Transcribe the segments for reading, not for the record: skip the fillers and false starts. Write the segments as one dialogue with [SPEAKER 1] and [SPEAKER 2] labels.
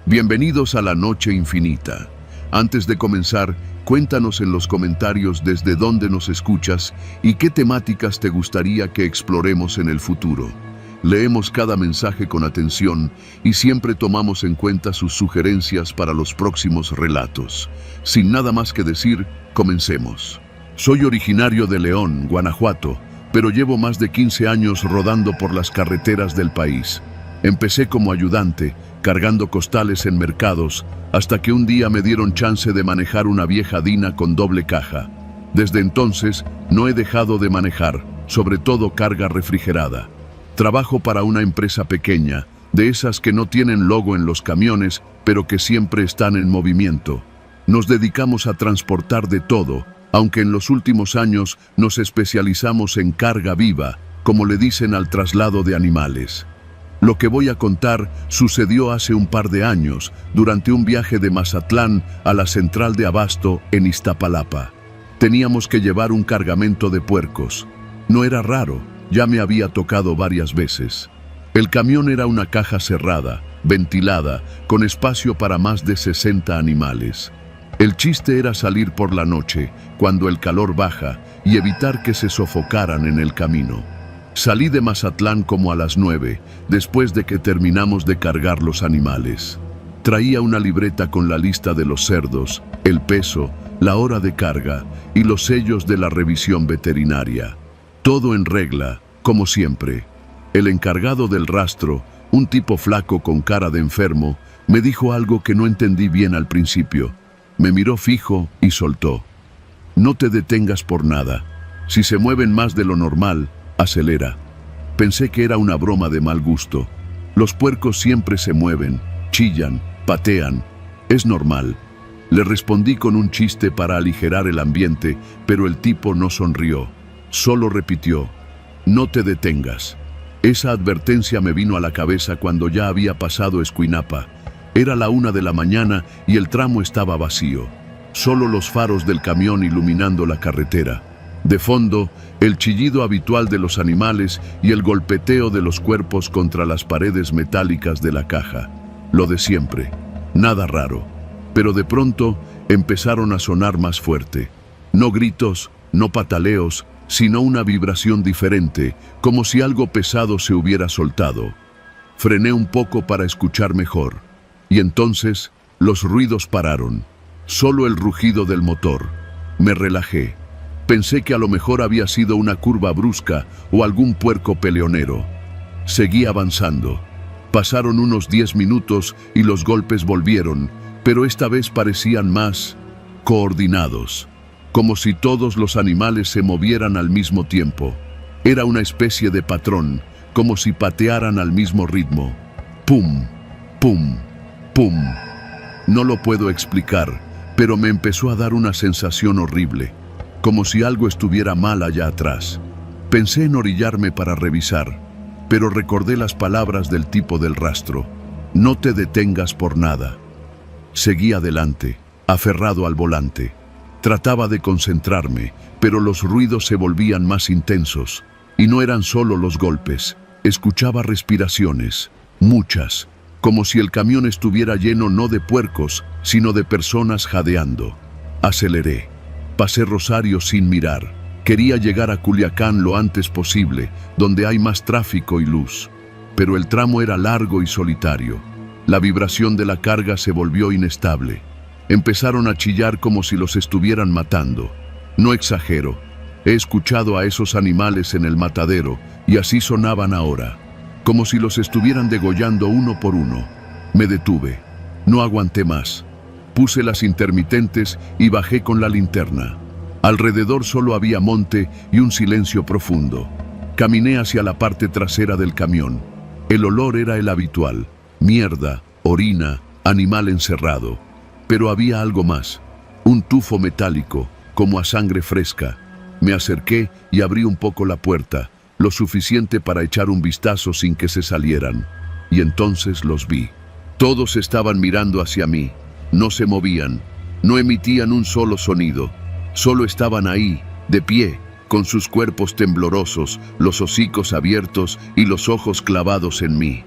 [SPEAKER 1] Bienvenidos a la Noche Infinita. Antes de comenzar, cuéntanos en los comentarios desde dónde nos escuchas y qué temáticas te gustaría que exploremos en el futuro. Leemos cada mensaje con atención y siempre tomamos en cuenta sus sugerencias para los próximos relatos. Sin nada más que decir, comencemos. Soy originario de León, Guanajuato, pero llevo más de 15 años rodando por las carreteras del país. Empecé como ayudante, cargando costales en mercados, hasta que un día me dieron chance de manejar una vieja Dina con doble caja. Desde entonces, no he dejado de manejar, sobre todo carga refrigerada. Trabajo para una empresa pequeña, de esas que no tienen logo en los camiones, pero que siempre están en movimiento. Nos dedicamos a transportar de todo, aunque en los últimos años nos especializamos en carga viva, como le dicen al traslado de animales. Lo que voy a contar sucedió hace un par de años, durante un viaje de Mazatlán a la central de abasto en Iztapalapa. Teníamos que llevar un cargamento de puercos. No era raro, ya me había tocado varias veces. El camión era una caja cerrada, ventilada, con espacio para más de 60 animales. El chiste era salir por la noche, cuando el calor baja, y evitar que se sofocaran en el camino. Salí de Mazatlán como a las 9, después de que terminamos de cargar los animales. Traía una libreta con la lista de los cerdos, el peso, la hora de carga y los sellos de la revisión veterinaria. Todo en regla, como siempre. El encargado del rastro, un tipo flaco con cara de enfermo, me dijo algo que no entendí bien al principio. Me miró fijo y soltó. No te detengas por nada. Si se mueven más de lo normal, acelera. Pensé que era una broma de mal gusto. Los puercos siempre se mueven, chillan, patean. Es normal. Le respondí con un chiste para aligerar el ambiente, pero el tipo no sonrió. Solo repitió, no te detengas. Esa advertencia me vino a la cabeza cuando ya había pasado Escuinapa. Era la 1 de la mañana y el tramo estaba vacío. Solo los faros del camión iluminando la carretera. De fondo, el chillido habitual de los animales y el golpeteo de los cuerpos contra las paredes metálicas de la caja. Lo de siempre. Nada raro. Pero de pronto empezaron a sonar más fuerte. No gritos, no pataleos, sino una vibración diferente, como si algo pesado se hubiera soltado. Frené un poco para escuchar mejor. Y entonces, los ruidos pararon. Solo el rugido del motor. Me relajé. Pensé que a lo mejor había sido una curva brusca o algún puerco peleonero. Seguí avanzando. Pasaron unos 10 minutos y los golpes volvieron, pero esta vez parecían más coordinados, como si todos los animales se movieran al mismo tiempo. Era una especie de patrón, como si patearan al mismo ritmo. Pum, pum, pum. No lo puedo explicar, pero me empezó a dar una sensación horrible, como si algo estuviera mal allá atrás. Pensé en orillarme para revisar, pero recordé las palabras del tipo del rastro. No te detengas por nada. Seguí adelante, aferrado al volante. Trataba de concentrarme, pero los ruidos se volvían más intensos. Y no eran solo los golpes. Escuchaba respiraciones, muchas, como si el camión estuviera lleno no de puercos, sino de personas jadeando. Aceleré. Pasé Rosario sin mirar. Quería llegar a Culiacán lo antes posible, donde hay más tráfico y luz. Pero el tramo era largo y solitario. La vibración de la carga se volvió inestable. Empezaron a chillar como si los estuvieran matando. No exagero. He escuchado a esos animales en el matadero y así sonaban ahora, como si los estuvieran degollando uno por uno. Me detuve. No aguanté más. Puse las intermitentes y bajé con la linterna. Alrededor solo había monte y un silencio profundo. Caminé hacia la parte trasera del camión. El olor era el habitual. Mierda, orina, animal encerrado. Pero había algo más. Un tufo metálico, como a sangre fresca. Me acerqué y abrí un poco la puerta, lo suficiente para echar un vistazo sin que se salieran. Y entonces los vi. Todos estaban mirando hacia mí. No se movían, no emitían un solo sonido, solo estaban ahí, de pie, con sus cuerpos temblorosos, los hocicos abiertos y los ojos clavados en mí.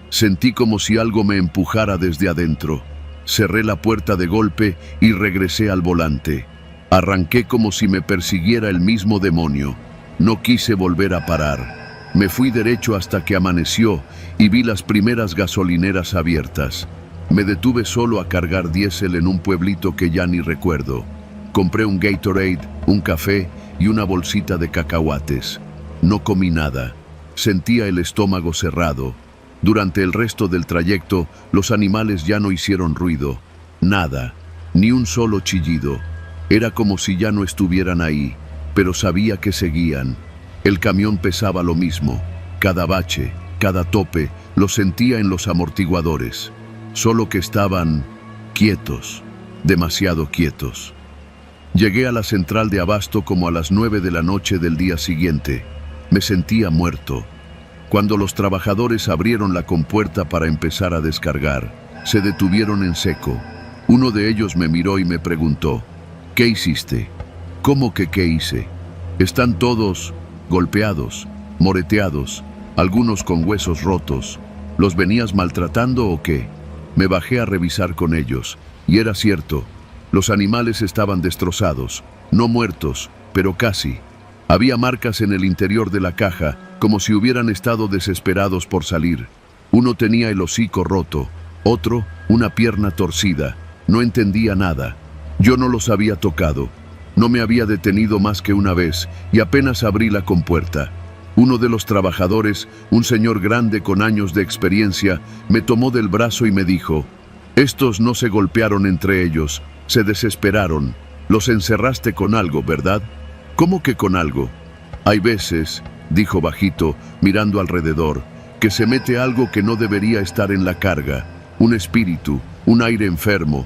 [SPEAKER 1] Sentí como si algo me empujara desde adentro. Cerré la puerta de golpe y regresé al volante. Arranqué como si me persiguiera el mismo demonio. No quise volver a parar. Me fui derecho hasta que amaneció y vi las primeras gasolineras abiertas. Me detuve solo a cargar diésel en un pueblito que ya ni recuerdo. Compré un Gatorade, un café y una bolsita de cacahuates. No comí nada. Sentía el estómago cerrado. Durante el resto del trayecto, los animales ya no hicieron ruido. Nada, ni un solo chillido. Era como si ya no estuvieran ahí, pero sabía que seguían. El camión pesaba lo mismo. Cada bache, cada tope, lo sentía en los amortiguadores. Solo que estaban quietos, demasiado quietos. Llegué a la central de abasto como a las 9 de la noche del día siguiente. Me sentía muerto. Cuando los trabajadores abrieron la compuerta para empezar a descargar, se detuvieron en seco. Uno de ellos me miró y me preguntó: ¿qué hiciste? ¿Cómo que qué hice? Están todos golpeados, moreteados, algunos con huesos rotos. ¿Los venías maltratando o qué? Me bajé a revisar con ellos, y era cierto. Los animales estaban destrozados, no muertos, pero casi. Había marcas en el interior de la caja, como si hubieran estado desesperados por salir. Uno tenía el hocico roto, otro una pierna torcida. No entendía nada. Yo no los había tocado. No me había detenido más que una vez, y apenas abrí la compuerta. Uno de los trabajadores, un señor grande con años de experiencia, me tomó del brazo y me dijo: estos no se golpearon entre ellos, se desesperaron. Los encerraste con algo, ¿verdad? ¿Cómo que con algo? Hay veces, dijo bajito, mirando alrededor, que se mete algo que no debería estar en la carga, un espíritu, un aire enfermo.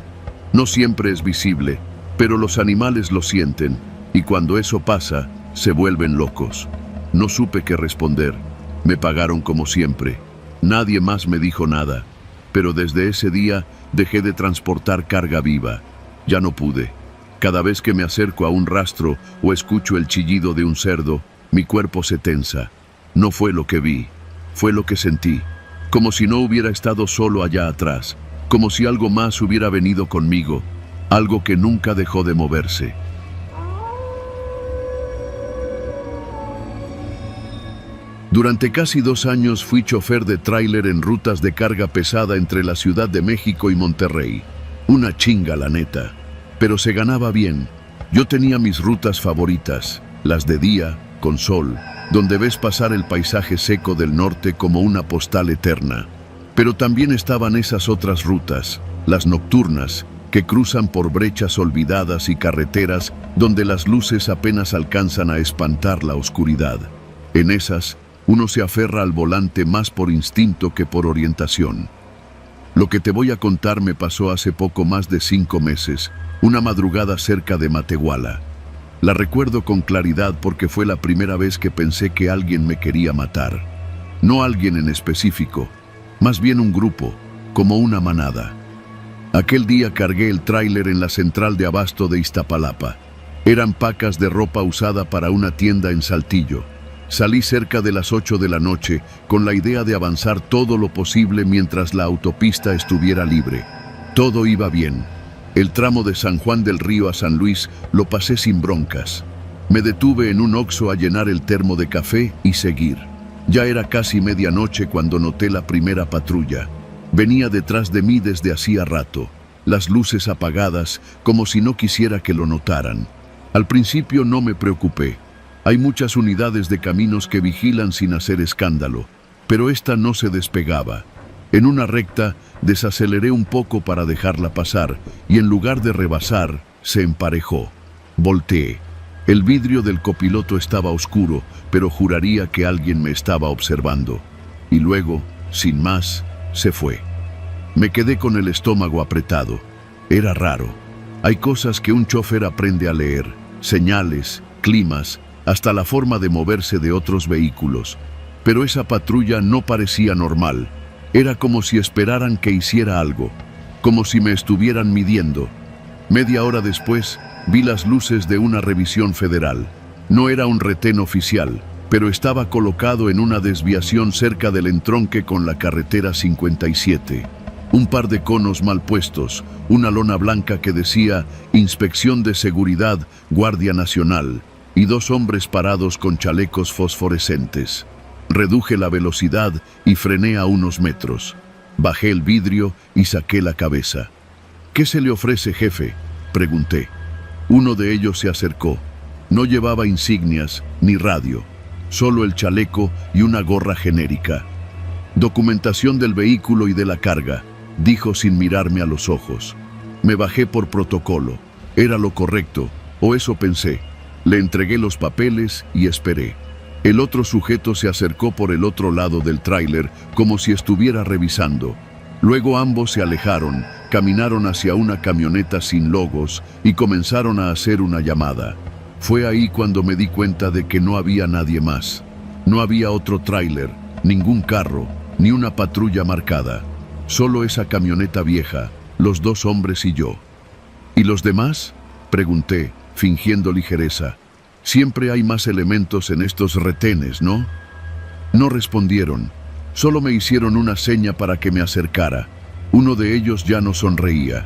[SPEAKER 1] No siempre es visible, pero los animales lo sienten, y cuando eso pasa, se vuelven locos. No supe qué responder. Me pagaron como siempre. Nadie más me dijo nada, pero desde ese día dejé de transportar carga viva. Ya no pude. Cada vez que me acerco a un rastro o escucho el chillido de un cerdo, mi cuerpo se tensa. No fue lo que vi, fue lo que sentí. Como si no hubiera estado solo allá atrás, como si algo más hubiera venido conmigo, algo que nunca dejó de moverse. Durante casi 2 años fui chofer de tráiler en rutas de carga pesada entre la Ciudad de México y Monterrey. Una chinga, la neta. Pero se ganaba bien. Yo tenía mis rutas favoritas, las de día, con sol, donde ves pasar el paisaje seco del norte como una postal eterna. Pero también estaban esas otras rutas, las nocturnas, que cruzan por brechas olvidadas y carreteras donde las luces apenas alcanzan a espantar la oscuridad. En esas, uno se aferra al volante más por instinto que por orientación. Lo que te voy a contar me pasó hace poco más de 5 meses, una madrugada cerca de Matehuala. La recuerdo con claridad porque fue la primera vez que pensé que alguien me quería matar. No alguien en específico, más bien un grupo, como una manada. Aquel día cargué el tráiler en la central de abasto de Iztapalapa. Eran pacas de ropa usada para una tienda en Saltillo. Salí cerca de las 8 de la noche con la idea de avanzar todo lo posible mientras la autopista estuviera libre. Todo iba bien. El tramo de San Juan del Río a San Luis lo pasé sin broncas. Me detuve en un Oxxo a llenar el termo de café y seguir. Ya era casi medianoche cuando noté la primera patrulla. Venía detrás de mí desde hacía rato, las luces apagadas, como si no quisiera que lo notaran. Al principio no me preocupé. Hay muchas unidades de caminos que vigilan sin hacer escándalo, pero esta no se despegaba. En una recta, desaceleré un poco para dejarla pasar, y en lugar de rebasar, se emparejó. Volteé. El vidrio del copiloto estaba oscuro, pero juraría que alguien me estaba observando. Y luego, sin más, se fue. Me quedé con el estómago apretado. Era raro. Hay cosas que un chofer aprende a leer, señales, climas, hasta la forma de moverse de otros vehículos. Pero esa patrulla no parecía normal. Era como si esperaran que hiciera algo, como si me estuvieran midiendo. Media hora después, vi las luces de una revisión federal. No era un retén oficial, pero estaba colocado en una desviación cerca del entronque con la carretera 57. Un par de conos mal puestos, una lona blanca que decía Inspección de Seguridad, Guardia Nacional, y dos hombres parados con chalecos fosforescentes. Reduje la velocidad y frené a unos metros. Bajé el vidrio y saqué la cabeza. «¿Qué se le ofrece, jefe?», pregunté. Uno de ellos se acercó. No llevaba insignias ni radio, solo el chaleco y una gorra genérica. «Documentación del vehículo y de la carga», dijo sin mirarme a los ojos. Me bajé por protocolo. Era lo correcto, o eso pensé. Le entregué los papeles y esperé. El otro sujeto se acercó por el otro lado del tráiler como si estuviera revisando. Luego ambos se alejaron, caminaron hacia una camioneta sin logos y comenzaron a hacer una llamada. Fue ahí cuando me di cuenta de que no había nadie más. No había otro tráiler, ningún carro, ni una patrulla marcada. Solo esa camioneta vieja, los dos hombres y yo. ¿Y los demás?, pregunté, fingiendo ligereza. Siempre hay más elementos en estos retenes, ¿no? No respondieron. Solo me hicieron una seña para que me acercara. Uno de ellos ya no sonreía.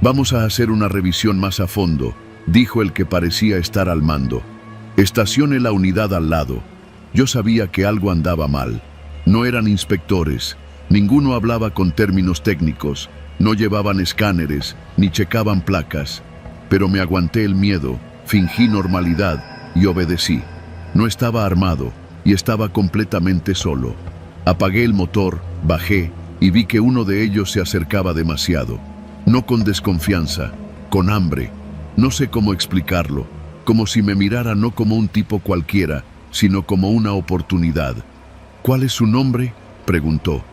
[SPEAKER 1] «Vamos a hacer una revisión más a fondo», dijo el que parecía estar al mando. «Estacione la unidad al lado». Yo sabía que algo andaba mal. No eran inspectores. Ninguno hablaba con términos técnicos. No llevaban escáneres, ni checaban placas. Pero me aguanté el miedo, fingí normalidad y obedecí. No estaba armado y estaba completamente solo. Apagué el motor, bajé y vi que uno de ellos se acercaba demasiado. No con desconfianza, con hambre. No sé cómo explicarlo, como si me mirara no como un tipo cualquiera, sino como una oportunidad. «¿Cuál es su nombre?», preguntó.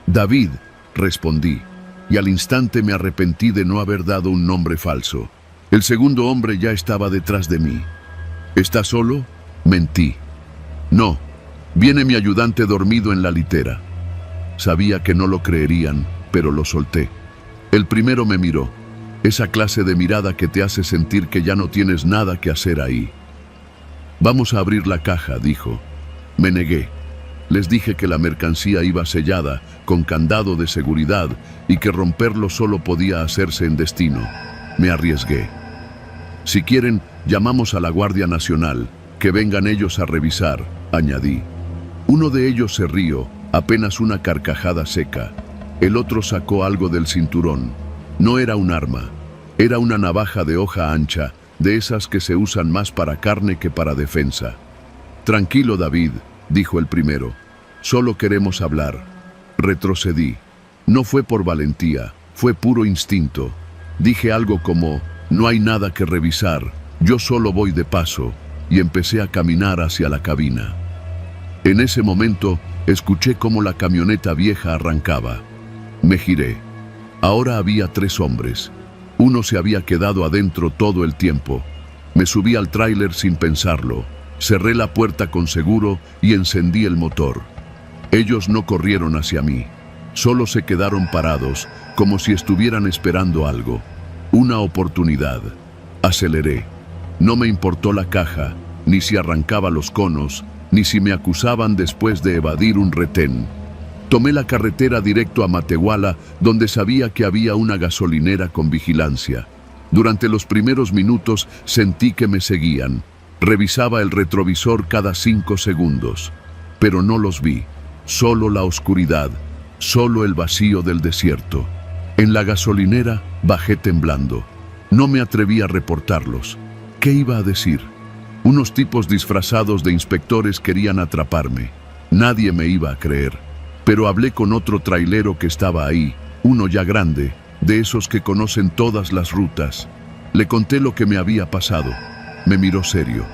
[SPEAKER 1] «David», respondí, y al instante me arrepentí de no haber dado un nombre falso. El segundo hombre ya estaba detrás de mí. «¿Está solo?», mentí. «No, viene mi ayudante dormido en la litera». Sabía que no lo creerían, pero lo solté. El primero me miró, esa clase de mirada que te hace sentir que ya no tienes nada que hacer ahí. «Vamos a abrir la caja», dijo. Me negué. Les dije que la mercancía iba sellada, con candado de seguridad, y que romperlo solo podía hacerse en destino. Me arriesgué. «Si quieren, llamamos a la Guardia Nacional, que vengan ellos a revisar», añadí. Uno de ellos se rió, apenas una carcajada seca. El otro sacó algo del cinturón. No era un arma, era una navaja de hoja ancha, de esas que se usan más para carne que para defensa. «Tranquilo, David», dijo el primero. «Solo queremos hablar». Retrocedí. No fue por valentía, fue puro instinto. Dije algo como, «No hay nada que revisar, yo solo voy de paso», y empecé a caminar hacia la cabina. En ese momento, escuché cómo la camioneta vieja arrancaba. Me giré. Ahora había 3 hombres. Uno se había quedado adentro todo el tiempo. Me subí al tráiler sin pensarlo. Cerré la puerta con seguro y encendí el motor. Ellos no corrieron hacia mí. Solo se quedaron parados, como si estuvieran esperando algo. Una oportunidad. Aceleré. No me importó la caja, ni si arrancaba los conos, ni si me acusaban después de evadir un retén. Tomé la carretera directo a Matehuala, donde sabía que había una gasolinera con vigilancia. Durante los primeros minutos sentí que me seguían. Revisaba el retrovisor cada 5 segundos. Pero no los vi. Solo la oscuridad, solo el vacío del desierto. En la gasolinera bajé temblando. No me atreví a reportarlos. ¿Qué iba a decir? Unos tipos disfrazados de inspectores querían atraparme. Nadie me iba a creer. Pero hablé con otro trailero que estaba ahí, uno ya grande, de esos que conocen todas las rutas. Le conté lo que me había pasado. Me miró serio.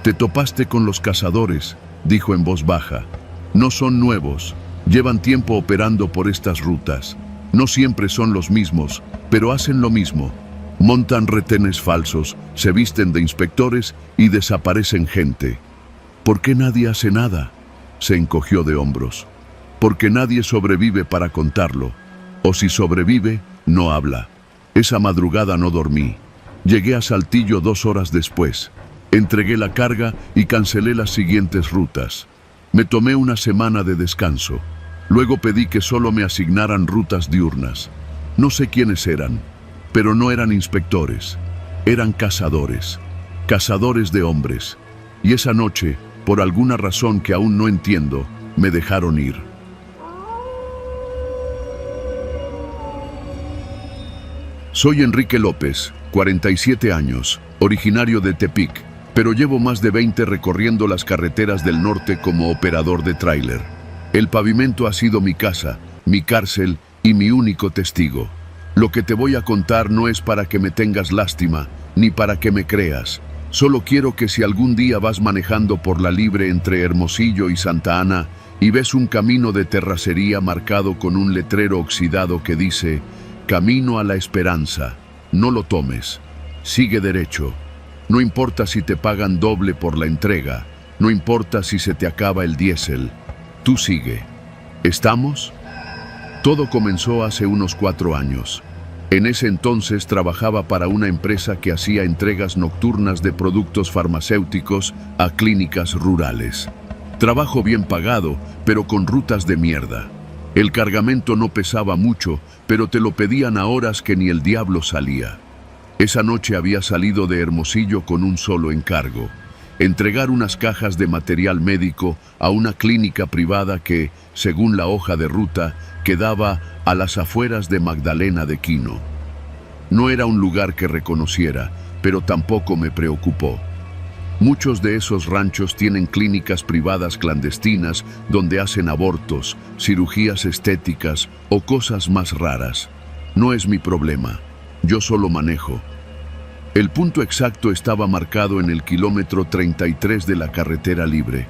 [SPEAKER 1] «Te topaste con los cazadores», dijo en voz baja. «No son nuevos, llevan tiempo operando por estas rutas. No siempre son los mismos, pero hacen lo mismo. Montan retenes falsos, se visten de inspectores y desaparecen gente». «¿Por qué nadie hace nada?», se encogió de hombros. «Porque nadie sobrevive para contarlo. O si sobrevive, no habla. Esa madrugada no dormí. Llegué a Saltillo 2 horas después. Entregué la carga y cancelé las siguientes rutas. Me tomé una semana de descanso. Luego pedí que solo me asignaran rutas diurnas. No sé quiénes eran, pero no eran inspectores. Eran cazadores. Cazadores de hombres. Y esa noche, por alguna razón que aún no entiendo, me dejaron ir. Soy Enrique López, 47 años, originario de Tepic, pero llevo más de 20 recorriendo las carreteras del norte como operador de tráiler. El pavimento ha sido mi casa, mi cárcel y mi único testigo. Lo que te voy a contar no es para que me tengas lástima, ni para que me creas. Solo quiero que si algún día vas manejando por la Libre entre Hermosillo y Santa Ana y ves un camino de terracería marcado con un letrero oxidado que dice «Camino a la Esperanza», no lo tomes. Sigue derecho. No importa si te pagan doble por la entrega, no importa si se te acaba el diésel. Tú sigue. ¿Estamos? Todo comenzó hace unos 4 años. En ese entonces trabajaba para una empresa que hacía entregas nocturnas de productos farmacéuticos a clínicas rurales. Trabajo bien pagado, pero con rutas de mierda. El cargamento no pesaba mucho, pero te lo pedían a horas que ni el diablo salía. Esa noche había salido de Hermosillo con un solo encargo: entregar unas cajas de material médico a una clínica privada que, según la hoja de ruta, quedaba a las afueras de Magdalena de Quino. No era un lugar que reconociera, pero tampoco me preocupó. Muchos de esos ranchos tienen clínicas privadas clandestinas donde hacen abortos, cirugías estéticas o cosas más raras. No es mi problema. Yo solo manejo. El punto exacto estaba marcado en el kilómetro 33 de la carretera libre.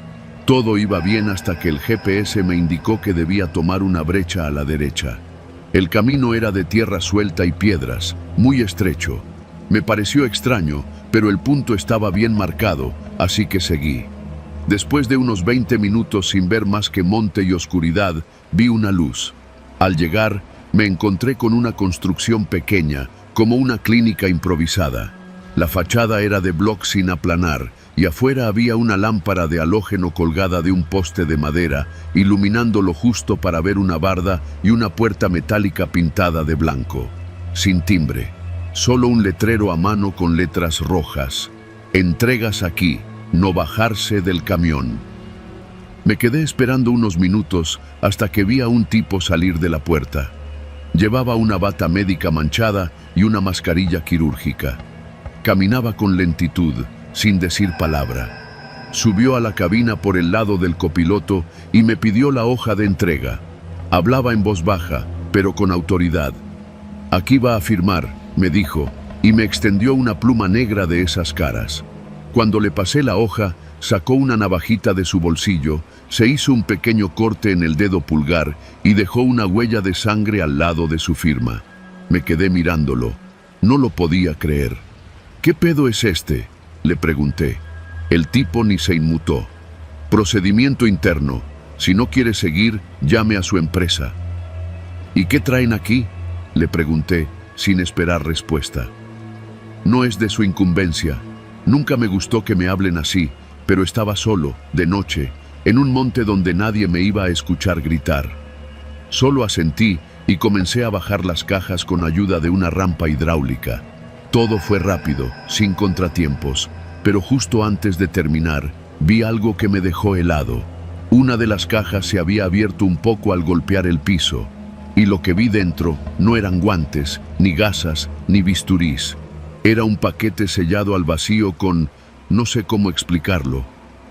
[SPEAKER 1] Todo iba bien hasta que el GPS me indicó que debía tomar una brecha a la derecha. El camino era de tierra suelta y piedras, muy estrecho. Me pareció extraño, pero el punto estaba bien marcado, así que seguí. Después de unos 20 minutos sin ver más que monte y oscuridad, vi una luz. Al llegar, me encontré con una construcción pequeña, como una clínica improvisada. La fachada era de bloc sin aplanar y afuera había una lámpara de halógeno colgada de un poste de madera, iluminando lo justo para ver una barda y una puerta metálica pintada de blanco. Sin timbre, solo un letrero a mano con letras rojas: «Entregas aquí, no bajarse del camión». Me quedé esperando unos minutos hasta que vi a un tipo salir de la puerta. Llevaba una bata médica manchada y una mascarilla quirúrgica. Caminaba con lentitud, sin decir palabra. Subió a la cabina por el lado del copiloto y me pidió la hoja de entrega. Hablaba en voz baja, pero con autoridad. «Aquí va a firmar», me dijo, y me extendió una pluma negra de esas caras. Cuando le pasé la hoja, sacó una navajita de su bolsillo, se hizo un pequeño corte en el dedo pulgar y dejó una huella de sangre al lado de su firma. Me quedé mirándolo. No lo podía creer. «¿Qué pedo es este?», le pregunté. El tipo ni se inmutó. «Procedimiento interno. Si no quiere seguir, llame a su empresa». «¿Y qué traen aquí?», le pregunté, sin esperar respuesta. «No es de su incumbencia. Nunca me gustó que me hablen así, pero estaba solo, de noche, en un monte donde nadie me iba a escuchar gritar». Solo asentí y comencé a bajar las cajas con ayuda de una rampa hidráulica. Todo fue rápido, sin contratiempos, pero justo antes de terminar, vi algo que me dejó helado. Una de las cajas se había abierto un poco al golpear el piso, y lo que vi dentro no eran guantes, ni gasas, ni bisturís. Era un paquete sellado al vacío con, no sé cómo explicarlo,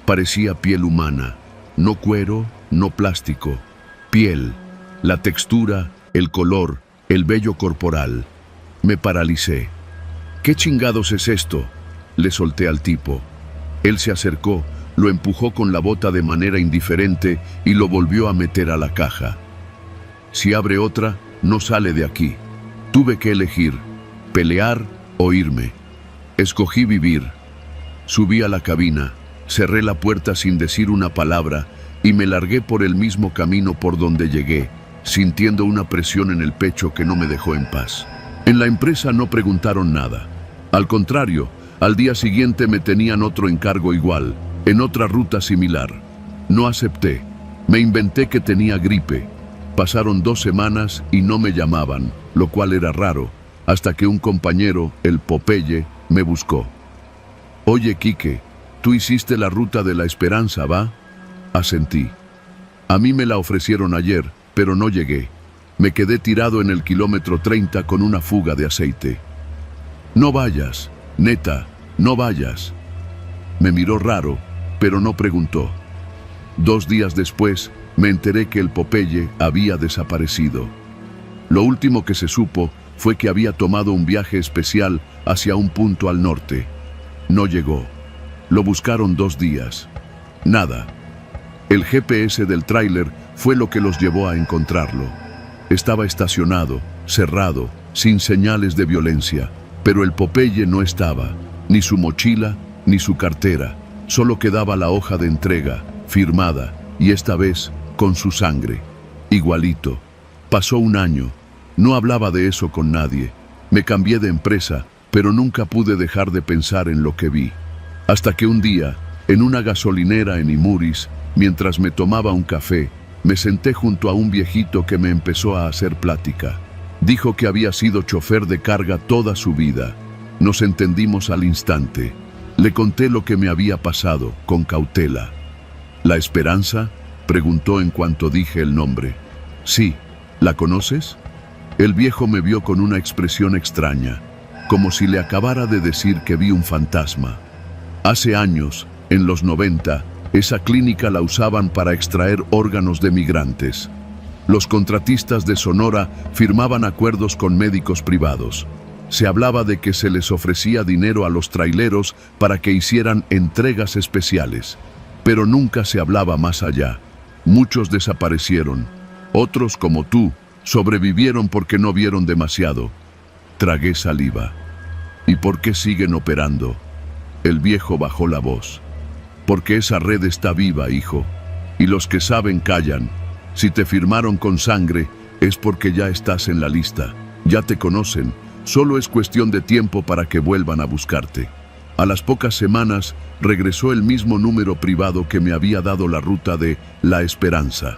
[SPEAKER 1] parecía piel humana. No cuero, no plástico. Piel. La textura, el color, el vello corporal. Me paralicé. «¿Qué chingados es esto?», le solté al tipo. Él se acercó, lo empujó con la bota de manera indiferente y lo volvió a meter a la caja. «Si abre otra, no sale de aquí». Tuve que elegir, pelear o irme. Escogí vivir. Subí a la cabina, cerré la puerta sin decir una palabra y me largué por el mismo camino por donde llegué, sintiendo una presión en el pecho que no me dejó en paz. En la empresa no preguntaron nada. Al contrario, Al día siguiente me tenían otro encargo igual, en otra ruta similar. No acepté. Me inventé que tenía gripe. Pasaron 2 semanas y no me llamaban, lo cual era raro, hasta que un compañero, el Popeye, me buscó. «Oye, Quique, tú hiciste la ruta de la Esperanza, ¿va?» Asentí. A mí me la ofrecieron ayer, pero no llegué. Me quedé tirado en el kilómetro 30 con una fuga de aceite. «No vayas, neta, no vayas». Me miró raro, pero no preguntó. 2 días después, me enteré que el Popeye había desaparecido. Lo último que se supo fue que había tomado un viaje especial hacia un punto al norte. No llegó. Lo buscaron 2 días. Nada. El GPS del tráiler fue lo que los llevó a encontrarlo. Estaba estacionado, cerrado, sin señales de violencia, pero el Popeye no estaba, ni su mochila, ni su cartera. Solo quedaba la hoja de entrega, firmada, y esta vez con su sangre. Igualito. Pasó 1 año. No hablaba de eso con nadie. Me cambié de empresa, pero nunca pude dejar de pensar en lo que vi. Hasta que un día, en una gasolinera en Imuris, mientras me tomaba un café, me senté junto a un viejito que me empezó a hacer plática. Dijo que había sido chofer de carga toda su vida. Nos entendimos al instante. Le conté lo que me había pasado, con cautela. ¿La Esperanza?, preguntó en cuanto dije el nombre. Sí, ¿la conoces? El viejo me vio con una expresión extraña, como si le acabara de decir que vi un fantasma. Hace años, en los 90, esa clínica la usaban para extraer órganos de migrantes. Los contratistas de Sonora firmaban acuerdos con médicos privados. Se hablaba de que se les ofrecía dinero a los traileros para que hicieran entregas especiales, pero nunca se hablaba más allá. Muchos desaparecieron. Otros, como tú, sobrevivieron porque no vieron demasiado. Tragué saliva. ¿Y por qué siguen operando? El viejo bajó la voz. Porque esa red está viva, hijo. Y los que saben callan. Si te firmaron con sangre, es porque ya estás en la lista. Ya te conocen. Solo es cuestión de tiempo para que vuelvan a buscarte. A las pocas semanas, regresó el mismo número privado que me había dado la ruta de La Esperanza.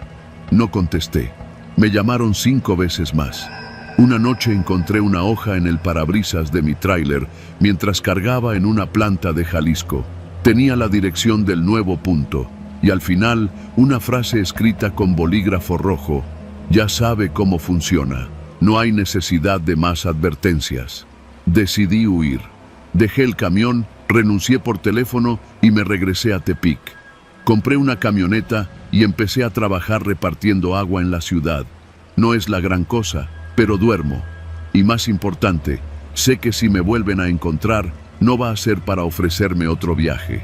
[SPEAKER 1] No contesté. Me llamaron 5 veces más. Una noche encontré una hoja en el parabrisas de mi tráiler mientras cargaba en una planta de Jalisco. Tenía la dirección del nuevo punto y al final una frase escrita con bolígrafo rojo. Ya sabe cómo funciona. No hay necesidad de más advertencias. Decidí huir. Dejé el camión, renuncié por teléfono y me regresé a Tepic. Compré una camioneta y empecé a trabajar repartiendo agua en la ciudad. No es la gran cosa, pero duermo. Y más importante, sé que si me vuelven a encontrar, no va a ser para ofrecerme otro viaje.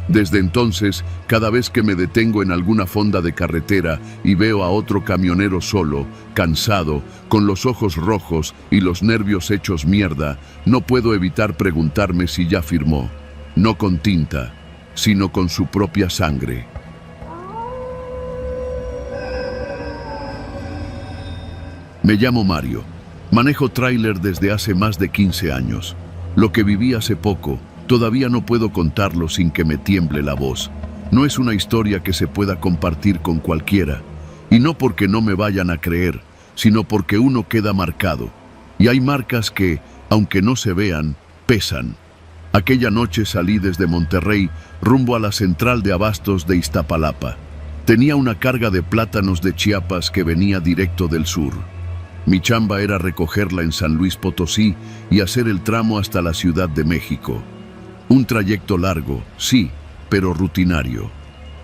[SPEAKER 1] Desde entonces, cada vez que me detengo en alguna fonda de carretera y veo a otro camionero solo, cansado, con los ojos rojos y los nervios hechos mierda, no puedo evitar preguntarme si ya firmó, no con tinta, sino con su propia sangre. Me llamo Mario. Manejo tráiler desde hace más de 15 años. Lo que viví hace poco, todavía no puedo contarlo sin que me tiemble la voz. No es una historia que se pueda compartir con cualquiera. Y no porque no me vayan a creer, sino porque uno queda marcado. Y hay marcas que, aunque no se vean, pesan. Aquella noche salí desde Monterrey rumbo a la central de abastos de Iztapalapa. Tenía una carga de plátanos de Chiapas que venía directo del sur. Mi chamba era recogerla en San Luis Potosí y hacer el tramo hasta la Ciudad de México. Un trayecto largo, sí, pero rutinario.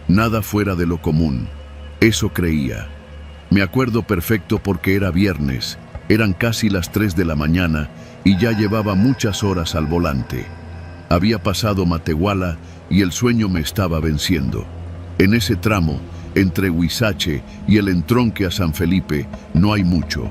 [SPEAKER 1] Nada fuera de lo común. Eso creía. Me acuerdo perfecto porque era viernes, eran casi las 3 de la mañana y ya llevaba muchas horas al volante. Había pasado Matehuala y el sueño me estaba venciendo. En ese tramo, entre Huizache y el entronque a San Felipe, no hay mucho.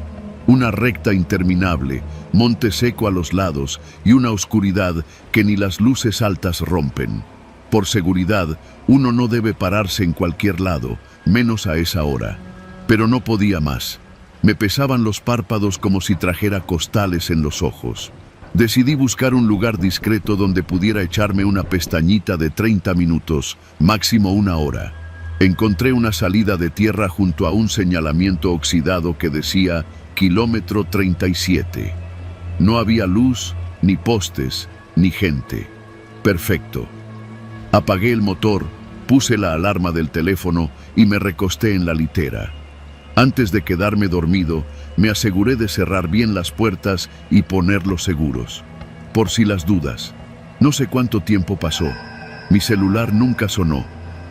[SPEAKER 1] Una recta interminable, monte seco a los lados y una oscuridad que ni las luces altas rompen. Por seguridad, uno no debe pararse en cualquier lado, menos a esa hora. Pero no podía más. Me pesaban los párpados como si trajera costales en los ojos. Decidí buscar un lugar discreto donde pudiera echarme una pestañita de 30 minutos, máximo 1 hora. Encontré una salida de tierra junto a un señalamiento oxidado que decía kilómetro 37. No había luz, ni postes, ni gente. Perfecto. Apagué el motor, puse la alarma del teléfono y me recosté en la litera. Antes de quedarme dormido, me aseguré de cerrar bien las puertas y ponerlos seguros. Por si las dudas. No sé cuánto tiempo pasó. Mi celular nunca sonó.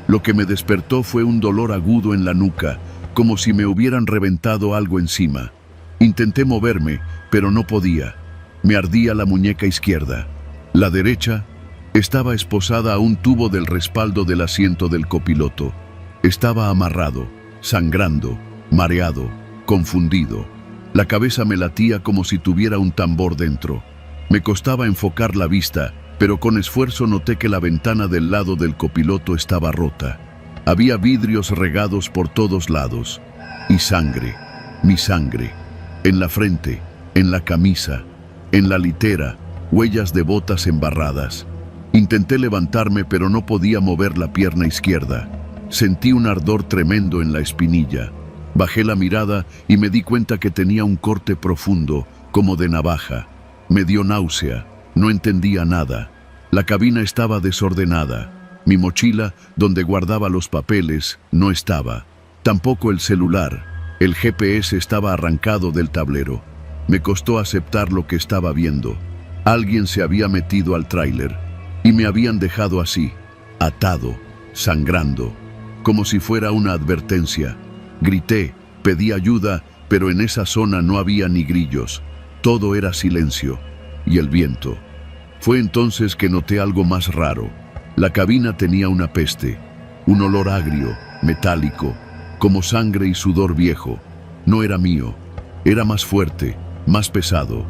[SPEAKER 1] Lo que me despertó fue un dolor agudo en la nuca, como si me hubieran reventado algo encima. Intenté moverme, pero no podía. Me ardía la muñeca izquierda. La derecha estaba esposada a un tubo del respaldo del asiento del copiloto. Estaba amarrado, sangrando, mareado, confundido. La cabeza me latía como si tuviera un tambor dentro. Me costaba enfocar la vista, pero con esfuerzo noté que la ventana del lado del copiloto estaba rota. Había vidrios regados por todos lados. Y sangre, mi sangre. En la frente, en la camisa, en la litera, huellas de botas embarradas. Intenté levantarme, pero no podía mover la pierna izquierda. Sentí un ardor tremendo en la espinilla. Bajé la mirada y me di cuenta que tenía un corte profundo, como de navaja. Me dio náusea. No entendía nada. La cabina estaba desordenada. Mi mochila, donde guardaba los papeles, no estaba. Tampoco el celular. El GPS estaba arrancado del tablero. Me costó aceptar lo que estaba viendo. Alguien se había metido al tráiler y me habían dejado así, atado, sangrando, como si fuera una advertencia. Grité, pedí ayuda, pero en esa zona no había ni grillos. Todo era silencio y el viento. Fue entonces que noté algo más raro. La cabina tenía una peste, un olor agrio, metálico, como sangre y sudor viejo. No era mío, era más fuerte, más pesado,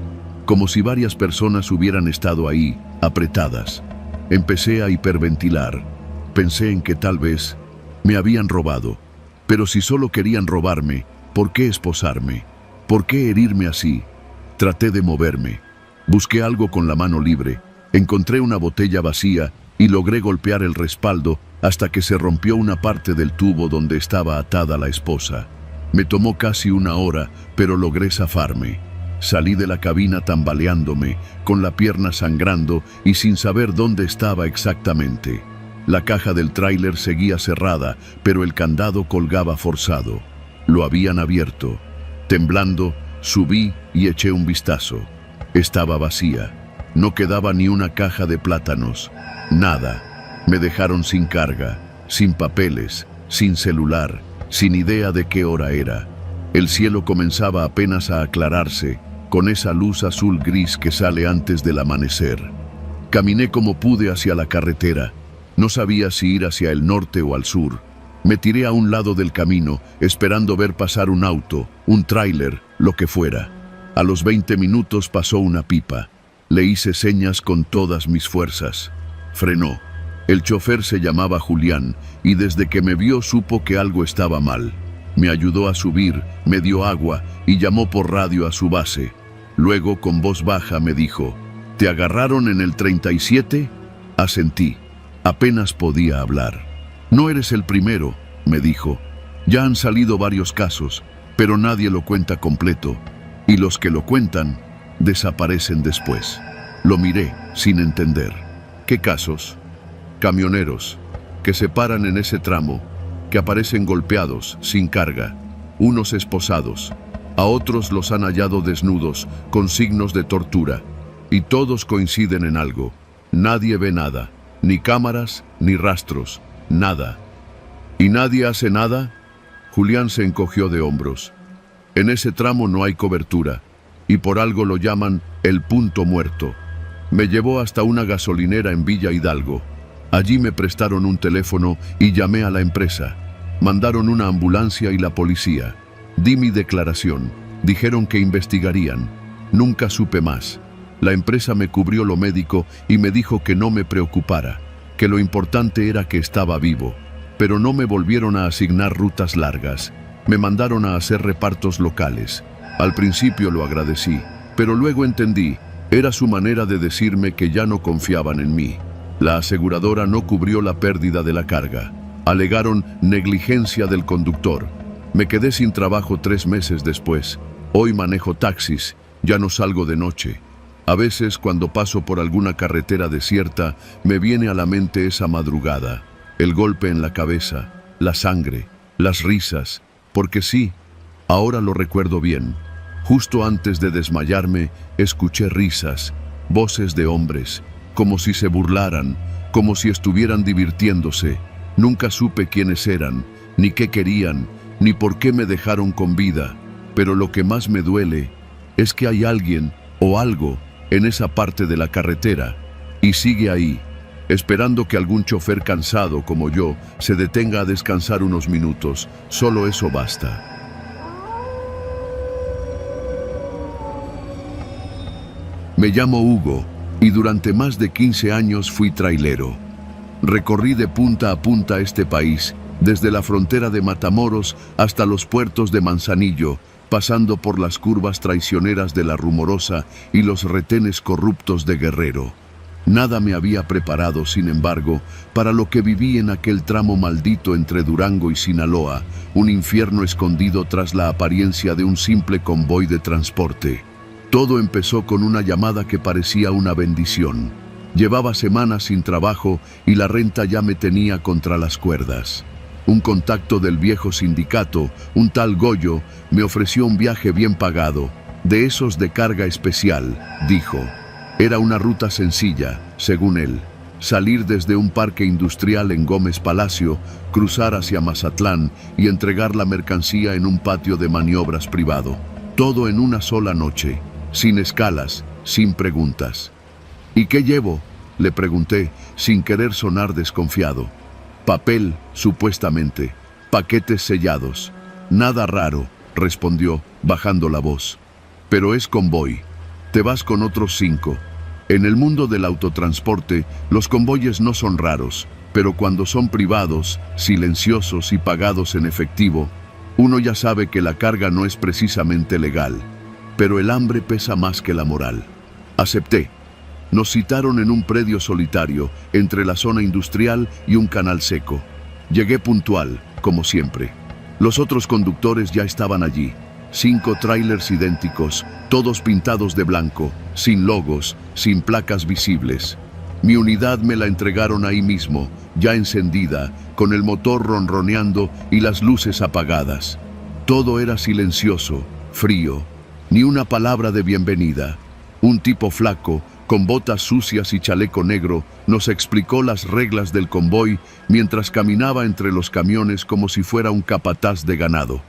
[SPEAKER 1] como si varias personas hubieran estado ahí, apretadas. Empecé a hiperventilar. Pensé en que tal vez me habían robado. Pero si solo querían robarme, ¿por qué esposarme? ¿Por qué herirme así? Traté de moverme. Busqué algo con la mano libre. Encontré una botella vacía y logré golpear el respaldo hasta que se rompió una parte del tubo donde estaba atada la esposa. Me tomó casi 1 hora, pero logré zafarme. Salí de la cabina tambaleándome, con la pierna sangrando y sin saber dónde estaba exactamente. La caja del tráiler seguía cerrada, pero el candado colgaba forzado. Lo habían abierto. Temblando, subí y eché un vistazo. Estaba vacía. No quedaba ni una caja de plátanos. Nada. Me dejaron sin carga, sin papeles, sin celular, sin idea de qué hora era. El cielo comenzaba apenas a aclararse, con esa luz azul gris que sale antes del amanecer. Caminé como pude hacia la carretera. No sabía si ir hacia el norte o al sur. Me tiré a un lado del camino, esperando ver pasar un auto, un tráiler, lo que fuera. A los 20 minutos pasó una pipa. Le hice señas con todas mis fuerzas. Frenó. El chofer se llamaba Julián, y desde que me vio supo que algo estaba mal. Me ayudó a subir, me dio agua y llamó por radio a su base. Luego, con voz baja, me dijo: ¿Te agarraron en el 37? Asentí. Apenas podía hablar. No eres el primero, me dijo. Ya han salido varios casos, pero nadie lo cuenta completo. Y los que lo cuentan, desaparecen después. Lo miré, sin entender. ¿Qué casos? Camioneros, que se paran en ese tramo, que aparecen golpeados, sin carga, unos esposados. A otros los han hallado desnudos, con signos de tortura. Y todos coinciden en algo. Nadie ve nada. Ni cámaras, ni rastros, nada. ¿Y nadie hace nada? Julián se encogió de hombros. En ese tramo no hay cobertura, y por algo lo llaman el punto muerto. Me llevó hasta una gasolinera en Villa Hidalgo. Allí me prestaron un teléfono y llamé a la empresa. Mandaron una ambulancia y la policía. Di mi declaración. Dijeron que investigarían. Nunca supe más. La empresa me cubrió lo médico y me dijo que no me preocupara, que lo importante era que estaba vivo. Pero no me volvieron a asignar rutas largas. Me mandaron a hacer repartos locales. Al principio lo agradecí, pero luego entendí. Era su manera de decirme que ya no confiaban en mí. La aseguradora no cubrió la pérdida de la carga. Alegaron negligencia del conductor. Me quedé sin trabajo 3 meses después. Hoy manejo taxis, ya no salgo de noche. A veces, cuando paso por alguna carretera desierta, me viene a la mente esa madrugada, el golpe en la cabeza, la sangre, las risas, porque sí, ahora lo recuerdo bien. Justo antes de desmayarme, escuché risas, voces de hombres, como si se burlaran, como si estuvieran divirtiéndose. Nunca supe quiénes eran, ni qué querían, ni por qué me dejaron con vida. Pero lo que más me duele es que hay alguien o algo en esa parte de la carretera y sigue ahí, esperando que algún chofer cansado como yo se detenga a descansar unos minutos. Solo eso basta. Me llamo Hugo y durante más de 15 años fui trailero. Recorrí de punta a punta este país, desde la frontera de Matamoros hasta los puertos de Manzanillo, pasando por las curvas traicioneras de La Rumorosa y los retenes corruptos de Guerrero. Nada me había preparado, sin embargo, para lo que viví en aquel tramo maldito entre Durango y Sinaloa, un infierno escondido tras la apariencia de un simple convoy de transporte. Todo empezó con una llamada que parecía una bendición. Llevaba semanas sin trabajo y la renta ya me tenía contra las cuerdas. Un contacto del viejo sindicato, un tal Goyo, me ofreció un viaje bien pagado, de esos de carga especial, dijo. Era una ruta sencilla, según él. Salir desde un parque industrial en Gómez Palacio, cruzar hacia Mazatlán y entregar la mercancía en un patio de maniobras privado. Todo en una sola noche, sin escalas, sin preguntas. ¿Y qué llevo?, le pregunté, sin querer sonar desconfiado. Papel, supuestamente, paquetes sellados. Nada raro, respondió, bajando la voz. Pero es convoy. Te vas con otros 5. En el mundo del autotransporte, los convoyes no son raros, pero cuando son privados, silenciosos y pagados en efectivo, uno ya sabe que la carga no es precisamente legal. Pero el hambre pesa más que la moral. Acepté. Nos citaron en un predio solitario, entre la zona industrial y un canal seco. Llegué puntual, como siempre. Los otros conductores ya estaban allí. 5 trailers idénticos, todos pintados de blanco, sin logos, sin placas visibles. Mi unidad me la entregaron ahí mismo, ya encendida, con el motor ronroneando y las luces apagadas. Todo era silencioso, frío, ni una palabra de bienvenida. Un tipo flaco, con botas sucias y chaleco negro, nos explicó las reglas del convoy mientras caminaba entre los camiones como si fuera un capataz de ganado.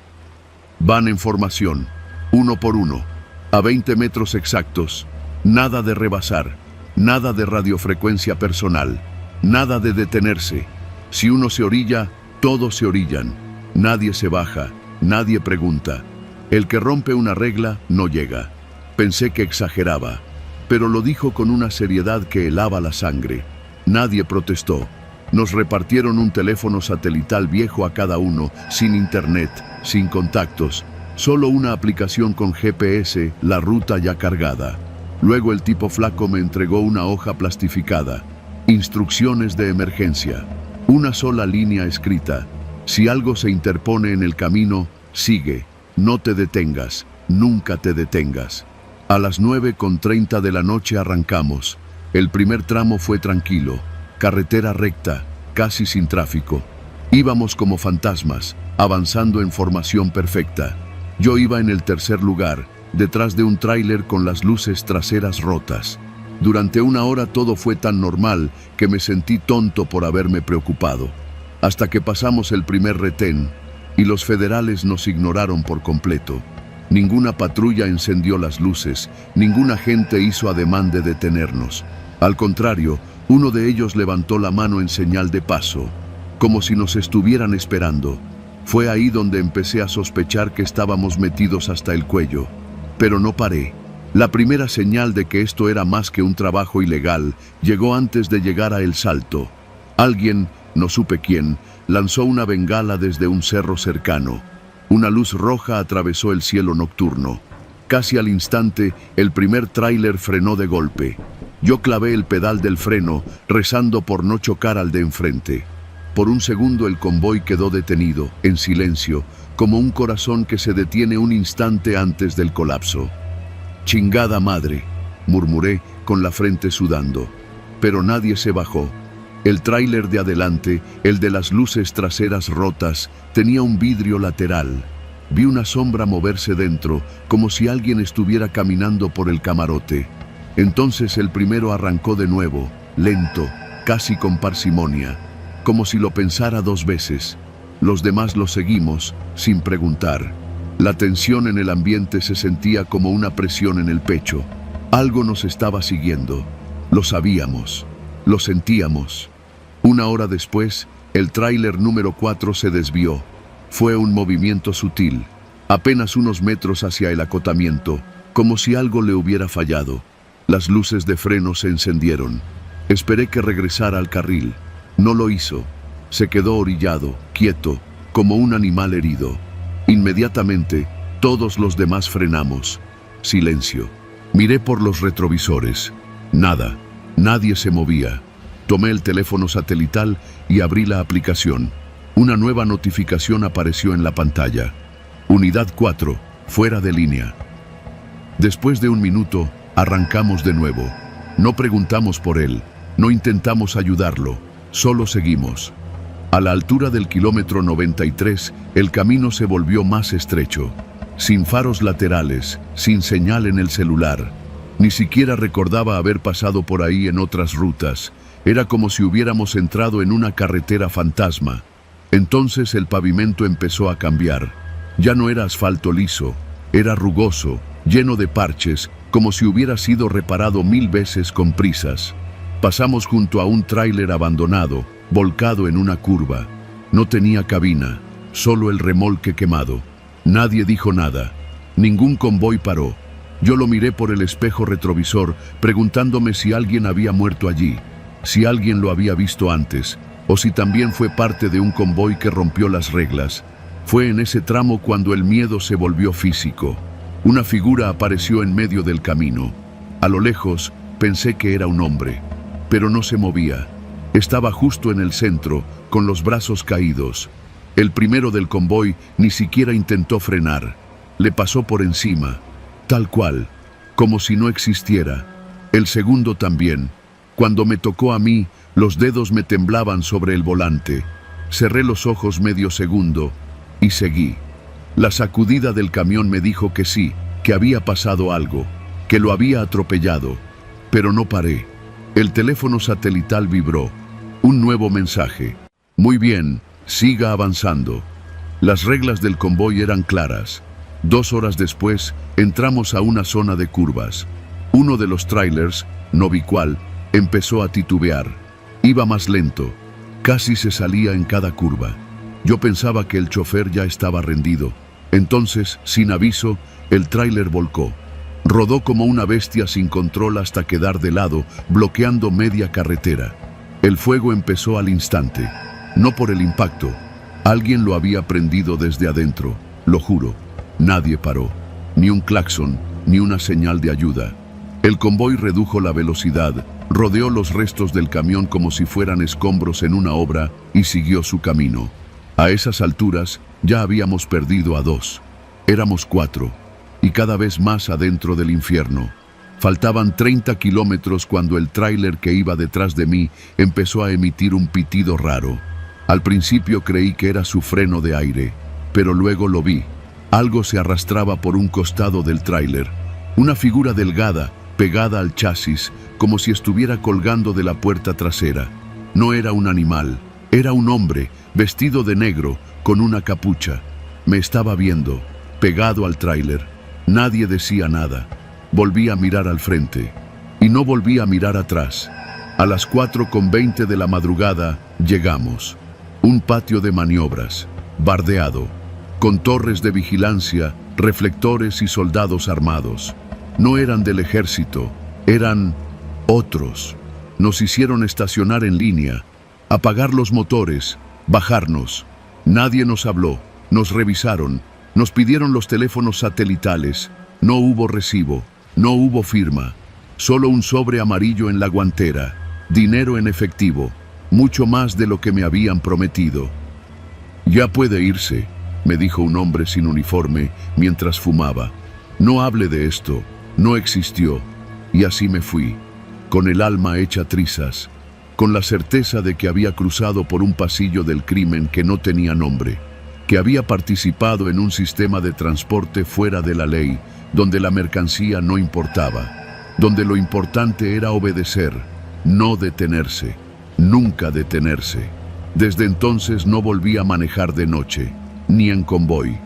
[SPEAKER 1] Van en formación, 1 por 1, a 20 metros exactos, nada de rebasar, nada de radiofrecuencia personal, nada de detenerse. Si uno se orilla, todos se orillan, nadie se baja, nadie pregunta. El que rompe una regla no llega. Pensé que exageraba, pero lo dijo con una seriedad que helaba la sangre. Nadie protestó. Nos repartieron un teléfono satelital viejo a cada uno, sin internet, sin contactos, solo una aplicación con GPS, la ruta ya cargada. Luego el tipo flaco me entregó una hoja plastificada. Instrucciones de emergencia. Una sola línea escrita. Si algo se interpone en el camino, sigue. No te detengas. Nunca te detengas. A las 9:30 de la noche arrancamos. El primer tramo fue tranquilo, carretera recta, casi sin tráfico. Íbamos como fantasmas, avanzando en formación perfecta. Yo iba en el tercer lugar, detrás de un tráiler con las luces traseras rotas. Durante 1 hora todo fue tan normal que me sentí tonto por haberme preocupado. Hasta que pasamos el primer retén y los federales nos ignoraron por completo. Ninguna patrulla encendió las luces, ningún agente hizo ademán de detenernos. Al contrario, uno de ellos levantó la mano en señal de paso, como si nos estuvieran esperando. Fue ahí donde empecé a sospechar que estábamos metidos hasta el cuello. Pero no paré. La primera señal de que esto era más que un trabajo ilegal llegó antes de llegar a El Salto. Alguien, no supe quién, lanzó una bengala desde un cerro cercano. Una luz roja atravesó el cielo nocturno. Casi al instante, el primer tráiler frenó de golpe. Yo clavé el pedal del freno, rezando por no chocar al de enfrente. Por un segundo el convoy quedó detenido, en silencio, como un corazón que se detiene un instante antes del colapso. «Chingada madre», murmuré con la frente sudando. Pero nadie se bajó. El tráiler de adelante, el de las luces traseras rotas, tenía un vidrio lateral. Vi una sombra moverse dentro, como si alguien estuviera caminando por el camarote. Entonces el primero arrancó de nuevo, lento, casi con parsimonia, como si lo pensara 2 veces. Los demás lo seguimos, sin preguntar. La tensión en el ambiente se sentía como una presión en el pecho. Algo nos estaba siguiendo. Lo sabíamos, lo sentíamos. 1 hora después, el tráiler número 4 se desvió. Fue un movimiento sutil, apenas unos metros hacia el acotamiento, como si algo le hubiera fallado. Las luces de freno se encendieron. Esperé que regresara al carril. No lo hizo. Se quedó orillado, quieto, como un animal herido. Inmediatamente, todos los demás frenamos. Silencio. Miré por los retrovisores. Nada. Nadie se movía. Tomé el teléfono satelital y abrí la aplicación. Una nueva notificación apareció en la pantalla. Unidad 4, fuera de línea. Después de 1 minuto, arrancamos de nuevo. No preguntamos por él, no intentamos ayudarlo, solo seguimos. A la altura del kilómetro 93, el camino se volvió más estrecho. Sin faros laterales, sin señal en el celular. Ni siquiera recordaba haber pasado por ahí en otras rutas. Era como si hubiéramos entrado en una carretera fantasma. Entonces el pavimento empezó a cambiar. Ya no era asfalto liso, era rugoso, lleno de parches, como si hubiera sido reparado 1000 veces con prisas. Pasamos junto a un tráiler abandonado, volcado en una curva. No tenía cabina, solo el remolque quemado. Nadie dijo nada. Ningún convoy paró. Yo lo miré por el espejo retrovisor, preguntándome si alguien había muerto allí, si alguien lo había visto antes, o si también fue parte de un convoy que rompió las reglas. Fue en ese tramo cuando el miedo se volvió físico. Una figura apareció en medio del camino. A lo lejos, pensé que era un hombre, pero no se movía. Estaba justo en el centro, con los brazos caídos. El primero del convoy ni siquiera intentó frenar. Le pasó por encima, tal cual, como si no existiera. El segundo también. Cuando me tocó a mí, los dedos me temblaban sobre el volante. Cerré los ojos medio segundo y seguí. La sacudida del camión me dijo que sí, que había pasado algo, que lo había atropellado, pero no paré. El teléfono satelital vibró. Un nuevo mensaje. Muy bien, siga avanzando. Las reglas del convoy eran claras. 2 horas después, entramos a una zona de curvas. Uno de los trailers, no vi cuál, empezó a titubear. Iba más lento, casi se salía en cada curva. Yo pensaba que el chofer ya estaba rendido. Entonces, sin aviso, el tráiler volcó. Rodó como una bestia sin control hasta quedar de lado, bloqueando media carretera. El fuego empezó al instante. No por el impacto. Alguien lo había prendido desde adentro, lo juro. Nadie paró. Ni un claxon, ni una señal de ayuda. El convoy redujo la velocidad, rodeó los restos del camión como si fueran escombros en una obra y siguió su camino. A esas alturas ya habíamos perdido a 2. Éramos 4, y cada vez más adentro del infierno. Faltaban 30 kilómetros cuando el tráiler que iba detrás de mí empezó a emitir un pitido raro. Al principio creí que era su freno de aire, pero luego lo vi. Algo se arrastraba por un costado del tráiler. Una figura delgada, pegada al chasis, como si estuviera colgando de la puerta trasera. No era un animal, era un hombre, vestido de negro, con una capucha. Me estaba viendo, pegado al tráiler. Nadie decía nada. Volví a mirar al frente, y no volví a mirar atrás. A las 4:20 de la madrugada, llegamos. Un patio de maniobras, bardeado, con torres de vigilancia, reflectores y soldados armados. No eran del ejército, eran otros. Nos hicieron estacionar en línea, apagar los motores, bajarnos. Nadie nos habló, nos revisaron, nos pidieron los teléfonos satelitales No hubo recibo, no hubo firma, solo un sobre amarillo en la guantera, dinero en efectivo, mucho más de lo que me habían prometido. «Ya puede irse», me dijo un hombre sin uniforme mientras fumaba. «No hable de esto, no existió». Y así me fui, con el alma hecha trizas, con la certeza de que había cruzado por un pasillo del crimen que no tenía nombre, que había participado en un sistema de transporte fuera de la ley, donde la mercancía no importaba, donde lo importante era obedecer, no detenerse, nunca detenerse. Desde entonces no volví a manejar de noche, ni en convoy,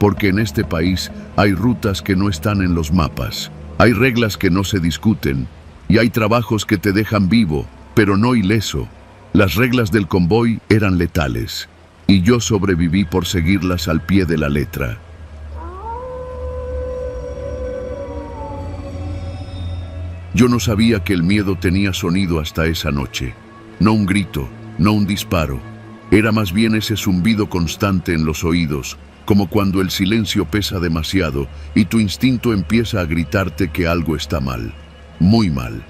[SPEAKER 1] porque en este país hay rutas que no están en los mapas, hay reglas que no se discuten, y hay trabajos que te dejan vivo, pero no ileso. Las reglas del convoy eran letales, y yo sobreviví por seguirlas al pie de la letra. Yo no sabía que el miedo tenía sonido hasta esa noche. No un grito, no un disparo. Era más bien ese zumbido constante en los oídos, como cuando el silencio pesa demasiado y tu instinto empieza a gritarte que algo está mal, muy mal.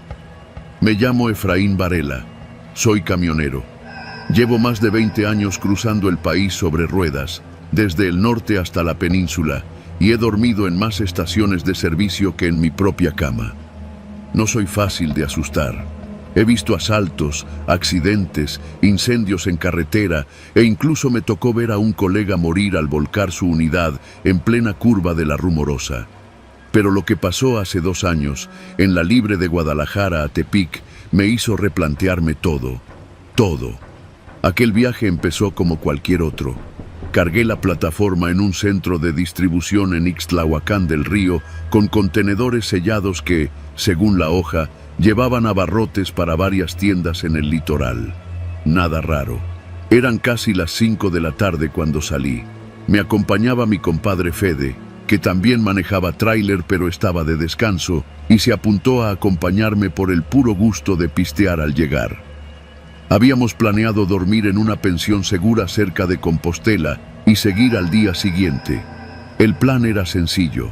[SPEAKER 1] Me llamo Efraín Varela, soy camionero. Llevo más de 20 años cruzando el país sobre ruedas, desde el norte hasta la península, y he dormido en más estaciones de servicio que en mi propia cama. No soy fácil de asustar. He visto asaltos, accidentes, incendios en carretera e incluso me tocó ver a un colega morir al volcar su unidad en plena curva de la Rumorosa. Pero lo que pasó hace 2 años, en la Libre de Guadalajara a Tepic, me hizo replantearme todo. Aquel viaje empezó como cualquier otro. Cargué la plataforma en un centro de distribución en Ixtlahuacán del Río con contenedores sellados que, según la hoja, llevaban abarrotes para varias tiendas en el litoral. Nada raro. Eran casi las 5 de la tarde cuando salí. Me acompañaba mi compadre Fede, que también manejaba tráiler pero estaba de descanso, y se apuntó a acompañarme por el puro gusto de pistear al llegar. Habíamos planeado dormir en una pensión segura cerca de Compostela y seguir al día siguiente. El plan era sencillo,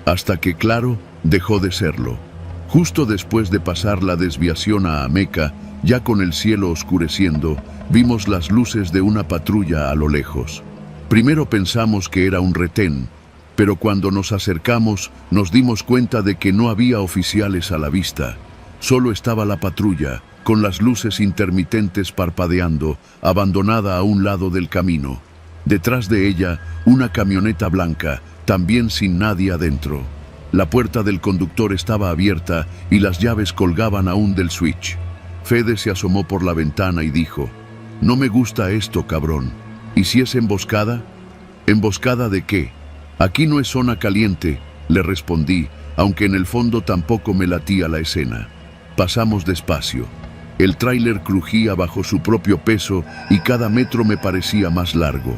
[SPEAKER 1] hasta que, claro, dejó de serlo. Justo después de pasar la desviación a Ameca, ya con el cielo oscureciendo, vimos las luces de una patrulla a lo lejos. Primero pensamos que era un retén, pero cuando nos acercamos nos dimos cuenta de que no había oficiales a la vista. Solo estaba la patrulla, con las luces intermitentes parpadeando, abandonada a un lado del camino. Detrás de ella, una camioneta blanca, también sin nadie adentro. La puerta del conductor estaba abierta y las llaves colgaban aún del switch. Fede se asomó por la ventana y dijo: «No me gusta esto, cabrón. ¿Y si es emboscada?» «¿Emboscada de qué? Aquí no es zona caliente», le respondí, aunque en el fondo tampoco me latía la escena. Pasamos despacio. El tráiler crujía bajo su propio peso y cada metro me parecía más largo.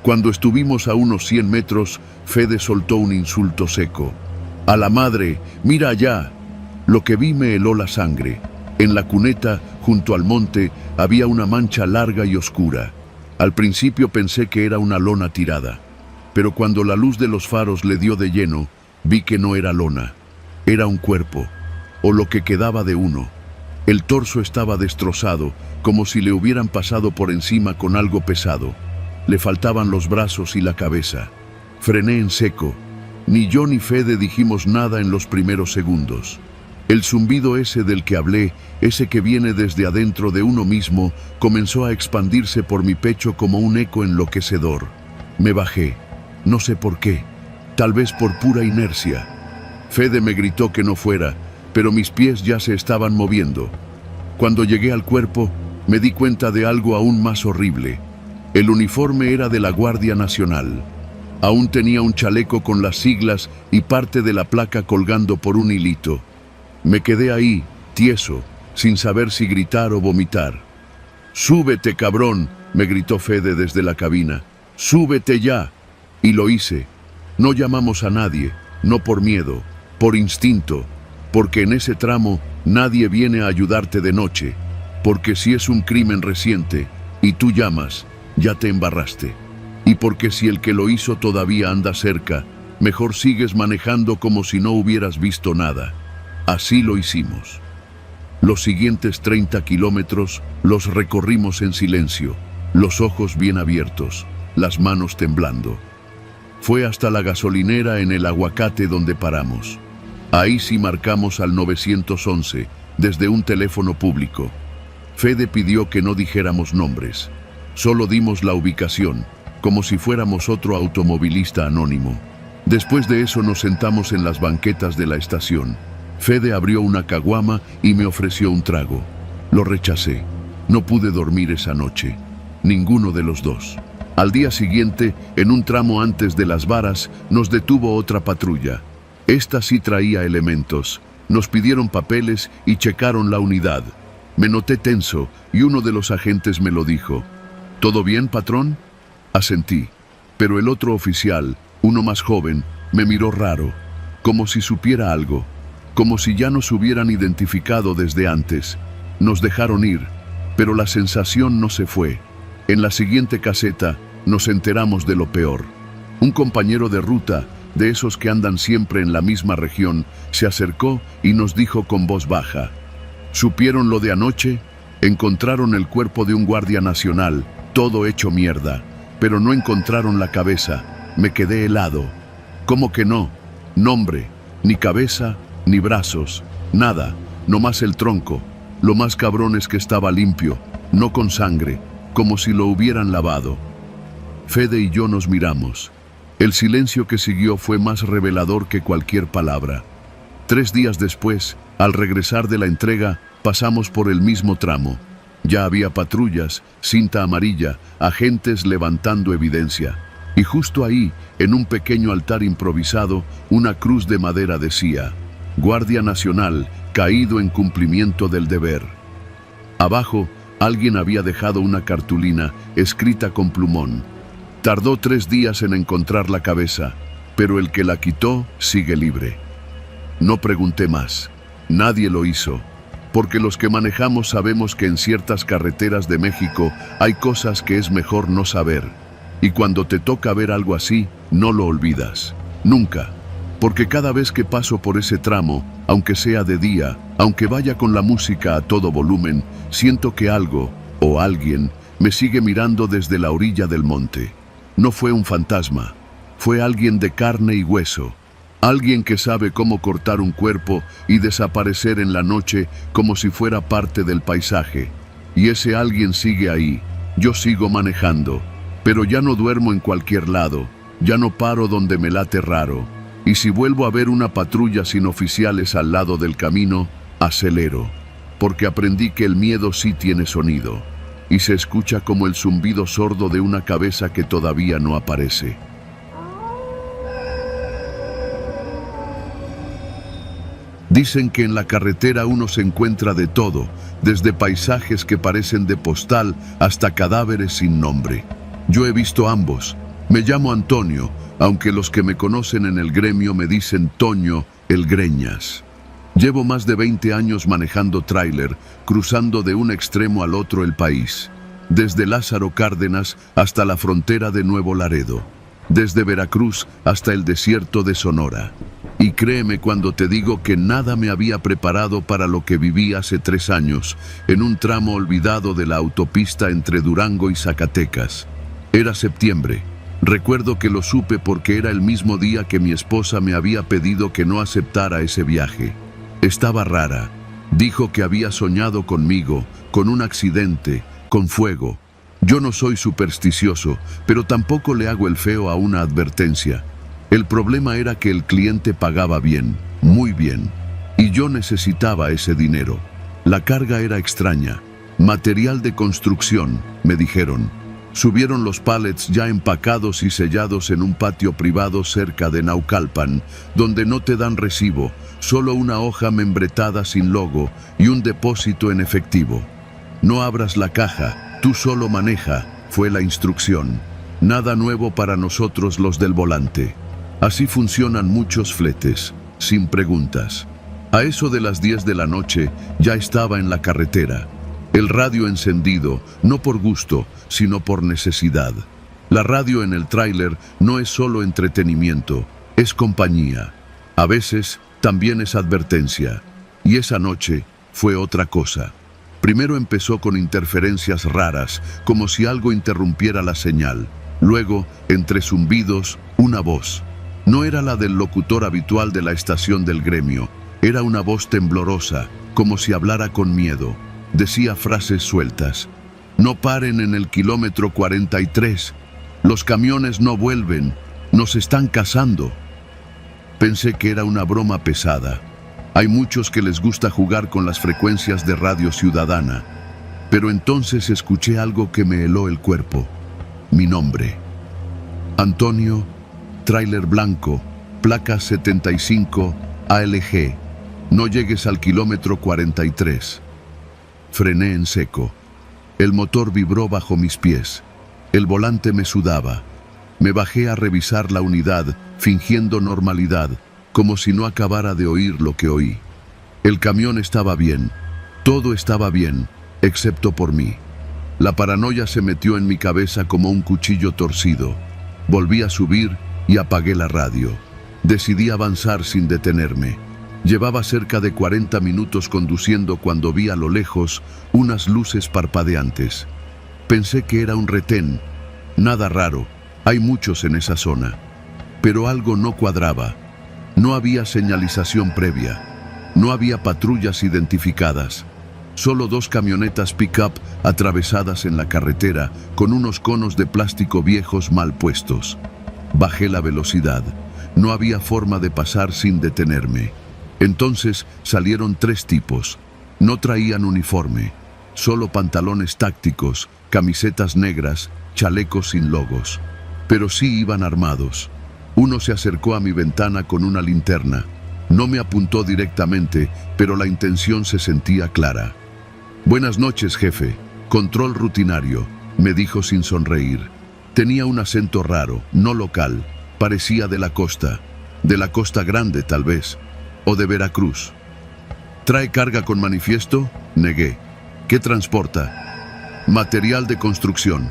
[SPEAKER 1] Cuando estuvimos a unos 100 metros, Fede soltó un insulto seco. «¡A la madre! ¡Mira allá!». Lo que vi me heló la sangre. En la cuneta, junto al monte, había una mancha larga y oscura. Al principio pensé que era una lona tirada, pero cuando la luz de los faros le dio de lleno, vi que no era lona. Era un cuerpo, o lo que quedaba de uno. El torso estaba destrozado, como si le hubieran pasado por encima con algo pesado. Le faltaban los brazos y la cabeza. Frené en seco. Ni yo ni Fede dijimos nada en los primeros segundos. El zumbido ese del que hablé, ese que viene desde adentro de uno mismo, comenzó a expandirse por mi pecho como un eco enloquecedor. Me bajé. No sé por qué. Tal vez por pura inercia. Fede me gritó que no fuera, pero mis pies ya se estaban moviendo. Cuando llegué al cuerpo, me di cuenta de algo aún más horrible. El uniforme era de la Guardia Nacional. Aún tenía un chaleco con las siglas y parte de la placa colgando por un hilito. Me quedé ahí, tieso, sin saber si gritar o vomitar. «¡Súbete, cabrón!», me gritó Fede desde la cabina. «¡Súbete ya!». Y lo hice. No llamamos a nadie, no por miedo, por instinto, porque en ese tramo nadie viene a ayudarte de noche, porque si es un crimen reciente y tú llamas, ya te embarraste, y porque si el que lo hizo todavía anda cerca, Mejor sigues manejando como si no hubieras visto nada. Así lo hicimos. Los siguientes 30 kilómetros los recorrimos en silencio, los ojos bien abiertos, las manos temblando. Fue hasta la gasolinera en el Aguacate donde paramos. Ahí sí marcamos al 911 desde un teléfono público. Fede pidió que no dijéramos nombres. Solo dimos la ubicación, como si fuéramos otro automovilista anónimo. Después de eso nos sentamos en las banquetas de la estación. Fede abrió una caguama y me ofreció un trago. Lo rechacé. No pude dormir esa noche. Ninguno de los dos. Al día siguiente, en un tramo antes de Las Varas, nos detuvo otra patrulla. Esta sí traía elementos. Nos pidieron papeles y checaron la unidad. Me noté tenso y uno de los agentes me lo dijo. ¿Todo bien, patrón? Asentí. Pero el otro oficial, uno más joven, me miró raro, como si supiera algo, como si ya nos hubieran identificado desde antes. Nos dejaron ir, pero la sensación no se fue. En la siguiente caseta nos enteramos de lo peor. Un compañero de ruta, de esos que andan siempre en la misma región, se acercó y nos dijo con voz baja: ¿supieron lo de anoche? Encontraron el cuerpo de un guardia nacional, todo hecho mierda, pero no encontraron la cabeza. Me quedé helado. ¿Cómo que no? Nombre, ni cabeza, ni brazos, nada, nomás el tronco. Lo más cabrón es que estaba limpio, no con sangre, como si lo hubieran lavado. Fede y yo nos miramos. El silencio que siguió fue más revelador que cualquier palabra. 3 días después, al regresar de la entrega, pasamos por el mismo tramo. Ya había patrullas, cinta amarilla, agentes levantando evidencia. Y justo ahí, en un pequeño altar improvisado, una cruz de madera decía: Guardia Nacional, caído en cumplimiento del deber. Abajo, alguien había dejado una cartulina escrita con plumón. Tardó 3 días en encontrar la cabeza, pero el que la quitó sigue libre. No pregunté más. Nadie lo hizo, porque los que manejamos sabemos que en ciertas carreteras de México hay cosas que es mejor no saber. Y cuando te toca ver algo así, no lo olvidas. Nunca. Porque cada vez que paso por ese tramo, aunque sea de día, aunque vaya con la música a todo volumen, siento que algo, o alguien, me sigue mirando desde la orilla del monte. No fue un fantasma, fue alguien de carne y hueso. Alguien que sabe cómo cortar un cuerpo y desaparecer en la noche como si fuera parte del paisaje. Y ese alguien sigue ahí. Yo sigo manejando. Pero ya no duermo en cualquier lado, ya no paro donde me late raro. Y si vuelvo a ver una patrulla sin oficiales al lado del camino, acelero. Porque aprendí que el miedo sí tiene sonido. Y se escucha como el zumbido sordo de una cabeza que todavía no aparece. Dicen que en la carretera uno se encuentra de todo, desde paisajes que parecen de postal hasta cadáveres sin nombre. Yo he visto ambos. Me llamo Antonio, aunque los que me conocen en el gremio me dicen Toño, el Greñas. Llevo más de 20 años manejando tráiler, cruzando de un extremo al otro el país. Desde Lázaro Cárdenas hasta la frontera de Nuevo Laredo. Desde Veracruz hasta el desierto de Sonora. Y créeme cuando te digo que nada me había preparado para lo que viví hace 3 años, en un tramo olvidado de la autopista entre Durango y Zacatecas. Era septiembre. Recuerdo que lo supe porque era el mismo día que mi esposa me había pedido que no aceptara ese viaje. Estaba rara. Dijo que había soñado conmigo, con un accidente, con fuego. Yo no soy supersticioso, pero tampoco le hago el feo a una advertencia. El problema era que el cliente pagaba bien, muy bien, y yo necesitaba ese dinero. La carga era extraña. Material de construcción, me dijeron. Subieron los pallets ya empacados y sellados en un patio privado cerca de Naucalpan, donde no te dan recibo, solo una hoja membretada sin logo y un depósito en efectivo. No abras la caja, tú solo maneja, fue la instrucción. Nada nuevo para nosotros los del volante. Así funcionan muchos fletes, sin preguntas. A eso de las 10 de la noche ya estaba en la carretera. El radio encendido, no por gusto, sino por necesidad. La radio en el tráiler no es solo entretenimiento, Es compañía. A veces también es advertencia. Y esa noche fue otra cosa. Primero empezó con interferencias raras, como si algo interrumpiera la señal. Luego, entre zumbidos, una voz. No era la del locutor habitual de la estación del gremio. Era una voz temblorosa, como si hablara con miedo. Decía frases sueltas. No paren en el kilómetro 43. Los camiones no vuelven. Nos están cazando. Pensé que era una broma pesada. Hay muchos que les gusta jugar con las frecuencias de Radio Ciudadana. Pero entonces escuché algo que me heló el cuerpo. Mi nombre. Antonio, tráiler blanco, placa 75 ALG. No llegues al kilómetro 43. Frené en seco. El motor vibró bajo mis pies. El volante me sudaba. Me bajé a revisar la unidad, fingiendo normalidad, como si no acabara de oír lo que oí. El camión estaba bien. Todo estaba bien, excepto por mí. La paranoia se metió en mi cabeza como un cuchillo torcido. Volví a subir y apagué la radio. Decidí avanzar sin detenerme. Llevaba cerca de 40 minutos conduciendo cuando vi a lo lejos unas luces parpadeantes. Pensé que era un retén. Nada raro, hay muchos en esa zona. Pero algo no cuadraba. No había señalización previa. No había patrullas identificadas. Solo 2 camionetas pick-up atravesadas en la carretera con unos conos de plástico viejos mal puestos. Bajé la velocidad. No había forma de pasar sin detenerme. Entonces salieron 3 tipos. No traían uniforme, solo pantalones tácticos, camisetas negras, chalecos sin logos. Pero sí iban armados. Uno se acercó a mi ventana con una linterna. No me apuntó directamente, pero la intención se sentía clara. Buenas noches, jefe. Control rutinario, me dijo sin sonreír. Tenía un acento raro, no local. Parecía de la Costa Grande tal vez, o de Veracruz. ¿Trae carga con manifiesto? Negué. ¿Qué transporta? Material de construcción.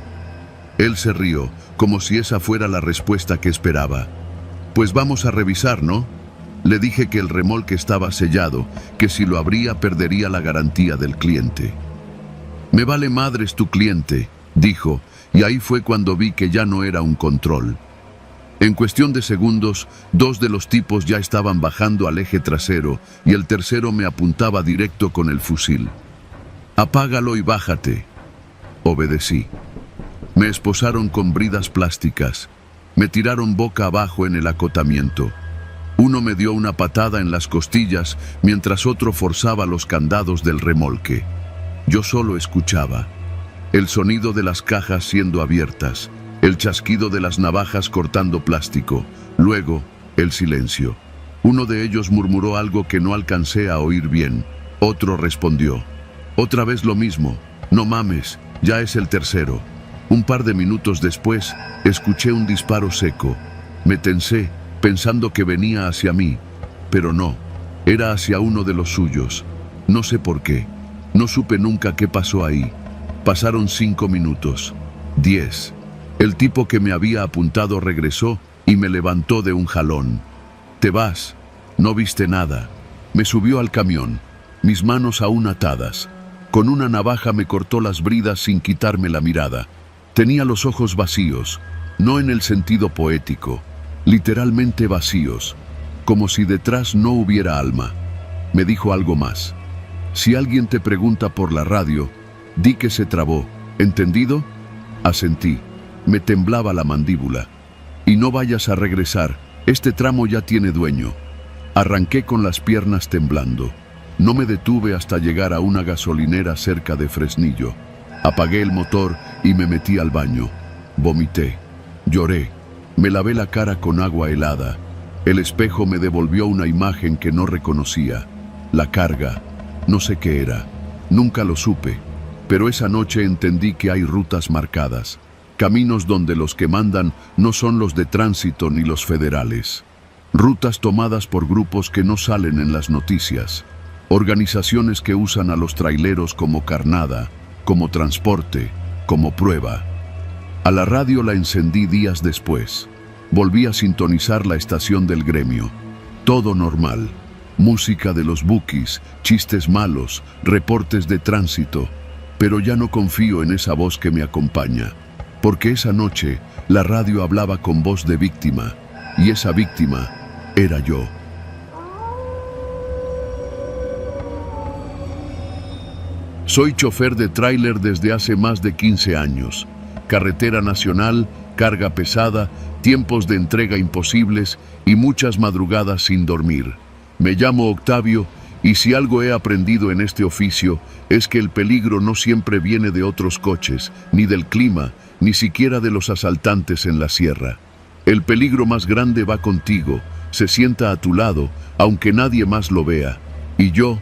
[SPEAKER 1] Él se rió, como si esa fuera la respuesta que esperaba. Pues vamos a revisar, ¿no? Le dije que el remolque estaba sellado, que si lo abría perdería la garantía del cliente. Me vale madres tu cliente, dijo, y ahí fue cuando vi que ya no era un control. En cuestión de segundos, 2 de los tipos ya estaban bajando al eje trasero y el tercero me apuntaba directo con el fusil. Apágalo y bájate. Obedecí. Me esposaron con bridas plásticas. Me tiraron boca abajo en el acotamiento. Uno me dio una patada en las costillas mientras otro forzaba los candados del remolque. Yo solo escuchaba. El sonido de las cajas siendo abiertas. El chasquido de las navajas cortando plástico. Luego, el silencio. Uno de ellos murmuró algo que no alcancé a oír bien. Otro respondió. Otra vez lo mismo. No mames, ya es el tercero. Un par de minutos después, escuché un disparo seco. Me tensé, pensando que venía hacia mí. Pero no, era hacia uno de los suyos. No sé por qué. No supe nunca qué pasó ahí. Pasaron 5 minutos. 10. El tipo que me había apuntado regresó y me levantó de un jalón. «Te vas. No viste nada». Me subió al camión, mis manos aún atadas. Con una navaja me cortó las bridas sin quitarme la mirada. Tenía los ojos vacíos, no en el sentido poético, literalmente vacíos, como si detrás no hubiera alma. Me dijo algo más. «Si alguien te pregunta por la radio, di que se trabó. ¿Entendido?» Asentí. Me temblaba la mandíbula. «Y no vayas a regresar, este tramo ya tiene dueño». Arranqué con las piernas temblando. No me detuve hasta llegar a una gasolinera cerca de Fresnillo. Apagué el motor y me metí al baño. Vomité. Lloré. Me lavé la cara con agua helada. El espejo me devolvió una imagen que no reconocía. La carga. No sé qué era. Nunca lo supe. Pero esa noche entendí que hay rutas marcadas. Caminos donde los que mandan no son los de tránsito ni los federales. Rutas tomadas por grupos que no salen en las noticias. Organizaciones que usan a los traileros como carnada, como transporte, como prueba. A la radio la encendí días después. Volví a sintonizar la estación del gremio. Todo normal. Música de los bookies, chistes malos, reportes de tránsito. Pero ya no confío en esa voz que me acompaña. Porque esa noche la radio hablaba con voz de víctima. Y esa víctima era yo. Soy chofer de tráiler desde hace más de 15 años. Carretera nacional, carga pesada, tiempos de entrega imposibles y muchas madrugadas sin dormir. Me llamo Octavio y si algo he aprendido en este oficio es que el peligro no siempre viene de otros coches, ni del clima, ni siquiera de los asaltantes en la sierra. El peligro más grande va contigo, se sienta a tu lado, aunque nadie más lo vea. Y yo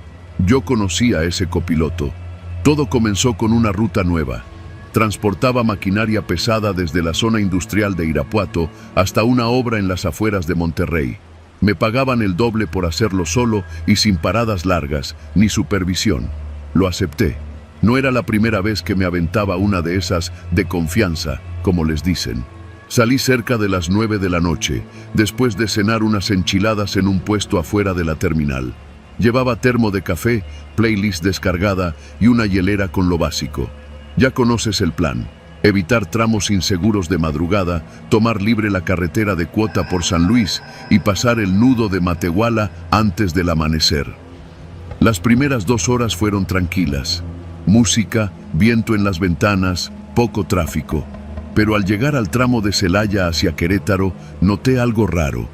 [SPEAKER 1] conocí a ese copiloto. Todo comenzó con una ruta nueva. Transportaba maquinaria pesada desde la zona industrial de Irapuato hasta una obra en las afueras de Monterrey. Me pagaban el doble por hacerlo solo y sin paradas largas, ni supervisión. Lo acepté. No era la primera vez que me aventaba una de esas de confianza, como les dicen. Salí cerca de las 9 de la noche, después de cenar unas enchiladas en un puesto afuera de la terminal. Llevaba termo de café, playlist descargada y una hielera con lo básico. Ya conoces el plan. Evitar tramos inseguros de madrugada, tomar libre la carretera de Cuota por San Luis y pasar el nudo de Matehuala antes del amanecer. Las primeras 2 horas fueron tranquilas. Música, viento en las ventanas, poco tráfico. Pero al llegar al tramo de Celaya hacia Querétaro, noté algo raro.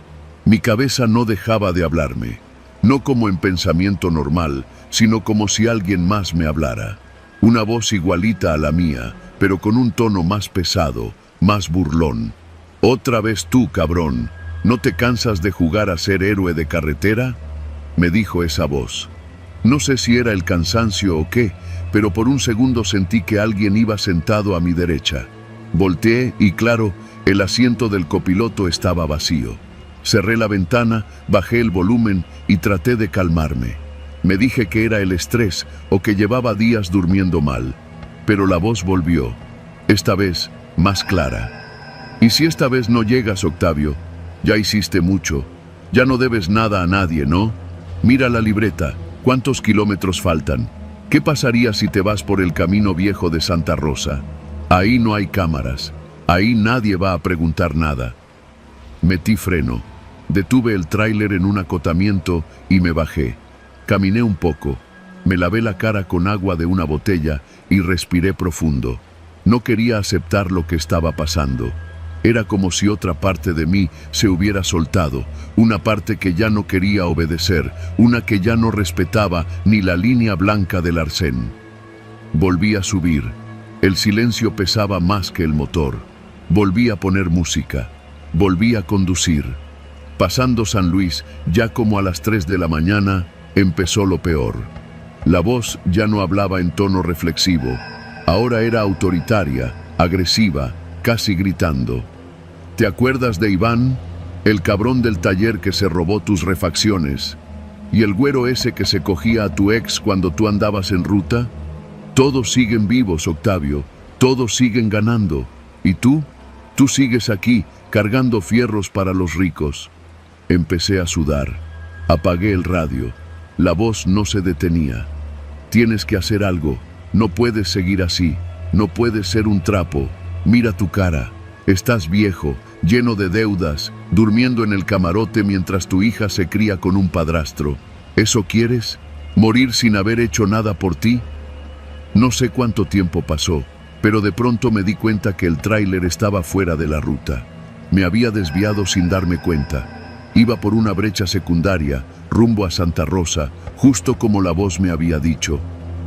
[SPEAKER 1] Mi cabeza no dejaba de hablarme. No como en pensamiento normal, sino como si alguien más me hablara. Una voz igualita a la mía, pero con un tono más pesado, más burlón. «Otra vez tú, cabrón. ¿No te cansas de jugar a ser héroe de carretera?», me dijo esa voz. No sé si era el cansancio o qué, pero por un segundo sentí que alguien iba sentado a mi derecha. Volteé y claro, el asiento del copiloto estaba vacío. Cerré la ventana, bajé el volumen y traté de calmarme. Me dije que era el estrés o que llevaba días durmiendo mal. Pero la voz volvió, esta vez más clara. «¿Y si esta vez no llegas, Octavio? Ya hiciste mucho. Ya no debes nada a nadie, ¿no? Mira la libreta. ¿Cuántos kilómetros faltan? ¿Qué pasaría si te vas por el camino viejo de Santa Rosa? Ahí no hay cámaras. Ahí nadie va a preguntar nada». Metí freno. Detuve el tráiler en un acotamiento y me bajé. Caminé un poco. Me lavé la cara con agua de una botella y respiré profundo. No quería aceptar lo que estaba pasando. Era como si otra parte de mí se hubiera soltado, una parte que ya no quería obedecer, una que ya no respetaba ni la línea blanca del arcén. Volví a subir. El silencio pesaba más que el motor. Volví a poner música. Volví a conducir. Pasando San Luis, ya como a las 3 de la mañana, empezó lo peor. La voz ya no hablaba en tono reflexivo. Ahora era autoritaria, agresiva, casi gritando. ¿Te acuerdas de Iván? El cabrón del taller que se robó tus refacciones. ¿Y el güero ese que se cogía a tu ex cuando tú andabas en ruta? Todos siguen vivos, Octavio. Todos siguen ganando. ¿Y tú? Tú sigues aquí, cargando fierros para los ricos. Empecé a sudar. Apagué el radio. La voz no se detenía. Tienes que hacer algo. No puedes seguir así. No puedes ser un trapo. Mira tu cara. Estás viejo, lleno de deudas, durmiendo en el camarote mientras tu hija se cría con un padrastro. ¿Eso quieres? ¿Morir sin haber hecho nada por ti? No sé cuánto tiempo pasó, pero de pronto me di cuenta que el tráiler estaba fuera de la ruta. Me había desviado sin darme cuenta. Iba por una brecha secundaria, rumbo a Santa Rosa, justo como la voz me había dicho.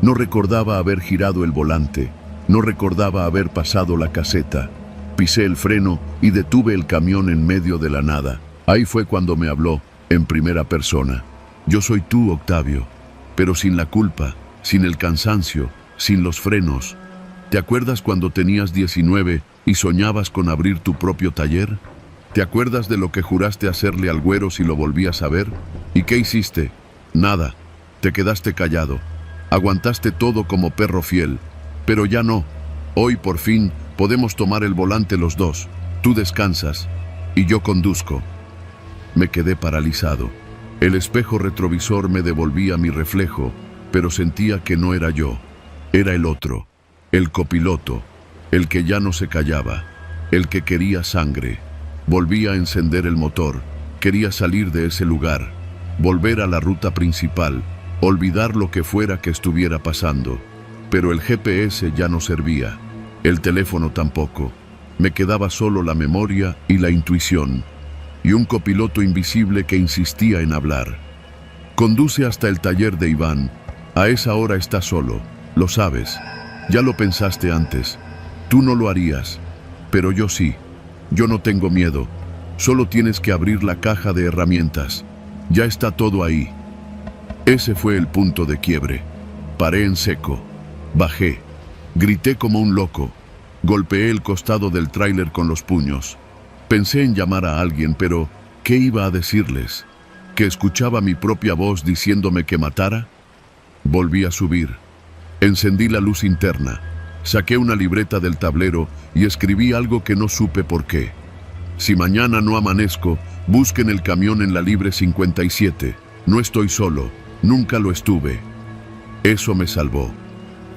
[SPEAKER 1] No recordaba haber girado el volante, no recordaba haber pasado la caseta. Pisé el freno y detuve el camión en medio de la nada. Ahí fue cuando me habló, en primera persona. Yo soy tú, Octavio, pero sin la culpa, sin el cansancio, sin los frenos. ¿Te acuerdas cuando tenías 19 y soñabas con abrir tu propio taller? ¿Te acuerdas de lo que juraste hacerle al güero si lo volvías a ver? ¿Y qué hiciste? Nada. Te quedaste callado. Aguantaste todo como perro fiel. Pero ya no. Hoy, por fin, podemos tomar el volante los dos. Tú descansas. Y yo conduzco. Me quedé paralizado. El espejo retrovisor me devolvía mi reflejo, pero sentía que no era yo. Era el otro, el copiloto, el que ya no se callaba, el que quería sangre. Volvía a encender el motor. Quería salir de ese lugar, volver a la ruta principal, olvidar lo que fuera que estuviera pasando. Pero el GPS ya no servía. El teléfono tampoco. Me quedaba solo la memoria y la intuición. Y un copiloto invisible que insistía en hablar. Conduce hasta el taller de Iván. A esa hora está solo. Lo sabes. Ya lo pensaste antes. Tú no lo harías. Pero yo sí. Yo no tengo miedo. Solo tienes que abrir la caja de herramientas. Ya está todo ahí. Ese fue el punto de quiebre. Paré en seco. Bajé. Grité como un loco. Golpeé el costado del tráiler con los puños. Pensé en llamar a alguien, pero ¿qué iba a decirles? ¿Que escuchaba mi propia voz diciéndome que matara? Volví a subir. Encendí la luz interna. Saqué una libreta del tablero y escribí algo que no supe por qué. Si mañana no amanezco, busquen el camión en la Libre 57. No estoy solo. Nunca lo estuve. Eso me salvó.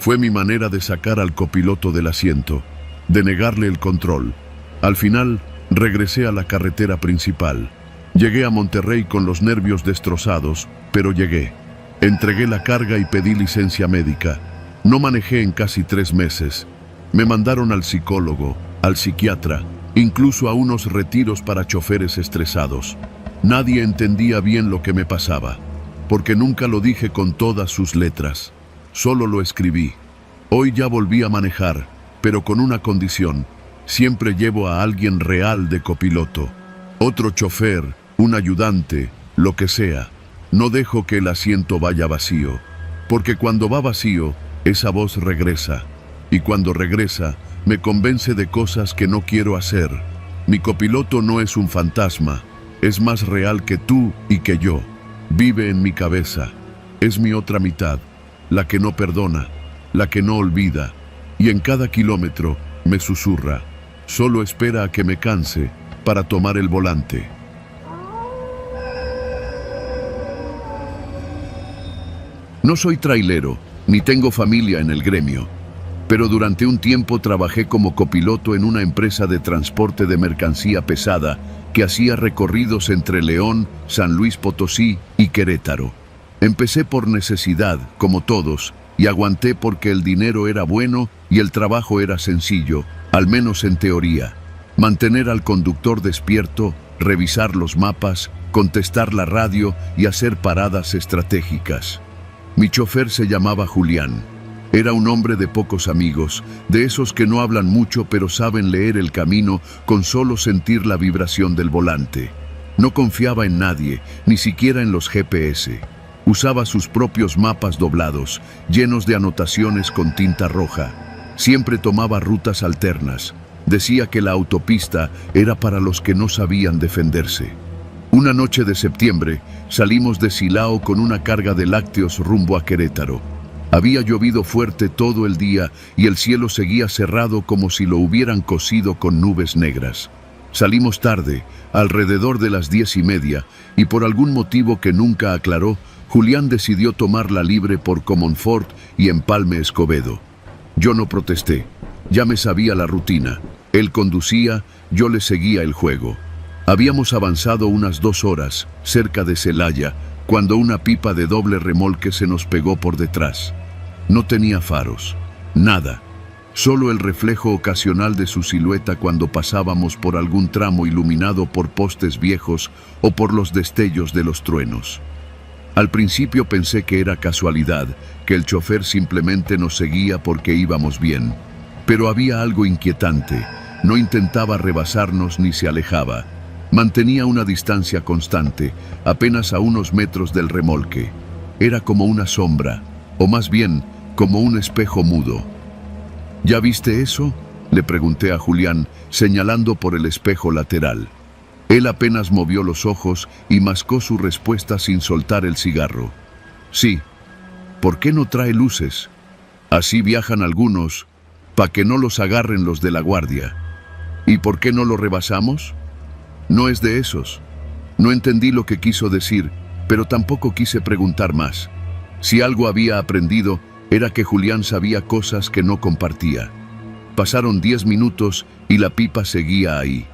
[SPEAKER 1] Fue mi manera de sacar al copiloto del asiento, de negarle el control. Al final, regresé a la carretera principal. Llegué a Monterrey con los nervios destrozados, pero llegué. Entregué la carga y pedí licencia médica. No manejé en casi 3 meses. Me mandaron al psicólogo, al psiquiatra, incluso a unos retiros para choferes estresados. Nadie entendía bien lo que me pasaba, porque nunca lo dije con todas sus letras. Solo lo escribí. Hoy ya volví a manejar, pero con una condición. Siempre llevo a alguien real de copiloto. Otro chofer, un ayudante, lo que sea. No dejo que el asiento vaya vacío, porque cuando va vacío, esa voz regresa. Y cuando regresa, me convence de cosas que no quiero hacer. Mi copiloto no es un fantasma. Es más real que tú y que yo. Vive en mi cabeza. Es mi otra mitad. La que no perdona, la que no olvida, y en cada kilómetro me susurra. Solo espera a que me canse para tomar el volante. No soy trailero, ni tengo familia en el gremio, pero durante un tiempo trabajé como copiloto en una empresa de transporte de mercancía pesada que hacía recorridos entre León, San Luis Potosí y Querétaro. Empecé por necesidad, como todos, y aguanté porque el dinero era bueno y el trabajo era sencillo, al menos en teoría. Mantener al conductor despierto, revisar los mapas, contestar la radio y hacer paradas estratégicas. Mi chofer se llamaba Julián. Era un hombre de pocos amigos, de esos que no hablan mucho pero saben leer el camino con solo sentir la vibración del volante. No confiaba en nadie, ni siquiera en los GPS. Usaba sus propios mapas doblados, llenos de anotaciones con tinta roja. Siempre tomaba rutas alternas. Decía que la autopista era para los que no sabían defenderse. Una noche de septiembre, salimos de Silao con una carga de lácteos rumbo a Querétaro. Había llovido fuerte todo el día y el cielo seguía cerrado como si lo hubieran cosido con nubes negras. Salimos tarde, alrededor de las 10:30, y por algún motivo que nunca aclaró, Julián decidió tomar la Libre por Comonfort y Empalme Escobedo. Yo no protesté, ya me sabía la rutina. Él conducía, yo le seguía el juego. Habíamos avanzado unas 2 horas, cerca de Celaya, cuando una pipa de doble remolque se nos pegó por detrás. No tenía faros, nada, solo el reflejo ocasional de su silueta cuando pasábamos por algún tramo iluminado por postes viejos o por los destellos de los truenos. Al principio pensé que era casualidad, que el chofer simplemente nos seguía porque íbamos bien. Pero había algo inquietante. No intentaba rebasarnos ni se alejaba. Mantenía una distancia constante, apenas a unos metros del remolque. Era como una sombra, o más bien, como un espejo mudo. ¿Ya viste eso?, le pregunté a Julián, señalando por el espejo lateral. Él apenas movió los ojos y mascó su respuesta sin soltar el cigarro. Sí. ¿Por qué no trae luces? Así viajan algunos, pa' que no los agarren los de la guardia. ¿Y por qué no lo rebasamos? No es de esos. No entendí lo que quiso decir, pero tampoco quise preguntar más. Si algo había aprendido, era que Julián sabía cosas que no compartía. Pasaron 10 minutos y la pipa seguía ahí.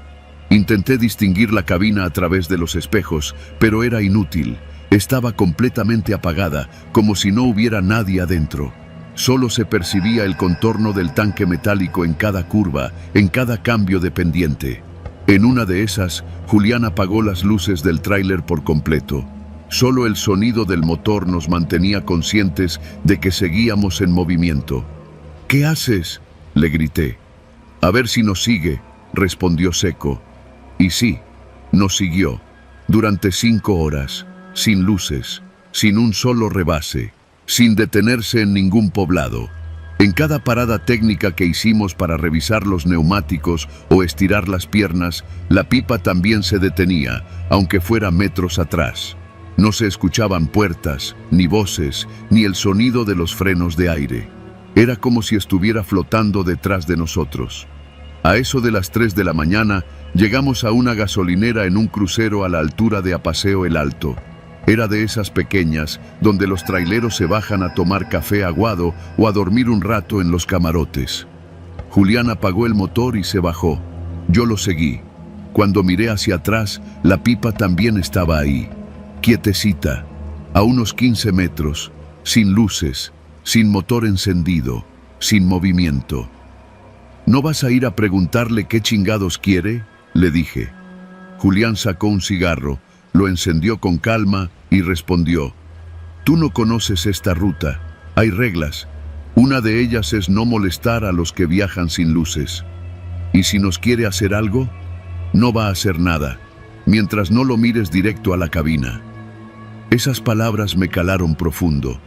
[SPEAKER 1] Intenté distinguir la cabina a través de los espejos, pero era inútil. Estaba completamente apagada, como si no hubiera nadie adentro. Solo se percibía el contorno del tanque metálico en cada curva, en cada cambio de pendiente. En una de esas, Julián apagó las luces del tráiler por completo. Solo el sonido del motor nos mantenía conscientes de que seguíamos en movimiento. «¿Qué haces?», le grité. «A ver si nos sigue», respondió seco. Y sí, nos siguió. Durante 5 horas, sin luces, sin un solo rebase, sin detenerse en ningún poblado. En cada parada técnica que hicimos para revisar los neumáticos o estirar las piernas, la pipa también se detenía, aunque fuera metros atrás. No se escuchaban puertas, ni voces, ni el sonido de los frenos de aire. Era como si estuviera flotando detrás de nosotros. A eso de las 3 de la mañana, llegamos a una gasolinera en un crucero a la altura de Apaseo el Alto. Era de esas pequeñas, donde los traileros se bajan a tomar café aguado o a dormir un rato en los camarotes. Julián apagó el motor y se bajó. Yo lo seguí. Cuando miré hacia atrás, la pipa también estaba ahí, quietecita, a unos 15 metros, sin luces, sin motor encendido, sin movimiento. «¿No vas a ir a preguntarle qué chingados quiere?», le dije. Julián sacó un cigarro, lo encendió con calma y respondió: «Tú no conoces esta ruta. Hay reglas. Una de ellas es no molestar a los que viajan sin luces. Y si nos quiere hacer algo, no va a hacer nada, mientras no lo mires directo a la cabina». Esas palabras me calaron profundo.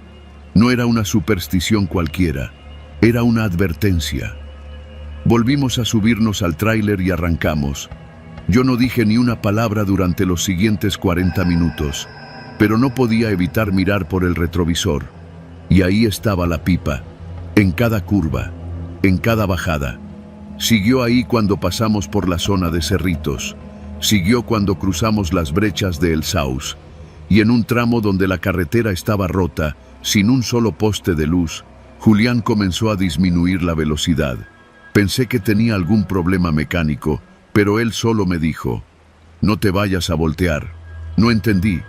[SPEAKER 1] No era una superstición cualquiera, era una advertencia. Volvimos a subirnos al tráiler y arrancamos. Yo no dije ni una palabra durante los siguientes 40 minutos, pero no podía evitar mirar por el retrovisor. Y ahí estaba la pipa, en cada curva, en cada bajada. Siguió ahí cuando pasamos por la zona de Cerritos. Siguió cuando cruzamos las brechas de El Saus. Y en un tramo donde la carretera estaba rota, sin un solo poste de luz, Julián comenzó a disminuir la velocidad. Pensé que tenía algún problema mecánico, pero él solo me dijo: «No te vayas a voltear». No entendí,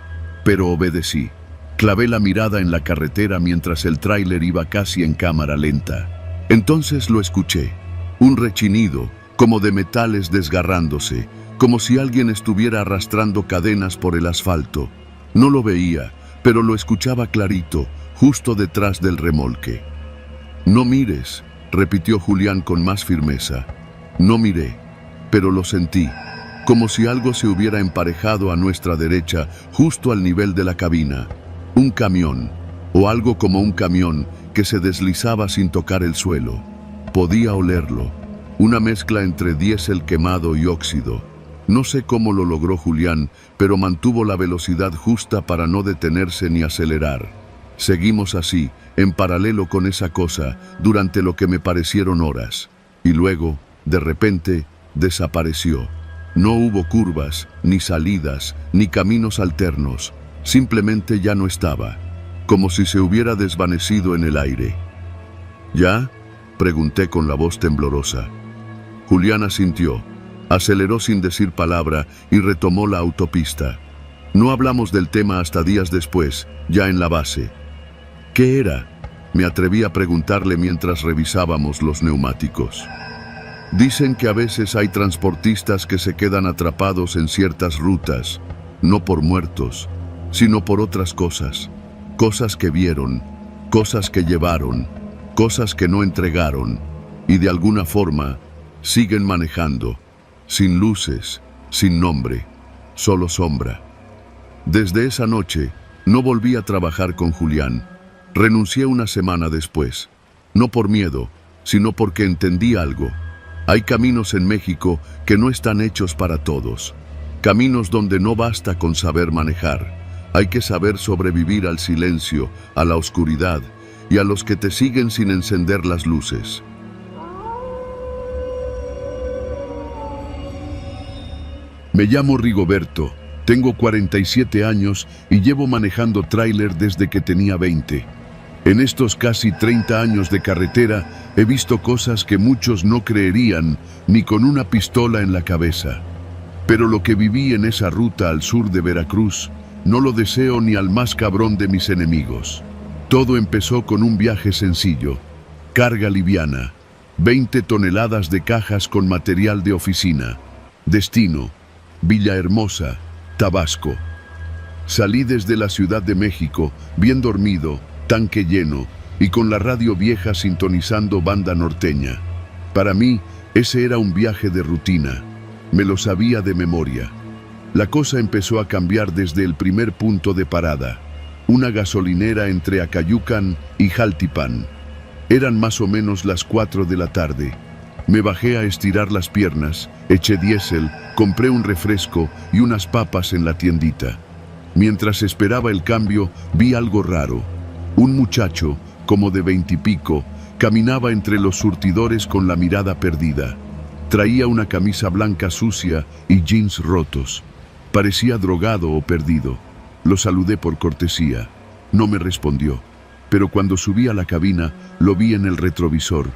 [SPEAKER 1] pero obedecí. Clavé la mirada en la carretera mientras el tráiler iba casi en cámara lenta. Entonces lo escuché, un rechinido, como de metales desgarrándose, como si alguien estuviera arrastrando cadenas por el asfalto. No lo veía, pero lo escuchaba clarito, justo detrás del remolque. «No mires», repitió Julián con más firmeza. No miré, pero lo sentí, como si algo se hubiera emparejado a nuestra derecha, justo al nivel de la cabina. Un camión, o algo como un camión, que se deslizaba sin tocar el suelo. Podía olerlo, una mezcla entre diésel quemado y óxido. No sé cómo lo logró Julián, pero mantuvo la velocidad justa para no detenerse ni acelerar. Seguimos así, en paralelo con esa cosa, durante lo que me parecieron horas. Y luego, de repente, desapareció. No hubo curvas, ni salidas, ni caminos alternos. Simplemente ya no estaba, como si se hubiera desvanecido en el aire. ¿Ya?, pregunté con la voz temblorosa. Julián asintió. Aceleró sin decir palabra y retomó la autopista. No hablamos del tema hasta días después, ya en la base. ¿Qué era?, me atreví a preguntarle mientras revisábamos los neumáticos. Dicen que a veces hay transportistas que se quedan atrapados en ciertas rutas, no por muertos, sino por otras cosas. Cosas que vieron, cosas que llevaron, cosas que no entregaron, y de alguna forma siguen manejando. Sin luces, sin nombre, solo sombra. Desde esa noche, no volví a trabajar con Julián. Renuncié una semana después. No por miedo, sino porque entendí algo. Hay caminos en México que no están hechos para todos. Caminos donde no basta con saber manejar. Hay que saber sobrevivir al silencio, a la oscuridad y a los que te siguen sin encender las luces. Me llamo Rigoberto, tengo 47 años y llevo manejando tráiler desde que tenía 20. En estos casi 30 años de carretera he visto cosas que muchos no creerían ni con una pistola en la cabeza. Pero lo que viví en esa ruta al sur de Veracruz no lo deseo ni al más cabrón de mis enemigos. Todo empezó con un viaje sencillo, carga liviana, 20 toneladas de cajas con material de oficina. Destino: Villahermosa, Tabasco. Salí desde la Ciudad de México, bien dormido, tanque lleno y con la radio vieja sintonizando banda norteña. Para mí, ese era un viaje de rutina. Me lo sabía de memoria. La cosa empezó a cambiar desde el primer punto de parada, una gasolinera entre Acayucan y Jaltipan. Eran más o menos las 4 de la tarde. Me bajé a estirar las piernas, eché diésel, compré un refresco y unas papas en la tiendita. Mientras esperaba el cambio, vi algo raro. Un muchacho, como de 20 y pico, caminaba entre los surtidores con la mirada perdida. Traía una camisa blanca sucia y jeans rotos. Parecía drogado o perdido. Lo saludé por cortesía. No me respondió. Pero cuando subí a la cabina, lo vi en el retrovisor.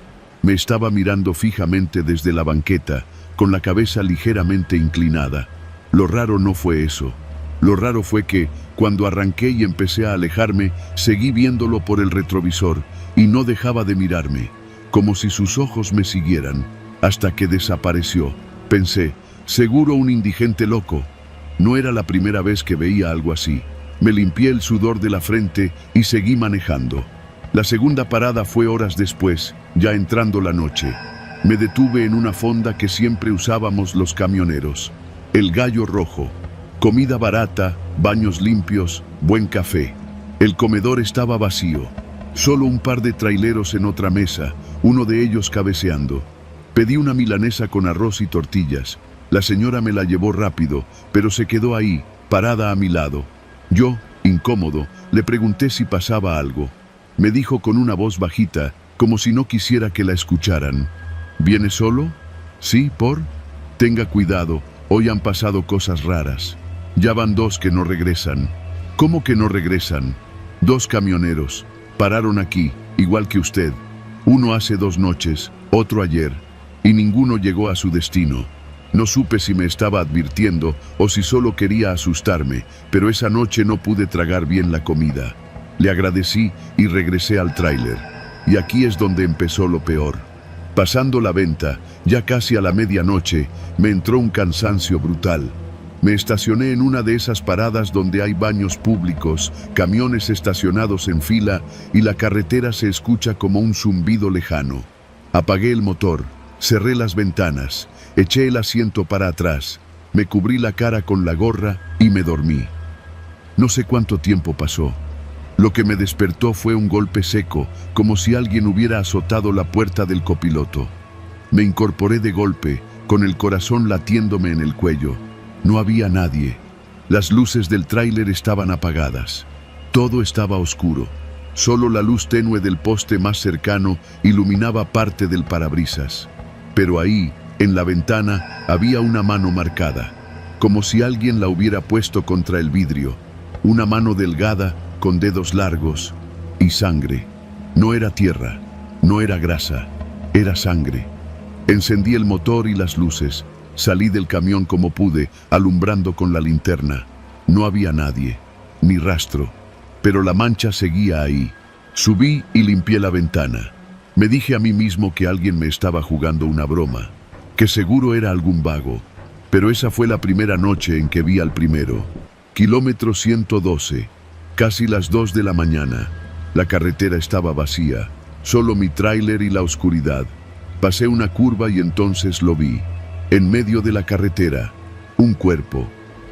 [SPEAKER 1] Me estaba mirando fijamente desde la banqueta, con la cabeza ligeramente inclinada. Lo raro no fue eso. Lo raro fue que, cuando arranqué y empecé a alejarme, seguí viéndolo por el retrovisor y no dejaba de mirarme, como si sus ojos me siguieran, hasta que desapareció. Pensé, seguro un indigente loco. No era la primera vez que veía algo así. Me limpié el sudor de la frente y seguí manejando. La segunda parada fue horas después, ya entrando la noche. Me detuve en una fonda que siempre usábamos los camioneros, el Gallo Rojo. Comida barata, baños limpios, buen café. El comedor estaba vacío. Solo un par de traileros en otra mesa, uno de ellos cabeceando. Pedí una milanesa con arroz y tortillas. La señora me la llevó rápido, pero se quedó ahí, parada a mi lado. Yo, incómodo, le pregunté si pasaba algo. Me dijo con una voz bajita, como si no quisiera que la escucharan: ¿Viene solo? Sí, ¿por? Tenga cuidado, hoy han pasado cosas raras. Ya van 2 que no regresan. ¿Cómo que no regresan? 2 camioneros. Pararon aquí, igual que usted. Uno hace 2 noches, otro ayer, y ninguno llegó a su destino. No supe si me estaba advirtiendo o si solo quería asustarme, pero esa noche no pude tragar bien la comida. Le agradecí y regresé al tráiler. Y aquí es donde empezó lo peor. Pasando la venta, ya casi a la medianoche, me entró un cansancio brutal. Me estacioné en una de esas paradas donde hay baños públicos, camiones estacionados en fila y la carretera se escucha como un zumbido lejano. Apagué el motor, cerré las ventanas, eché el asiento para atrás, me cubrí la cara con la gorra y me dormí. No sé cuánto tiempo pasó. Lo que me despertó fue un golpe seco, como si alguien hubiera azotado la puerta del copiloto. Me incorporé de golpe, con el corazón latiéndome en el cuello. No había nadie. Las luces del tráiler estaban apagadas. Todo estaba oscuro. Solo la luz tenue del poste más cercano iluminaba parte del parabrisas. Pero ahí, en la ventana, había una mano marcada, como si alguien la hubiera puesto contra el vidrio. Una mano delgada, con dedos largos, y sangre. No era tierra, no era grasa, era sangre. Encendí el motor y las luces. Salí del camión como pude, alumbrando con la linterna. No había nadie, ni rastro, pero la mancha seguía ahí. Subí y limpié la ventana. Me dije a mí mismo que alguien me estaba jugando una broma, que seguro era algún vago. Pero esa fue la primera noche en que vi al primero. Kilómetro 112, casi las 2 de la mañana. La carretera estaba vacía, solo mi tráiler y la oscuridad. Pasé una curva y entonces lo vi. En medio de la carretera, un cuerpo,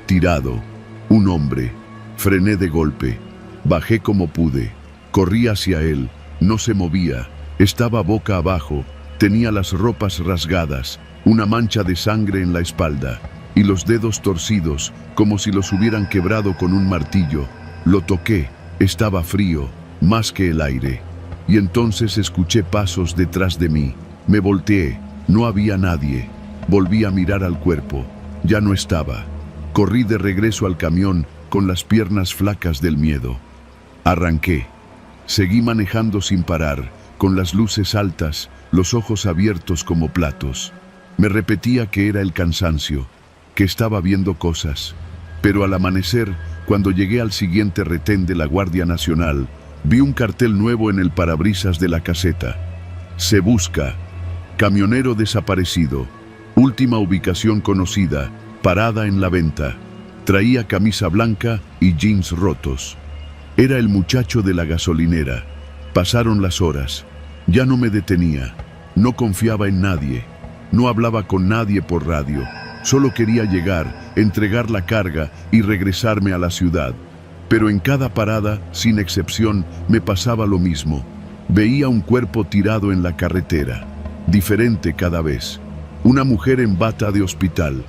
[SPEAKER 1] tirado, un hombre. Frené de golpe, bajé como pude, corrí hacia él, no se movía, estaba boca abajo, tenía las ropas rasgadas, una mancha de sangre en la espalda y los dedos torcidos, como si los hubieran quebrado con un martillo. Lo toqué, estaba frío, más que el aire. Y entonces escuché pasos detrás de mí. Me volteé, no había nadie. Volví a mirar al cuerpo. Ya no estaba. Corrí de regreso al camión con las piernas flacas del miedo. Arranqué. Seguí manejando sin parar, con las luces altas, los ojos abiertos como platos. Me repetía que era el cansancio, que estaba viendo cosas. Pero al amanecer, cuando llegué al siguiente retén de la Guardia Nacional, vi un cartel nuevo en el parabrisas de la caseta. Se busca. Camionero desaparecido. Última ubicación conocida. Parada en la venta. Traía camisa blanca y jeans rotos. Era el muchacho de la gasolinera. Pasaron las horas. Ya no me detenía. No confiaba en nadie. No hablaba con nadie por radio. Solo quería llegar, entregar la carga y regresarme a la ciudad. Pero en cada parada, sin excepción, me pasaba lo mismo. Veía un cuerpo tirado en la carretera. Diferente cada vez. Una mujer en bata de hospital.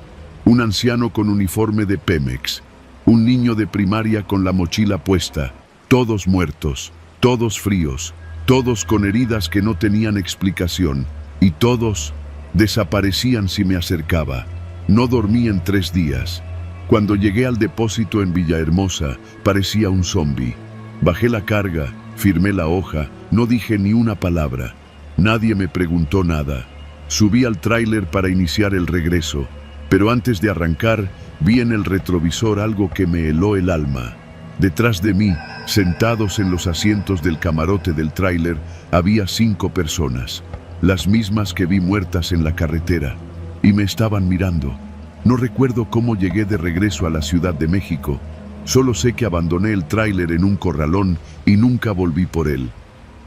[SPEAKER 1] Un anciano con uniforme de Pemex. Un niño de primaria con la mochila puesta. Todos muertos. Todos fríos. Todos con heridas que no tenían explicación. Y todos desaparecían si me acercaba. No dormí en 3 días. Cuando llegué al depósito en Villahermosa, parecía un zombi. Bajé la carga, firmé la hoja, no dije ni una palabra. Nadie me preguntó nada. Subí al tráiler para iniciar el regreso, pero antes de arrancar, vi en el retrovisor algo que me heló el alma. Detrás de mí, sentados en los asientos del camarote del tráiler, había 5 personas, las mismas que vi muertas en la carretera, y me estaban mirando. No recuerdo cómo llegué de regreso a la Ciudad de México. Solo sé que abandoné el tráiler en un corralón y nunca volví por él.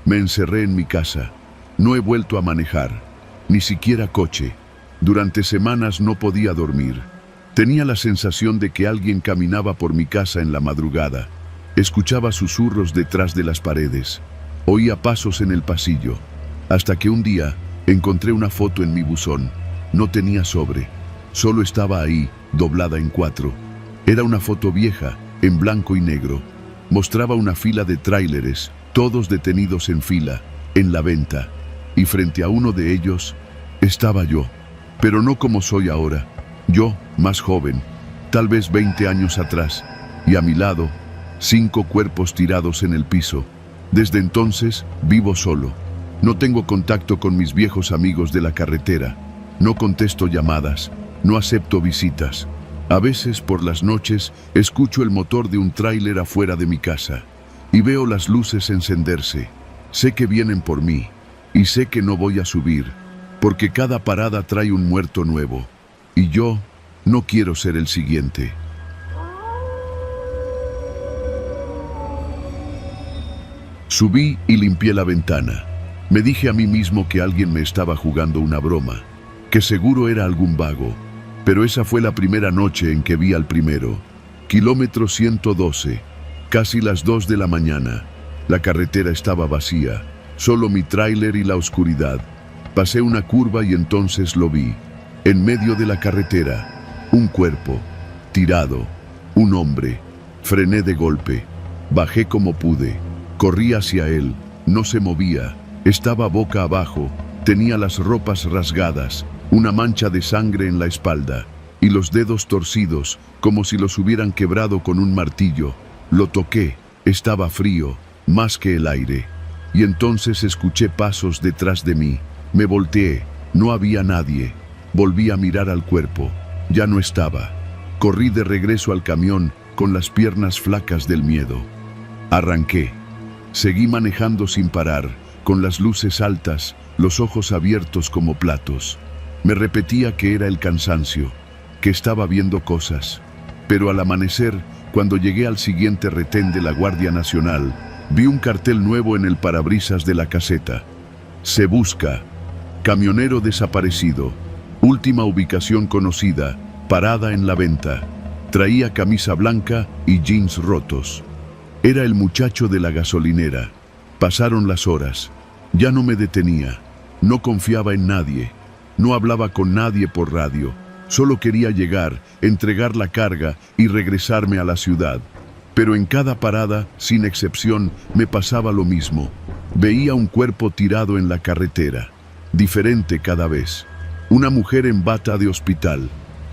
[SPEAKER 1] Me encerré en mi casa. No he vuelto a manejar, ni siquiera coche. Durante semanas no podía dormir. Tenía la sensación de que alguien caminaba por mi casa en la madrugada. Escuchaba susurros detrás de las paredes. Oía pasos en el pasillo. Hasta que un día encontré una foto en mi buzón. No tenía sobre. Solo estaba ahí, doblada en 4. Era una foto vieja, en blanco y negro. Mostraba una fila de tráileres, todos detenidos en fila, en la venta. Y frente a uno de ellos, estaba yo. Pero no como soy ahora. Yo, más joven, tal vez 20 años atrás, y a mi lado, 5 cuerpos tirados en el piso. Desde entonces, vivo solo. No tengo contacto con mis viejos amigos de la carretera. No contesto llamadas. No acepto visitas. A veces, por las noches, escucho el motor de un tráiler afuera de mi casa. Y veo las luces encenderse. Sé que vienen por mí. Y sé que no voy a subir. Porque cada parada trae un muerto nuevo. Y yo no quiero ser el siguiente. Subí y limpié la ventana. Me dije a mí mismo que alguien me estaba jugando una broma, que seguro era algún vago. Pero esa fue la primera noche en que vi al primero. Kilómetro 112, casi las 2 de la mañana. La carretera estaba vacía, solo mi tráiler y la oscuridad. Pasé una curva y entonces lo vi. En medio de la carretera, un cuerpo, tirado, un hombre. Frené de golpe, bajé como pude, corrí hacia él, no se movía, estaba boca abajo, tenía las ropas rasgadas, una mancha de sangre en la espalda, y los dedos torcidos, como si los hubieran quebrado con un martillo. Lo toqué, estaba frío, más que el aire, y entonces escuché pasos detrás de mí. Me volteé, no había nadie. Volví a mirar al cuerpo. Ya no estaba. Corrí de regreso al camión con las piernas flacas del miedo. Arranqué. Seguí manejando sin parar, con las luces altas, los ojos abiertos como platos. Me repetía que era el cansancio, que estaba viendo cosas. Pero al amanecer, cuando llegué al siguiente retén de la Guardia Nacional, vi un cartel nuevo en el parabrisas de la caseta. Se busca. Camionero desaparecido. Última ubicación conocida. Parada en la venta. Traía camisa blanca y jeans rotos. Era el muchacho de la gasolinera. Pasaron las horas. Ya no me detenía. No confiaba en nadie. No hablaba con nadie por radio. Solo quería llegar, entregar la carga y regresarme a la ciudad. Pero en cada parada, sin excepción, me pasaba lo mismo. Veía un cuerpo tirado en la carretera. Diferente cada vez. Una mujer en bata de hospital.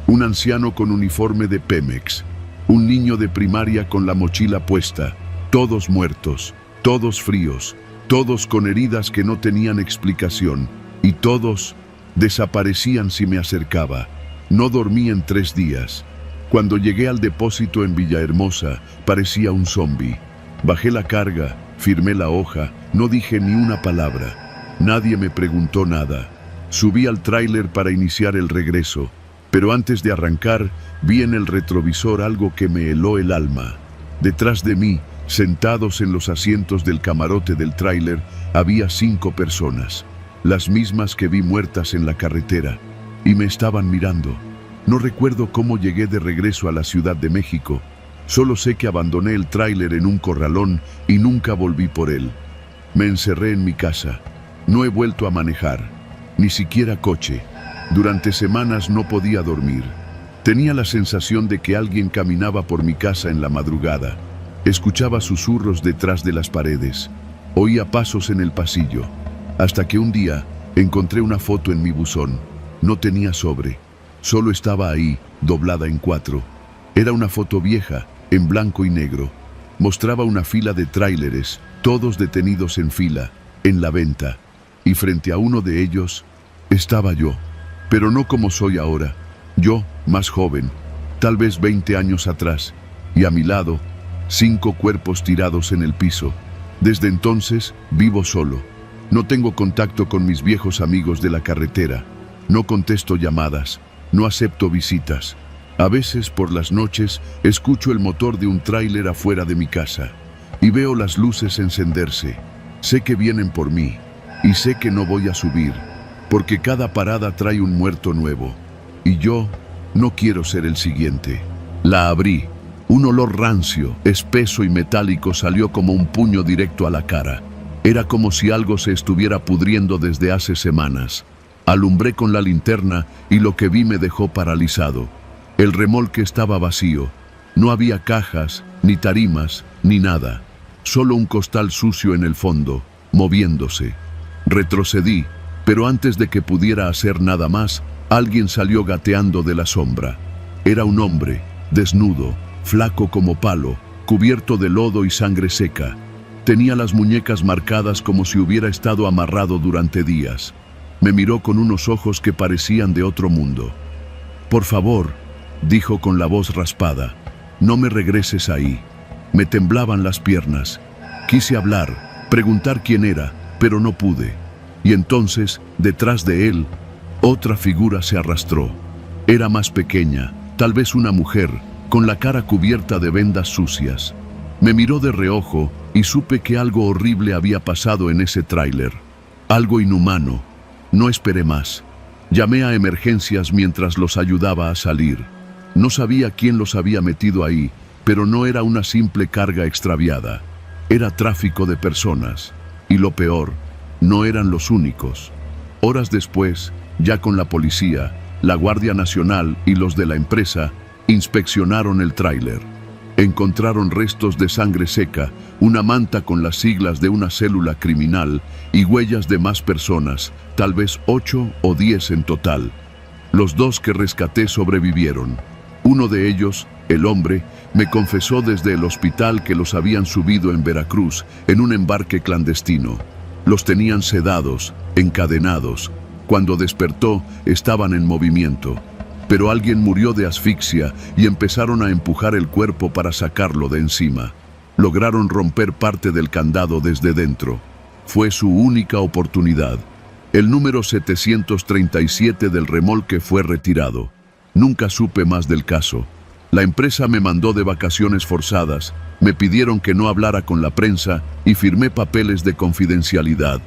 [SPEAKER 1] un anciano con uniforme de Pemex, un niño de primaria con la mochila puesta, todos muertos, todos fríos, todos con heridas que no tenían explicación, y todos desaparecían si me acercaba. No dormí en 3 días. Cuando llegué al depósito en Villahermosa, parecía un zombi. Bajé la carga, firmé la hoja, no dije ni una palabra. Nadie me preguntó nada. Subí al tráiler para iniciar el regreso, pero antes de arrancar, vi en el retrovisor algo que me heló el alma. Detrás de mí, sentados en los asientos del camarote del tráiler, había 5 personas, las mismas que vi muertas en la carretera, y me estaban mirando. No recuerdo cómo llegué de regreso a la Ciudad de México. Solo sé que abandoné el tráiler en un corralón y nunca volví por él. Me encerré en mi casa. No he vuelto a manejar, ni siquiera coche. Durante semanas no podía dormir. Tenía la sensación de que alguien caminaba por mi casa en la madrugada. Escuchaba susurros detrás de las paredes. Oía pasos en el pasillo. Hasta que un día encontré una foto en mi buzón. No tenía sobre. Solo estaba ahí, doblada en 4. Era una foto vieja, en blanco y negro. Mostraba una fila de tráileres, todos detenidos en fila, en la venta. Y frente a uno de ellos, estaba yo. Pero no como soy ahora. Yo, más joven, tal vez 20 años atrás. Y a mi lado, 5 cuerpos tirados en el piso. Desde entonces, vivo solo. No tengo contacto con mis viejos amigos de la carretera. No contesto llamadas. No acepto visitas. A veces, por las noches, escucho el motor de un tráiler afuera de mi casa y veo las luces encenderse. Sé que vienen por mí y sé que no voy a subir, porque cada parada trae un muerto nuevo. Y yo no quiero ser el siguiente. La abrí. Un olor rancio, espeso y metálico salió como un puño directo a la cara. Era como si algo se estuviera pudriendo desde hace semanas. Alumbré con la linterna y lo que vi me dejó paralizado. El remolque estaba vacío. No había cajas, ni tarimas, ni nada. Solo un costal sucio en el fondo, moviéndose. Retrocedí, pero antes de que pudiera hacer nada más, alguien salió gateando de la sombra. Era un hombre, desnudo, flaco como palo, cubierto de lodo y sangre seca. Tenía las muñecas marcadas como si hubiera estado amarrado durante días. Me miró con unos ojos que parecían de otro mundo. «Por favor», dijo con la voz raspada, «no me regreses ahí». Me temblaban las piernas. Quise hablar, preguntar quién era, pero no pude. Y entonces, detrás de él, otra figura se arrastró. Era más pequeña, tal vez una mujer, con la cara cubierta de vendas sucias. Me miró de reojo y supe que algo horrible había pasado en ese tráiler. Algo inhumano. No esperé más. Llamé a emergencias mientras los ayudaba a salir. No sabía quién los había metido ahí, pero no era una simple carga extraviada. Era tráfico de personas. Y lo peor, no eran los únicos. Horas después, ya con la policía, la Guardia Nacional y los de la empresa, inspeccionaron el tráiler. Encontraron restos de sangre seca, una manta con las siglas de una célula criminal y huellas de más personas, tal vez 8 o 10 en total. Los 2 que rescaté sobrevivieron. Uno de ellos, el hombre, me confesó desde el hospital que los habían subido en Veracruz, en un embarque clandestino. Los tenían sedados, encadenados. Cuando despertó, estaban en movimiento. Pero alguien murió de asfixia y empezaron a empujar el cuerpo para sacarlo de encima. Lograron romper parte del candado desde dentro. Fue su única oportunidad. El número 737 del remolque fue retirado. Nunca supe más del caso. La empresa me mandó de vacaciones forzadas, me pidieron que no hablara con la prensa y firmé papeles de confidencialidad.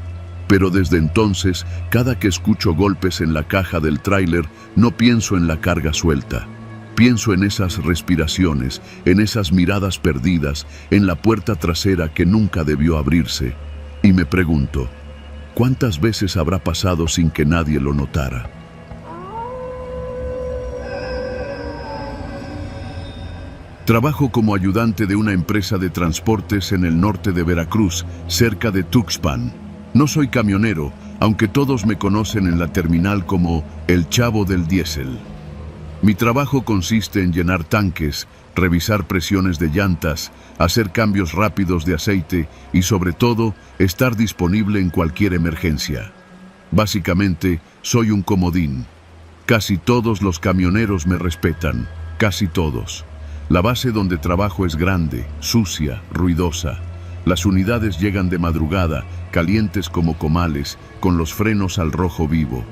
[SPEAKER 1] Pero desde entonces, cada que escucho golpes en la caja del tráiler, no pienso en la carga suelta. Pienso en esas respiraciones, en esas miradas perdidas, en la puerta trasera que nunca debió abrirse. Y me pregunto, ¿cuántas veces habrá pasado sin que nadie lo notara? Trabajo como ayudante de una empresa de transportes en el norte de Veracruz, cerca de Tuxpan. No soy camionero, aunque todos me conocen en la terminal como el Chavo del Diésel. Mi trabajo consiste en llenar tanques, revisar presiones de llantas, hacer cambios rápidos de aceite y, sobre todo, estar disponible en cualquier emergencia. Básicamente, soy un comodín. Casi todos los camioneros me respetan, casi todos. La base donde trabajo es grande, sucia, ruidosa. Las unidades llegan de madrugada, calientes como comales, con los frenos al rojo vivo.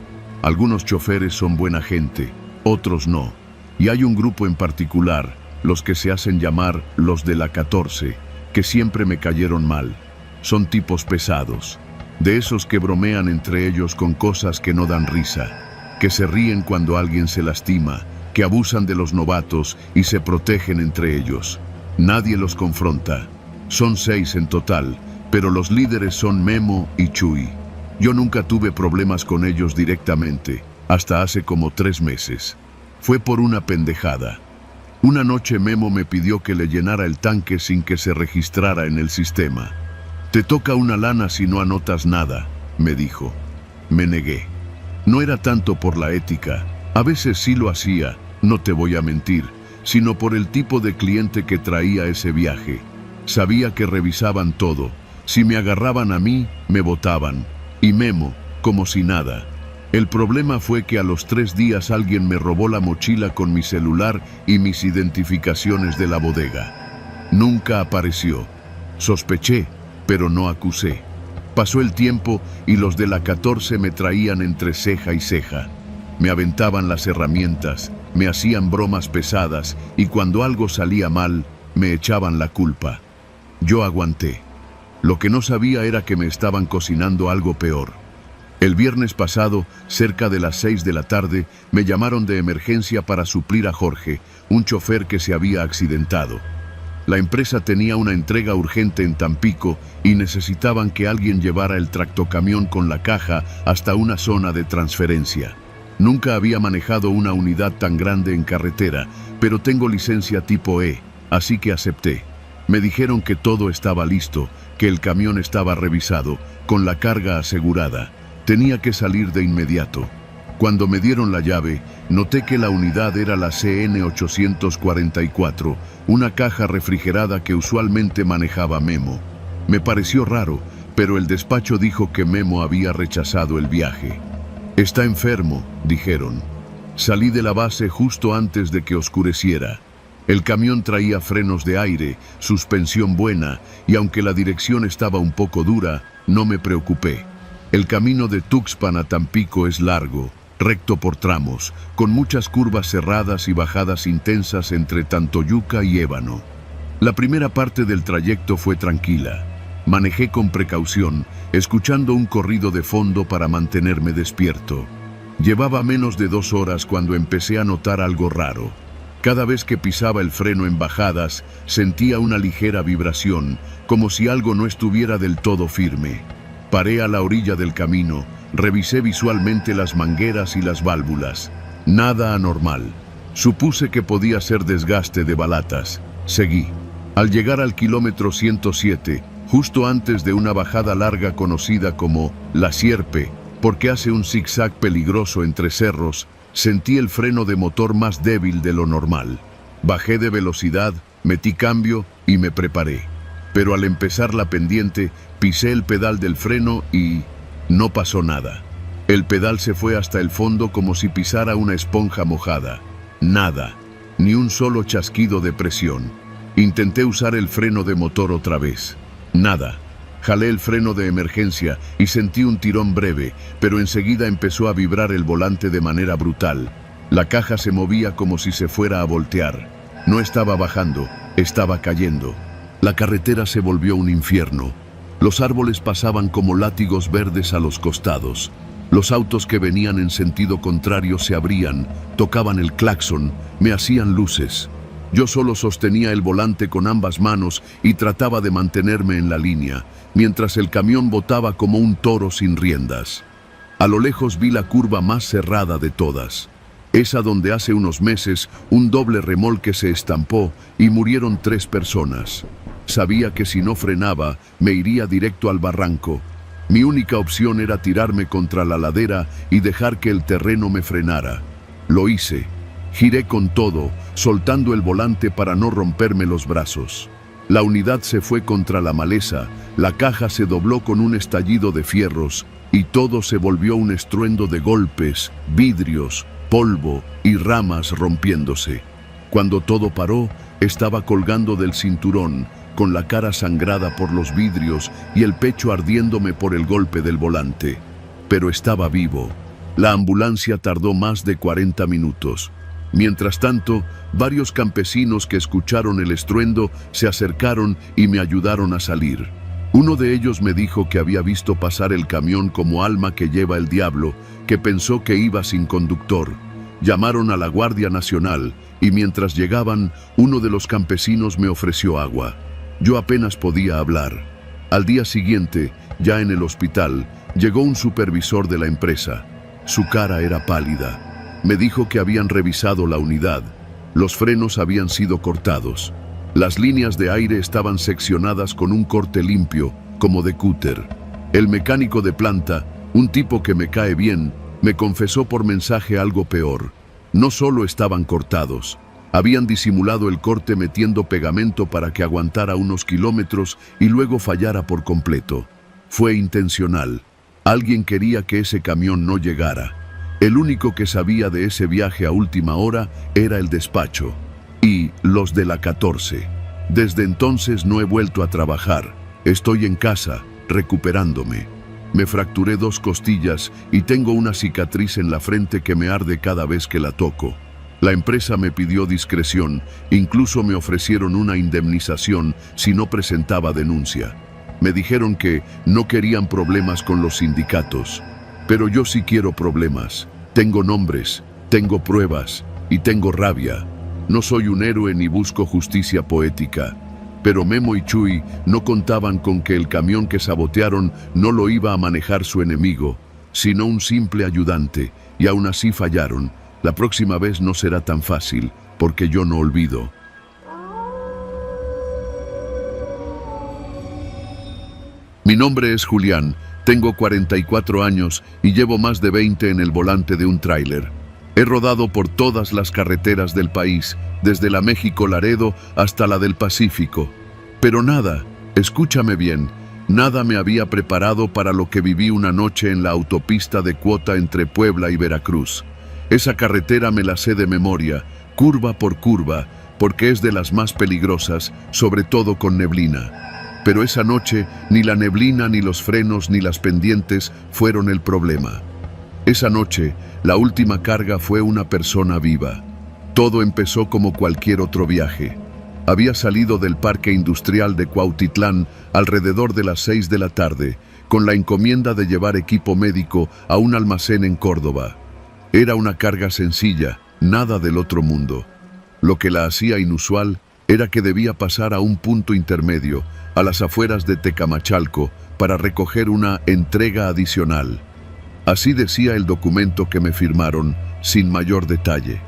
[SPEAKER 1] Algunos choferes son buena gente, otros no. Y hay un grupo en particular, los que se hacen llamar los de la 14, que siempre me cayeron mal. Son tipos pesados, de esos que bromean entre ellos con cosas que no dan risa, que se ríen cuando alguien se lastima, que abusan de los novatos y se protegen entre ellos. Nadie los confronta. Son 6 en total, pero los líderes son Memo y Chuy. Yo nunca tuve problemas con ellos directamente, hasta hace como 3 meses. Fue por una pendejada. Una noche Memo me pidió que le llenara el tanque sin que se registrara en el sistema. «Te toca una lana si no anotas nada», me dijo. Me negué. No era tanto por la ética, a veces sí lo hacía, no te voy a mentir, sino por el tipo de cliente que traía ese viaje. Sabía que revisaban todo. Si me agarraban a mí, me botaban. Y Memo, como si nada. El problema fue que a los 3 días alguien me robó la mochila con mi celular y mis identificaciones de la bodega. Nunca apareció. Sospeché, pero no acusé. Pasó el tiempo y los de la 14 me traían entre ceja y ceja. Me aventaban las herramientas, me hacían bromas pesadas y cuando algo salía mal, me echaban la culpa. Yo aguanté. Lo que no sabía era que me estaban cocinando algo peor. El viernes pasado, cerca de las 6 de la tarde, me llamaron de emergencia para suplir a Jorge, un chofer que se había accidentado. La empresa tenía una entrega urgente en Tampico y necesitaban que alguien llevara el tractocamión con la caja hasta una zona de transferencia. Nunca había manejado una unidad tan grande en carretera, pero tengo licencia tipo E, así que acepté. Me dijeron que todo estaba listo, que el camión estaba revisado, con la carga asegurada. Tenía que salir de inmediato. Cuando me dieron la llave, noté que la unidad era la CN844, una caja refrigerada que usualmente manejaba Memo. Me pareció raro, pero el despacho dijo que Memo había rechazado el viaje. «Está enfermo», dijeron. Salí de la base justo antes de que oscureciera. El camión traía frenos de aire, suspensión buena, y aunque la dirección estaba un poco dura, no me preocupé. El camino de Tuxpan a Tampico es largo, recto por tramos, con muchas curvas cerradas y bajadas intensas entre Tantoyuca y Ébano. La primera parte del trayecto fue tranquila. Manejé con precaución, escuchando un corrido de fondo para mantenerme despierto. Llevaba menos de 2 horas cuando empecé a notar algo raro. Cada vez que pisaba el freno en bajadas, sentía una ligera vibración, como si algo no estuviera del todo firme. Paré a la orilla del camino, revisé visualmente las mangueras y las válvulas. Nada anormal. Supuse que podía ser desgaste de balatas. Seguí. Al llegar al kilómetro 107, justo antes de una bajada larga conocida como La Sierpe, porque hace un zigzag peligroso entre cerros, sentí el freno de motor más débil de lo normal. Bajé de velocidad, metí cambio y me preparé. Pero al empezar la pendiente, pisé el pedal del freno y no pasó nada. El pedal se fue hasta el fondo como si pisara una esponja mojada. Nada, ni un solo chasquido de presión. Intenté usar el freno de motor otra vez. Nada. Jalé el freno de emergencia y sentí un tirón breve, pero enseguida empezó a vibrar el volante de manera brutal. La caja se movía como si se fuera a voltear. No estaba bajando, estaba cayendo. La carretera se volvió un infierno. Los árboles pasaban como látigos verdes a los costados. Los autos que venían en sentido contrario se abrían, tocaban el claxon, me hacían luces. Yo solo sostenía el volante con ambas manos y trataba de mantenerme en la línea, mientras el camión botaba como un toro sin riendas. A lo lejos vi la curva más cerrada de todas, esa donde hace unos meses un doble remolque se estampó y murieron 3 personas. Sabía que si no frenaba, me iría directo al barranco. Mi única opción era tirarme contra la ladera y dejar que el terreno me frenara. Lo hice. Giré con todo, soltando el volante para no romperme los brazos. La unidad se fue contra la maleza, la caja se dobló con un estallido de fierros y todo se volvió un estruendo de golpes, vidrios, polvo y ramas rompiéndose. Cuando todo paró, estaba colgando del cinturón, con la cara sangrada por los vidrios y el pecho ardiéndome por el golpe del volante. Pero estaba vivo. La ambulancia tardó más de 40 minutos. Mientras tanto, varios campesinos que escucharon el estruendo se acercaron y me ayudaron a salir. Uno de ellos me dijo que había visto pasar el camión como alma que lleva el diablo, que pensó que iba sin conductor. Llamaron a la Guardia Nacional y mientras llegaban, uno de los campesinos me ofreció agua. Yo apenas podía hablar. Al día siguiente, ya en el hospital, llegó un supervisor de la empresa. Su cara era pálida. Me dijo que habían revisado la unidad. Los frenos habían sido cortados. Las líneas de aire estaban seccionadas con un corte limpio, como de cúter. El mecánico de planta, un tipo que me cae bien, me confesó por mensaje algo peor. No solo estaban cortados, habían disimulado el corte metiendo pegamento para que aguantara unos kilómetros y luego fallara por completo. Fue intencional. Alguien quería que ese camión no llegara. El único que sabía de ese viaje a última hora era el despacho y los de la 14. Desde entonces no he vuelto a trabajar. Estoy en casa, recuperándome. Me fracturé 2 costillas y tengo una cicatriz en la frente que me arde cada vez que la toco. La empresa me pidió discreción, incluso me ofrecieron una indemnización si no presentaba denuncia. Me dijeron que no querían problemas con los sindicatos. Pero yo sí quiero problemas. Tengo nombres, tengo pruebas y tengo rabia. No soy un héroe ni busco justicia poética. Pero Memo y Chuy no contaban con que el camión que sabotearon no lo iba a manejar su enemigo, sino un simple ayudante, y aún así fallaron. La próxima vez no será tan fácil, porque yo no olvido. Mi nombre es Julián. Tengo 44 años y llevo más de 20 en el volante de un tráiler. He rodado por todas las carreteras del país, desde la México-Laredo hasta la del Pacífico. Pero nada, escúchame bien, nada me había preparado para lo que viví una noche en la autopista de cuota entre Puebla y Veracruz. Esa carretera me la sé de memoria, curva por curva, porque es de las más peligrosas, sobre todo con neblina. Pero esa noche, ni la neblina, ni los frenos, ni las pendientes fueron el problema. Esa noche, la última carga fue una persona viva. Todo empezó como cualquier otro viaje. Había salido del parque industrial de Cuautitlán alrededor de las 6 de la tarde, con la encomienda de llevar equipo médico a un almacén en Córdoba. Era una carga sencilla, nada del otro mundo. Lo que la hacía inusual era que debía pasar a un punto intermedio, a las afueras de Tecamachalco, para recoger una entrega adicional. Así decía el documento que me firmaron, sin mayor detalle.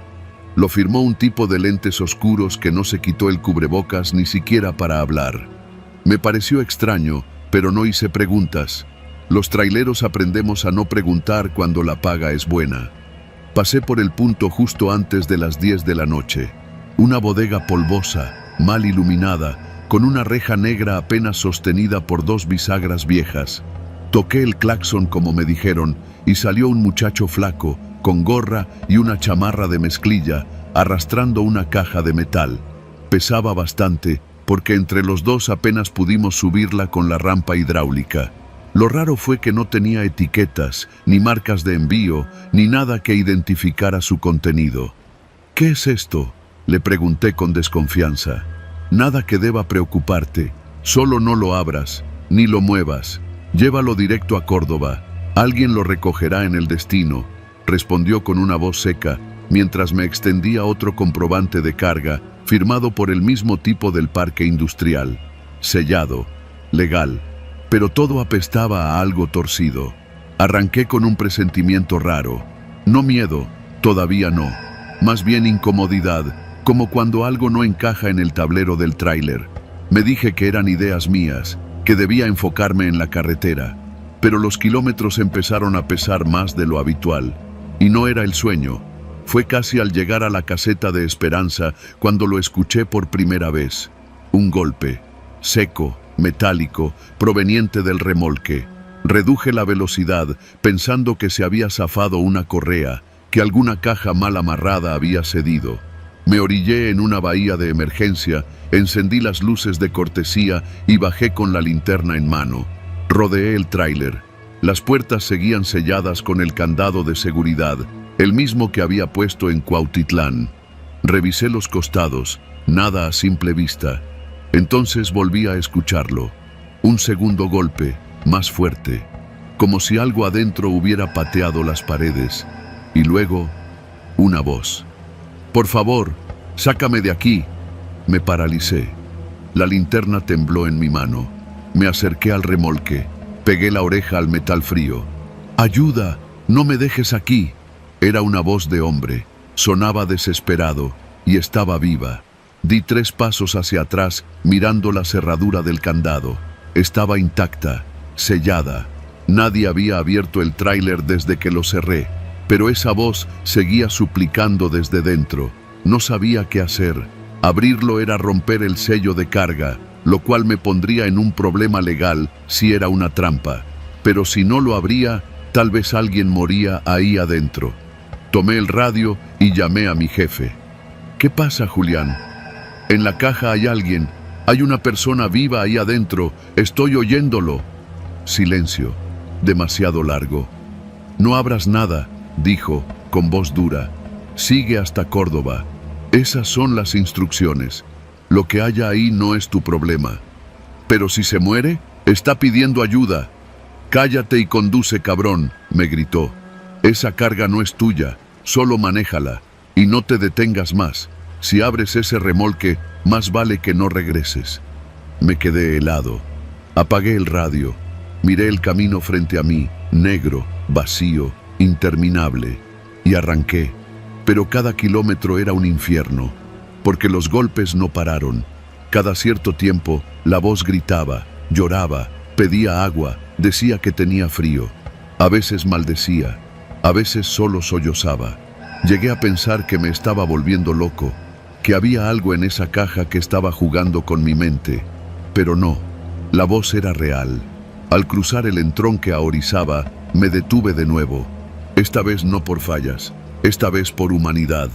[SPEAKER 1] Lo firmó un tipo de lentes oscuros que no se quitó el cubrebocas ni siquiera para hablar. Me pareció extraño, pero no hice preguntas. Los traileros aprendemos a no preguntar cuando la paga es buena. Pasé por el punto justo antes de las 10 de la noche. Una bodega polvosa, mal iluminada, con una reja negra apenas sostenida por 2 bisagras viejas. Toqué el claxon como me dijeron y salió un muchacho flaco, con gorra y una chamarra de mezclilla, arrastrando una caja de metal. Pesaba bastante, porque entre los dos apenas pudimos subirla con la rampa hidráulica. Lo raro fue que no tenía etiquetas, ni marcas de envío, ni nada que identificara su contenido. ¿Qué es esto?, le pregunté con desconfianza. Nada que deba preocuparte, solo no lo abras, ni lo muevas. Llévalo directo a Córdoba, alguien lo recogerá en el destino, respondió con una voz seca, mientras me extendía otro comprobante de carga, firmado por el mismo tipo del parque industrial. Sellado, legal, pero todo apestaba a algo torcido. Arranqué con un presentimiento raro. No miedo, todavía no, más bien incomodidad, como cuando algo no encaja en el tablero del tráiler. Me dije que eran ideas mías, que debía enfocarme en la carretera, pero los kilómetros empezaron a pesar más de lo habitual. Y no era el sueño, Fue casi al llegar a la caseta de Esperanza cuando lo escuché por primera vez. Un golpe, seco, metálico, proveniente del remolque. Reduje la velocidad, pensando que se había zafado una correa, que alguna caja mal amarrada había cedido. Me orillé en una bahía de emergencia, encendí las luces de cortesía y bajé con la linterna en mano. Rodeé el tráiler. Las puertas seguían selladas con el candado de seguridad, el mismo que había puesto en Cuautitlán. Revisé los costados, nada a simple vista. Entonces volví a escucharlo. Un segundo golpe, más fuerte, como si algo adentro hubiera pateado las paredes. Y luego, una voz. «Por favor, sácame de aquí». Me paralicé. La linterna tembló en mi mano. Me acerqué al remolque. Pegué la oreja al metal frío. «¡Ayuda! ¡No me dejes aquí!». Era una voz de hombre. Sonaba desesperado y estaba viva. Di 3 pasos hacia atrás, mirando la cerradura del candado. Estaba intacta, sellada. Nadie había abierto el tráiler desde que lo cerré, pero esa voz seguía suplicando desde dentro. No sabía qué hacer. Abrirlo era romper el sello de carga, lo cual me pondría en un problema legal si era una trampa. Pero si no lo abría, tal vez alguien moría ahí adentro. Tomé el radio y llamé a mi jefe. «¿Qué pasa, Julián? En la caja hay alguien. Hay una persona viva ahí adentro. Estoy oyéndolo». Silencio. Demasiado largo. «No abras nada», dijo, con voz dura. «Sigue hasta Córdoba. Esas son las instrucciones. Lo que haya ahí no es tu problema. Pero si se muere, está pidiendo ayuda». «Cállate y conduce, cabrón», me gritó. «Esa carga no es tuya, solo manéjala, y no te detengas más. Si abres ese remolque, más vale que no regreses». Me quedé helado. Apagué el radio. Miré el camino frente a mí, negro, vacío, interminable, y arranqué. Pero cada kilómetro era un infierno, porque los golpes no pararon. Cada cierto tiempo, la voz gritaba, lloraba, pedía agua, decía que tenía frío. A veces maldecía. A veces solo sollozaba. Llegué a pensar que me estaba volviendo loco, que había algo en esa caja que estaba jugando con mi mente. Pero no, la voz era real. Al cruzar el entronque a Orizaba, me detuve de nuevo. Esta vez no por fallas, esta vez por humanidad.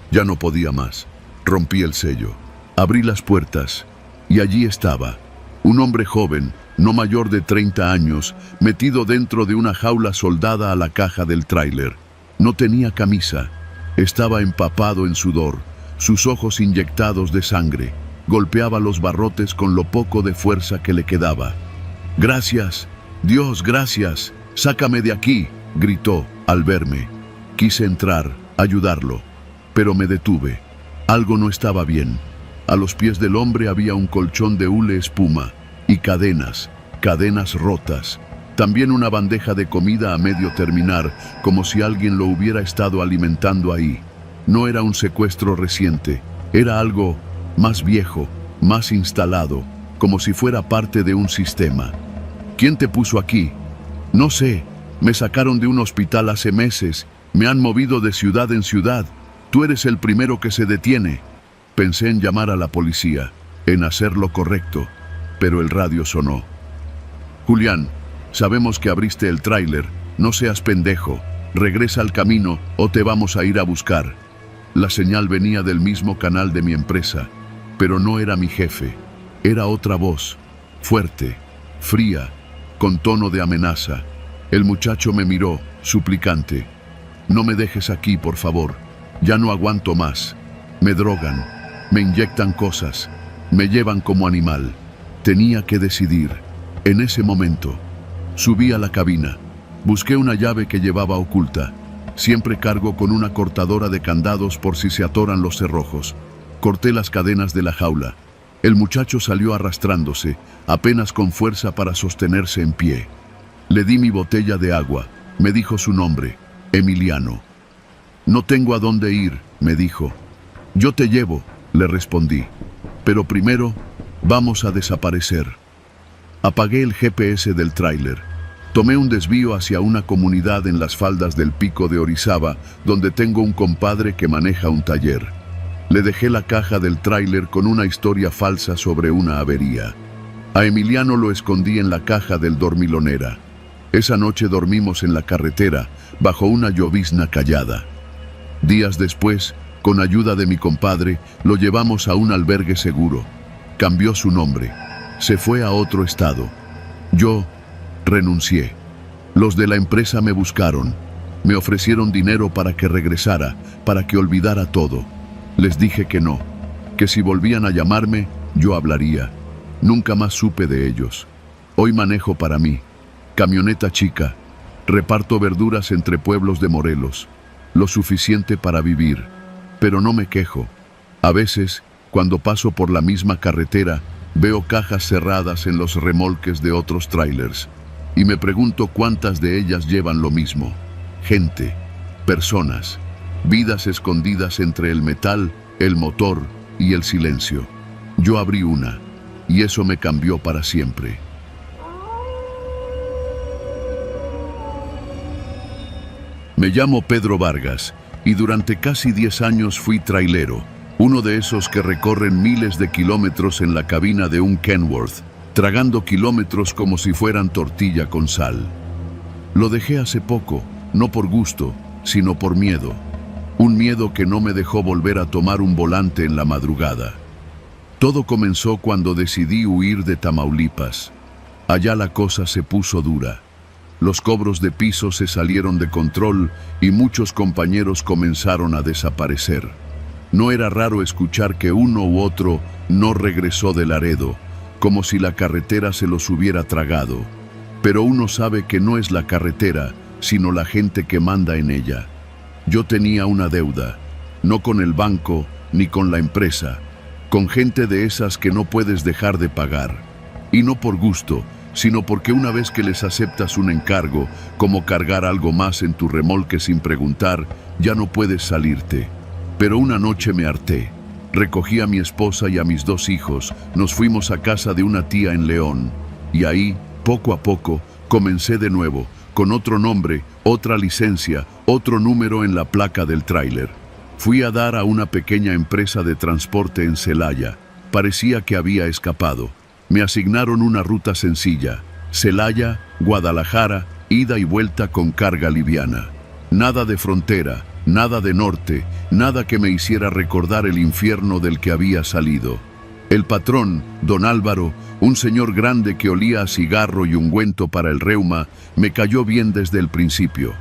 [SPEAKER 1] Ya no podía más. Rompí el sello. Abrí las puertas, y allí estaba, un hombre joven, no mayor de 30 años, metido dentro de una jaula soldada a la caja del tráiler. No tenía camisa. Estaba empapado en sudor, sus ojos inyectados de sangre. Golpeaba los barrotes con lo poco de fuerza que le quedaba. «Gracias, Dios, gracias. Sácame de aquí», gritó al verme. Quise entrar, ayudarlo, pero me detuve. Algo no estaba bien. A los pies del hombre había un colchón de hule espuma y cadenas rotas. También una bandeja de comida a medio terminar, como si alguien lo hubiera estado alimentando ahí. No era un secuestro reciente, era algo más viejo, más instalado, como si fuera parte de un sistema. «¿Quién te puso aquí?» «No sé, me sacaron de un hospital hace meses, me han movido de ciudad en ciudad. Tú eres el primero que se detiene». Pensé en llamar a la policía, en hacer lo correcto, pero el radio sonó. «Julián, sabemos que abriste el tráiler, no seas pendejo, regresa al camino o te vamos a ir a buscar». La señal venía del mismo canal de mi empresa, pero no era mi jefe, era otra voz, fuerte, fría, con tono de amenaza. El muchacho me miró, suplicante. «No me dejes aquí, por favor, ya no aguanto más. Me drogan, me inyectan cosas, me llevan como animal». Tenía que decidir. En ese momento, subí a la cabina. Busqué una llave que llevaba oculta. Siempre cargo con una cortadora de candados por si se atoran los cerrojos. Corté las cadenas de la jaula. El muchacho salió arrastrándose, apenas con fuerza para sostenerse en pie. Le di mi botella de agua. Me dijo su nombre, Emiliano. «No tengo a dónde ir», me dijo. «Yo te llevo», le respondí. «Pero primero, vamos a desaparecer». Apagué el GPS del tráiler. Tomé un desvío hacia una comunidad en las faldas del pico de Orizaba, donde tengo un compadre que maneja un taller. Le dejé la caja del tráiler con una historia falsa sobre una avería. A Emiliano lo escondí en la caja del dormilonera. Esa noche dormimos en la carretera, bajo una llovizna callada. Días después, con ayuda de mi compadre, lo llevamos a un albergue seguro. Cambió su nombre. Se fue a otro estado. Yo renuncié. Los de la empresa me buscaron. Me ofrecieron dinero para que regresara, para que olvidara todo. Les dije que no, que si volvían a llamarme, yo hablaría. Nunca más supe de ellos. Hoy manejo para mí. Camioneta chica. Reparto verduras entre pueblos de Morelos. Lo suficiente para vivir. Pero no me quejo. A veces, cuando paso por la misma carretera, veo cajas cerradas en los remolques de otros trailers. Y me pregunto cuántas de ellas llevan lo mismo. Gente, personas, vidas escondidas entre el metal, el motor y el silencio. Yo abrí una, y eso me cambió para siempre. Me llamo Pedro Vargas, y durante casi 10 años fui trailero, uno de esos que recorren miles de kilómetros en la cabina de un Kenworth, tragando kilómetros como si fueran tortilla con sal. Lo dejé hace poco, no por gusto, sino por miedo. Un miedo que no me dejó volver a tomar un volante en la madrugada. Todo comenzó cuando decidí huir de Tamaulipas. Allá la cosa se puso dura. Los cobros de piso se salieron de control y muchos compañeros comenzaron a desaparecer. No era raro escuchar que uno u otro no regresó de Laredo, como si la carretera se los hubiera tragado. Pero uno sabe que no es la carretera, sino la gente que manda en ella. Yo tenía una deuda, no con el banco ni con la empresa, con gente de esas que no puedes dejar de pagar. Y no por gusto, sino porque una vez que les aceptas un encargo, como cargar algo más en tu remolque sin preguntar, ya no puedes salirte. Pero una noche me harté. Recogí a mi esposa y a mis 2 hijos, nos fuimos a casa de una tía en León. Y ahí, poco a poco, comencé de nuevo, con otro nombre, otra licencia, otro número en la placa del tráiler. Fui a dar a una pequeña empresa de transporte en Celaya. Parecía que había escapado. Me asignaron una ruta sencilla: Celaya, Guadalajara, ida y vuelta con carga liviana. Nada de frontera, nada de norte, nada que me hiciera recordar el infierno del que había salido. El patrón, don Álvaro, un señor grande que olía a cigarro y ungüento para el reuma, me cayó bien desde el principio.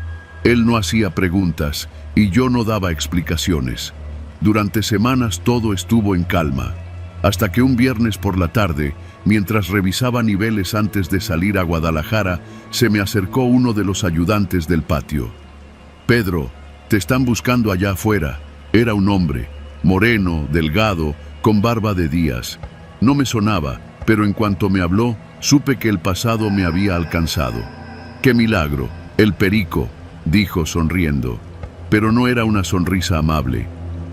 [SPEAKER 1] Él no hacía preguntas y yo no daba explicaciones. Durante semanas todo estuvo en calma, hasta que un viernes por la tarde, mientras revisaba niveles antes de salir a Guadalajara, se me acercó uno de los ayudantes del patio. «Pedro, te están buscando allá afuera». Era un hombre, moreno, delgado, con barba de días. No me sonaba, pero en cuanto me habló, supe que el pasado me había alcanzado. «¡Qué milagro! El perico», dijo sonriendo. Pero no era una sonrisa amable.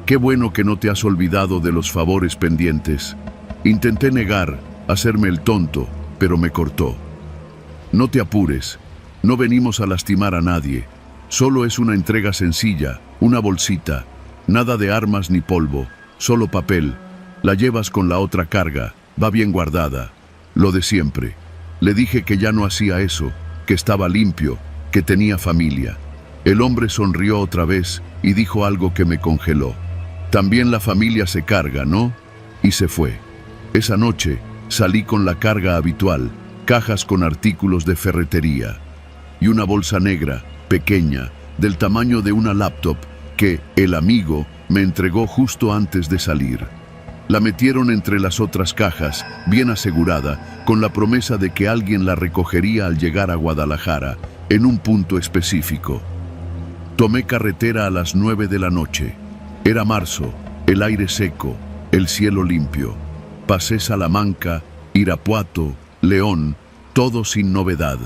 [SPEAKER 1] «Qué bueno que no te has olvidado de los favores pendientes». Intenté negar, hacerme el tonto, pero me cortó. «No te apures, no venimos a lastimar a nadie. Solo es una entrega sencilla, una bolsita, nada de armas ni polvo, solo papel. La llevas con la otra carga, va bien guardada. Lo de siempre». Le dije que ya no hacía eso, que estaba limpio, que tenía familia. El hombre sonrió otra vez y dijo algo que me congeló. «También la familia se carga, ¿no?». Y se fue. Esa noche salí con la carga habitual, cajas con artículos de ferretería y una bolsa negra, pequeña, del tamaño de una laptop, que el amigo me entregó justo antes de salir. La metieron entre las otras cajas, bien asegurada, con la promesa de que alguien la recogería al llegar a Guadalajara, en un punto específico. Tomé carretera a las 9 de la noche. Era marzo, el aire seco, el cielo limpio. Pasé Salamanca, Irapuato, León, todo sin novedad.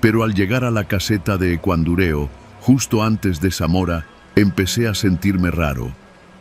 [SPEAKER 1] Pero al llegar a la caseta de Ecuandureo, justo antes de Zamora, empecé a sentirme raro.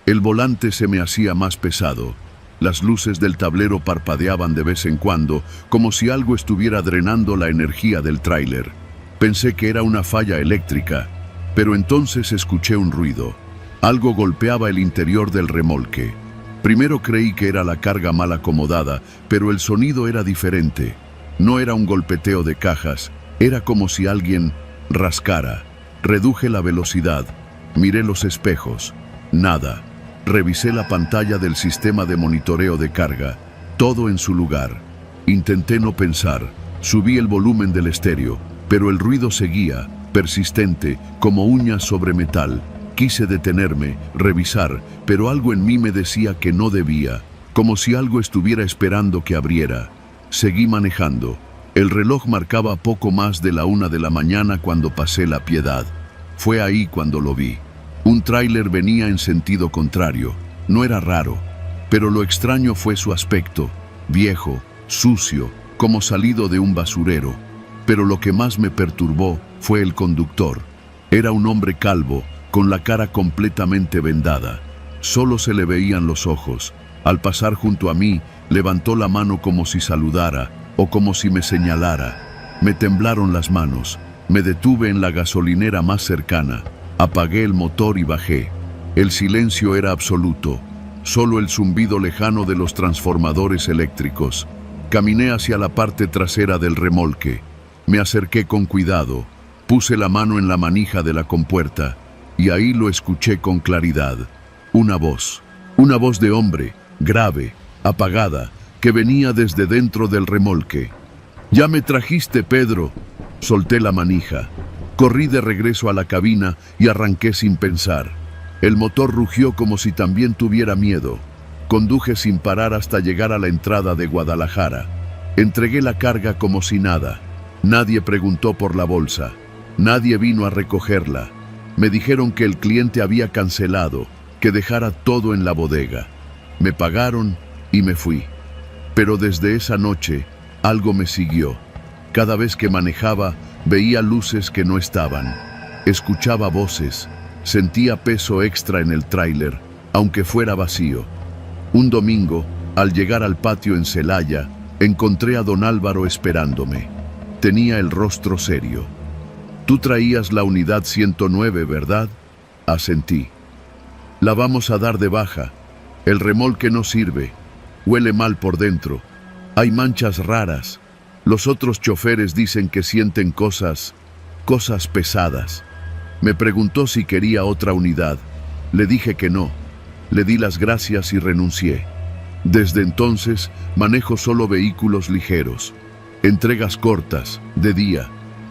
[SPEAKER 1] El volante se me hacía más pesado. Las luces del tablero parpadeaban de vez en cuando, como si algo estuviera drenando la energía del tráiler. Pensé que era una falla eléctrica, pero entonces escuché un ruido. Algo golpeaba el interior del remolque. Primero creí que era la carga mal acomodada, pero el sonido era diferente. No era un golpeteo de cajas, era como si alguien rascara. Reduje la velocidad, miré los espejos. Nada. Revisé la pantalla del sistema de monitoreo de carga. Todo en su lugar. Intenté no pensar. Subí el volumen del estéreo, pero el ruido seguía, persistente, como uñas sobre metal. Quise detenerme, revisar, pero algo en mí me decía que no debía, como si algo estuviera esperando que abriera. Seguí manejando. El reloj marcaba poco más de la 1 de la mañana cuando pasé La Piedad. Fue ahí cuando lo vi. Un tráiler venía en sentido contrario. No era raro, pero lo extraño fue su aspecto, viejo, sucio, como salido de un basurero. Pero lo que más me perturbó fue el conductor. Era un hombre calvo, con la cara completamente vendada. Solo se le veían los ojos. Al pasar junto a mí, levantó la mano como si saludara o como si me señalara. Me temblaron las manos. Me detuve en la gasolinera más cercana. Apagué el motor y bajé. El silencio era absoluto. Solo el zumbido lejano de los transformadores eléctricos. Caminé hacia la parte trasera del remolque. Me acerqué con cuidado. Puse la mano en la manija de la compuerta. Y ahí lo escuché con claridad. Una voz de hombre, grave, apagada, que venía desde dentro del remolque. «Ya me trajiste, Pedro». Solté la manija. Corrí de regreso a la cabina y arranqué sin pensar. El motor rugió como si también tuviera miedo. Conduje sin parar hasta llegar a la entrada de Guadalajara. Entregué la carga como si nada. Nadie preguntó por la bolsa. Nadie vino a recogerla. Me dijeron que el cliente había cancelado, que dejara todo en la bodega. Me pagaron y me fui. Pero desde esa noche, algo me siguió. Cada vez que manejaba, veía luces que no estaban. Escuchaba voces. Sentía peso extra en el tráiler, aunque fuera vacío. Un domingo, al llegar al patio en Celaya, encontré a don Álvaro esperándome. Tenía el rostro serio. «Tú traías la unidad 109, ¿verdad?», asentí. «La vamos a dar de baja. El remolque no sirve. Huele mal por dentro. Hay manchas raras. Los otros choferes dicen que sienten cosas pesadas». Me preguntó si quería otra unidad. Le dije que no. Le di las gracias y renuncié. Desde entonces, manejo solo vehículos ligeros. Entregas cortas, de día.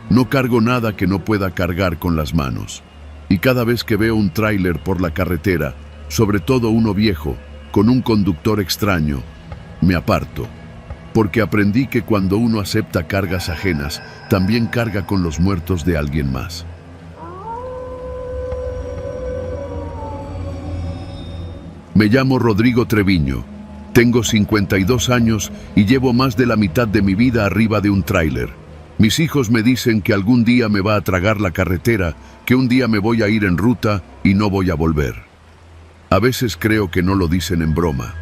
[SPEAKER 1] No cargo nada que no pueda cargar con las manos. Y cada vez que veo un tráiler por la carretera, sobre todo uno viejo, con un conductor extraño, me aparto. Porque aprendí que cuando uno acepta cargas ajenas, también carga con los muertos de alguien más. Me llamo Rodrigo Treviño. Tengo 52 años y llevo más de la mitad de mi vida arriba de un tráiler. Mis hijos me dicen que algún día me va a tragar la carretera, que un día me voy a ir en ruta y no voy a volver. A veces creo que no lo dicen en broma.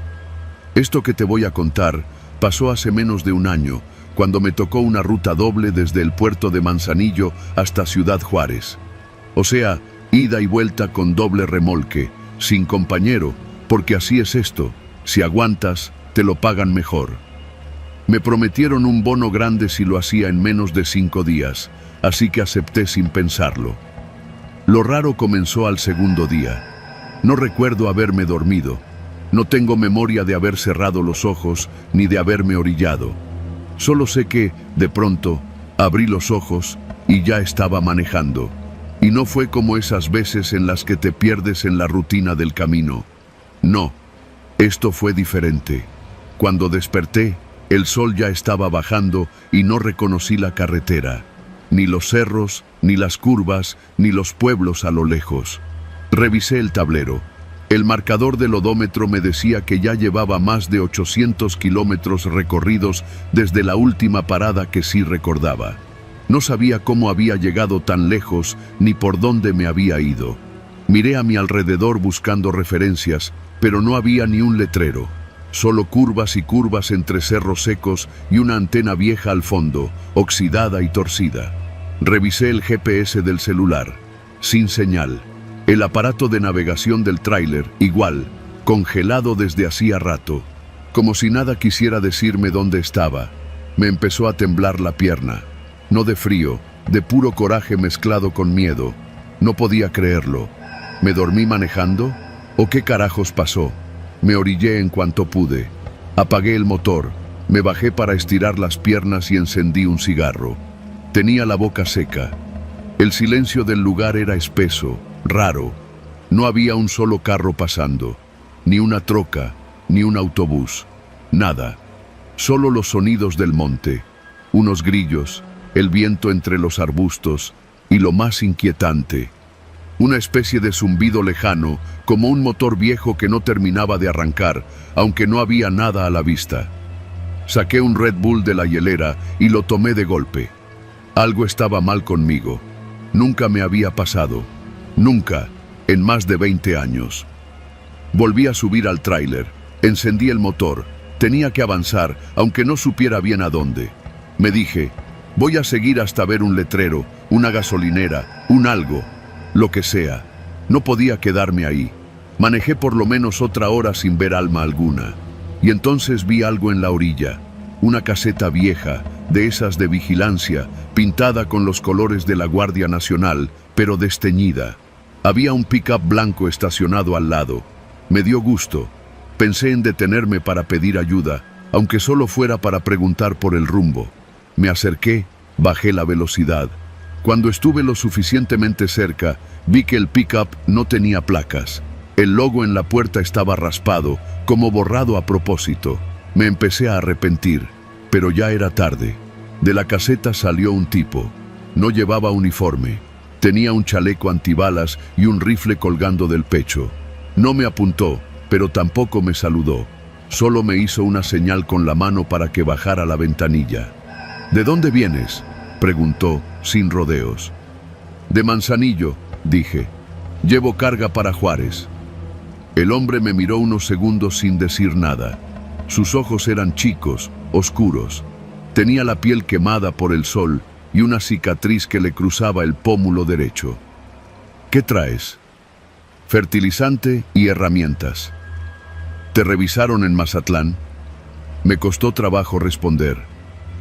[SPEAKER 1] Esto que te voy a contar pasó hace menos de un año, cuando me tocó una ruta doble desde el puerto de Manzanillo hasta Ciudad Juárez. O sea, ida y vuelta con doble remolque, sin compañero, porque así es esto, si aguantas, te lo pagan mejor. Me prometieron un bono grande si lo hacía en menos de 5 días, así que acepté sin pensarlo. Lo raro comenzó al segundo día. No recuerdo haberme dormido. No tengo memoria de haber cerrado los ojos ni de haberme orillado. Solo sé que, de pronto, abrí los ojos y ya estaba manejando. Y no fue como esas veces en las que te pierdes en la rutina del camino. No, esto fue diferente. Cuando desperté, el sol ya estaba bajando y no reconocí la carretera. Ni los cerros, ni las curvas, ni los pueblos a lo lejos. Revisé el tablero. El marcador del odómetro me decía que ya llevaba más de 800 kilómetros recorridos desde la última parada que sí recordaba. No sabía cómo había llegado tan lejos ni por dónde me había ido. Miré a mi alrededor buscando referencias, pero no había ni un letrero. solo curvas y curvas entre cerros secos y una antena vieja al fondo, oxidada y torcida. Revisé el GPS del celular, sin señal. El aparato de navegación del tráiler, igual, congelado desde hacía rato, como si nada quisiera decirme dónde estaba. Me empezó a temblar la pierna, no de frío, de puro coraje mezclado con miedo. No podía creerlo. ¿Me dormí manejando? ¿O qué carajos pasó? Me orillé en cuanto pude. Apagué el motor, me bajé para estirar las piernas y encendí un cigarro. Tenía la boca seca. El silencio del lugar era espeso, raro. No había un solo carro pasando, ni una troca, ni un autobús. Nada. Solo los sonidos del monte, unos grillos, el viento entre los arbustos y lo más inquietante, una especie de zumbido lejano, como un motor viejo que no terminaba de arrancar, aunque no había nada a la vista. Saqué un Red Bull de la hielera y lo tomé de golpe. Algo estaba mal conmigo. Nunca me había pasado. Nunca, en más de 20 años. Volví a subir al tráiler. Encendí el motor. Tenía que avanzar, aunque no supiera bien a dónde. Me dije, voy a seguir hasta ver un letrero, una gasolinera, un algo, lo que sea. No podía quedarme ahí. Manejé por lo menos otra hora sin ver alma alguna. Y entonces vi algo en la orilla. Una caseta vieja, de esas de vigilancia, pintada con los colores de la Guardia Nacional, pero desteñida. Había un pick-up blanco estacionado al lado. Me dio gusto. Pensé en detenerme para pedir ayuda, aunque solo fuera para preguntar por el rumbo. Me acerqué, bajé la velocidad. Cuando estuve lo suficientemente cerca, vi que el pick-up no tenía placas. El logo en la puerta estaba raspado, como borrado a propósito. Me empecé a arrepentir, pero ya era tarde. De la caseta salió un tipo. No llevaba uniforme. Tenía un chaleco antibalas y un rifle colgando del pecho. No me apuntó, pero tampoco me saludó. Solo me hizo una señal con la mano para que bajara la ventanilla. ¿De dónde vienes?, preguntó, sin rodeos. De Manzanillo, dije. Llevo carga para Juárez. El hombre me miró unos segundos sin decir nada. Sus ojos eran chicos, oscuros. Tenía la piel quemada por el sol y una cicatriz que le cruzaba el pómulo derecho. ¿Qué traes? Fertilizante y herramientas. ¿Te revisaron en Mazatlán? Me costó trabajo responder.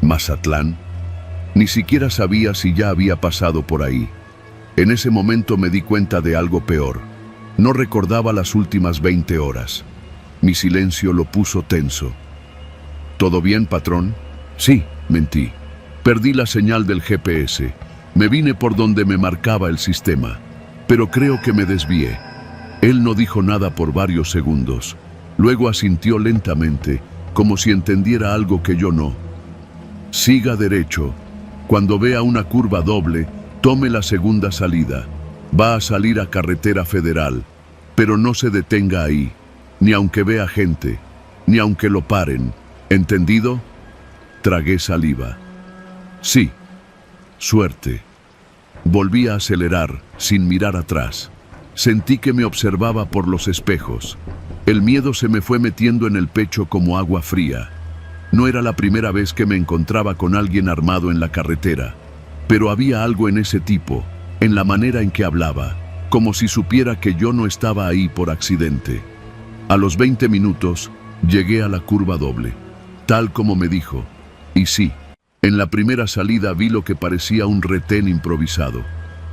[SPEAKER 1] ¿Mazatlán? Ni siquiera sabía si ya había pasado por ahí. En ese momento me di cuenta de algo peor. No recordaba las últimas 20 horas. Mi silencio lo puso tenso. ¿Todo bien, patrón? Sí, mentí. Perdí la señal del GPS. Me vine por donde me marcaba el sistema. Pero creo que me desvié. Él no dijo nada por varios segundos. Luego asintió lentamente, como si entendiera algo que yo no. Siga derecho. Cuando vea una curva doble, tome la segunda salida. Va a salir a carretera federal, pero no se detenga ahí, ni aunque vea gente, ni aunque lo paren. ¿Entendido? Tragué saliva. Sí. Suerte. Volví a acelerar, sin mirar atrás. Sentí que me observaba por los espejos. El miedo se me fue metiendo en el pecho como agua fría. No era la primera vez que me encontraba con alguien armado en la carretera, pero había algo en ese tipo, en la manera en que hablaba, como si supiera que yo no estaba ahí por accidente. A los 20 minutos, llegué a la curva doble, tal como me dijo. Y sí, en la primera salida vi lo que parecía un retén improvisado.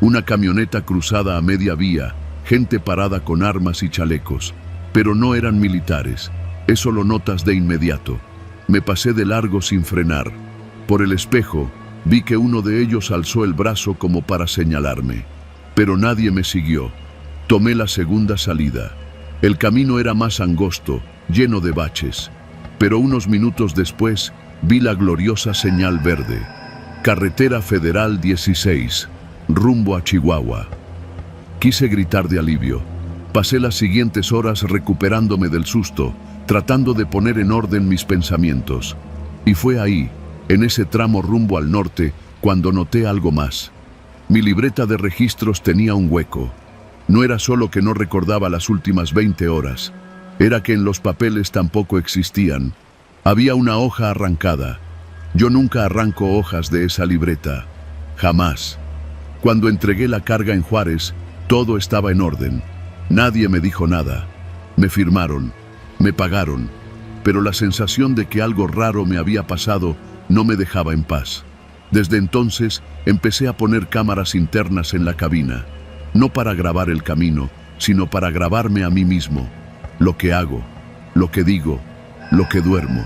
[SPEAKER 1] Una camioneta cruzada a media vía, gente parada con armas y chalecos. Pero no eran militares, eso lo notas de inmediato. Me pasé de largo sin frenar. Por el espejo, vi que uno de ellos alzó el brazo como para señalarme. Pero nadie me siguió. Tomé la segunda salida. El camino era más angosto, lleno de baches. Pero unos minutos después, vi la gloriosa señal verde. Carretera Federal 16, rumbo a Chihuahua. Quise gritar de alivio. Pasé las siguientes horas recuperándome del susto, tratando de poner en orden mis pensamientos. Y fue ahí, en ese tramo rumbo al norte, cuando noté algo más. Mi libreta de registros tenía un hueco. No era solo que no recordaba las últimas 20 horas. era que en los papeles tampoco existían. Había una hoja arrancada. Yo nunca arranco hojas de esa libreta. Jamás. Cuando entregué la carga en Juárez, todo estaba en orden. Nadie me dijo nada. Me firmaron, me pagaron, pero la sensación de que algo raro me había pasado no me dejaba en paz. Desde entonces empecé a poner cámaras internas en la cabina, no para grabar el camino, sino para grabarme a mí mismo, lo que hago, lo que digo, lo que duermo.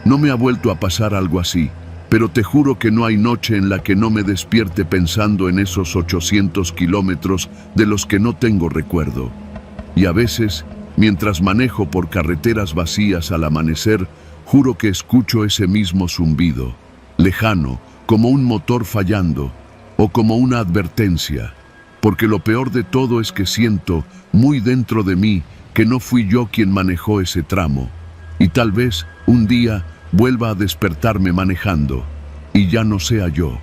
[SPEAKER 1] No me ha vuelto a pasar algo así, pero te juro que no hay noche en la que no me despierte pensando en esos 800 kilómetros de los que no tengo recuerdo. Y a veces, mientras manejo por carreteras vacías al amanecer, juro que escucho ese mismo zumbido, lejano, como un motor fallando, o como una advertencia, porque lo peor de todo es que siento, muy dentro de mí, que no fui yo quien manejó ese tramo, y tal vez, un día, vuelva a despertarme manejando, y ya no sea yo.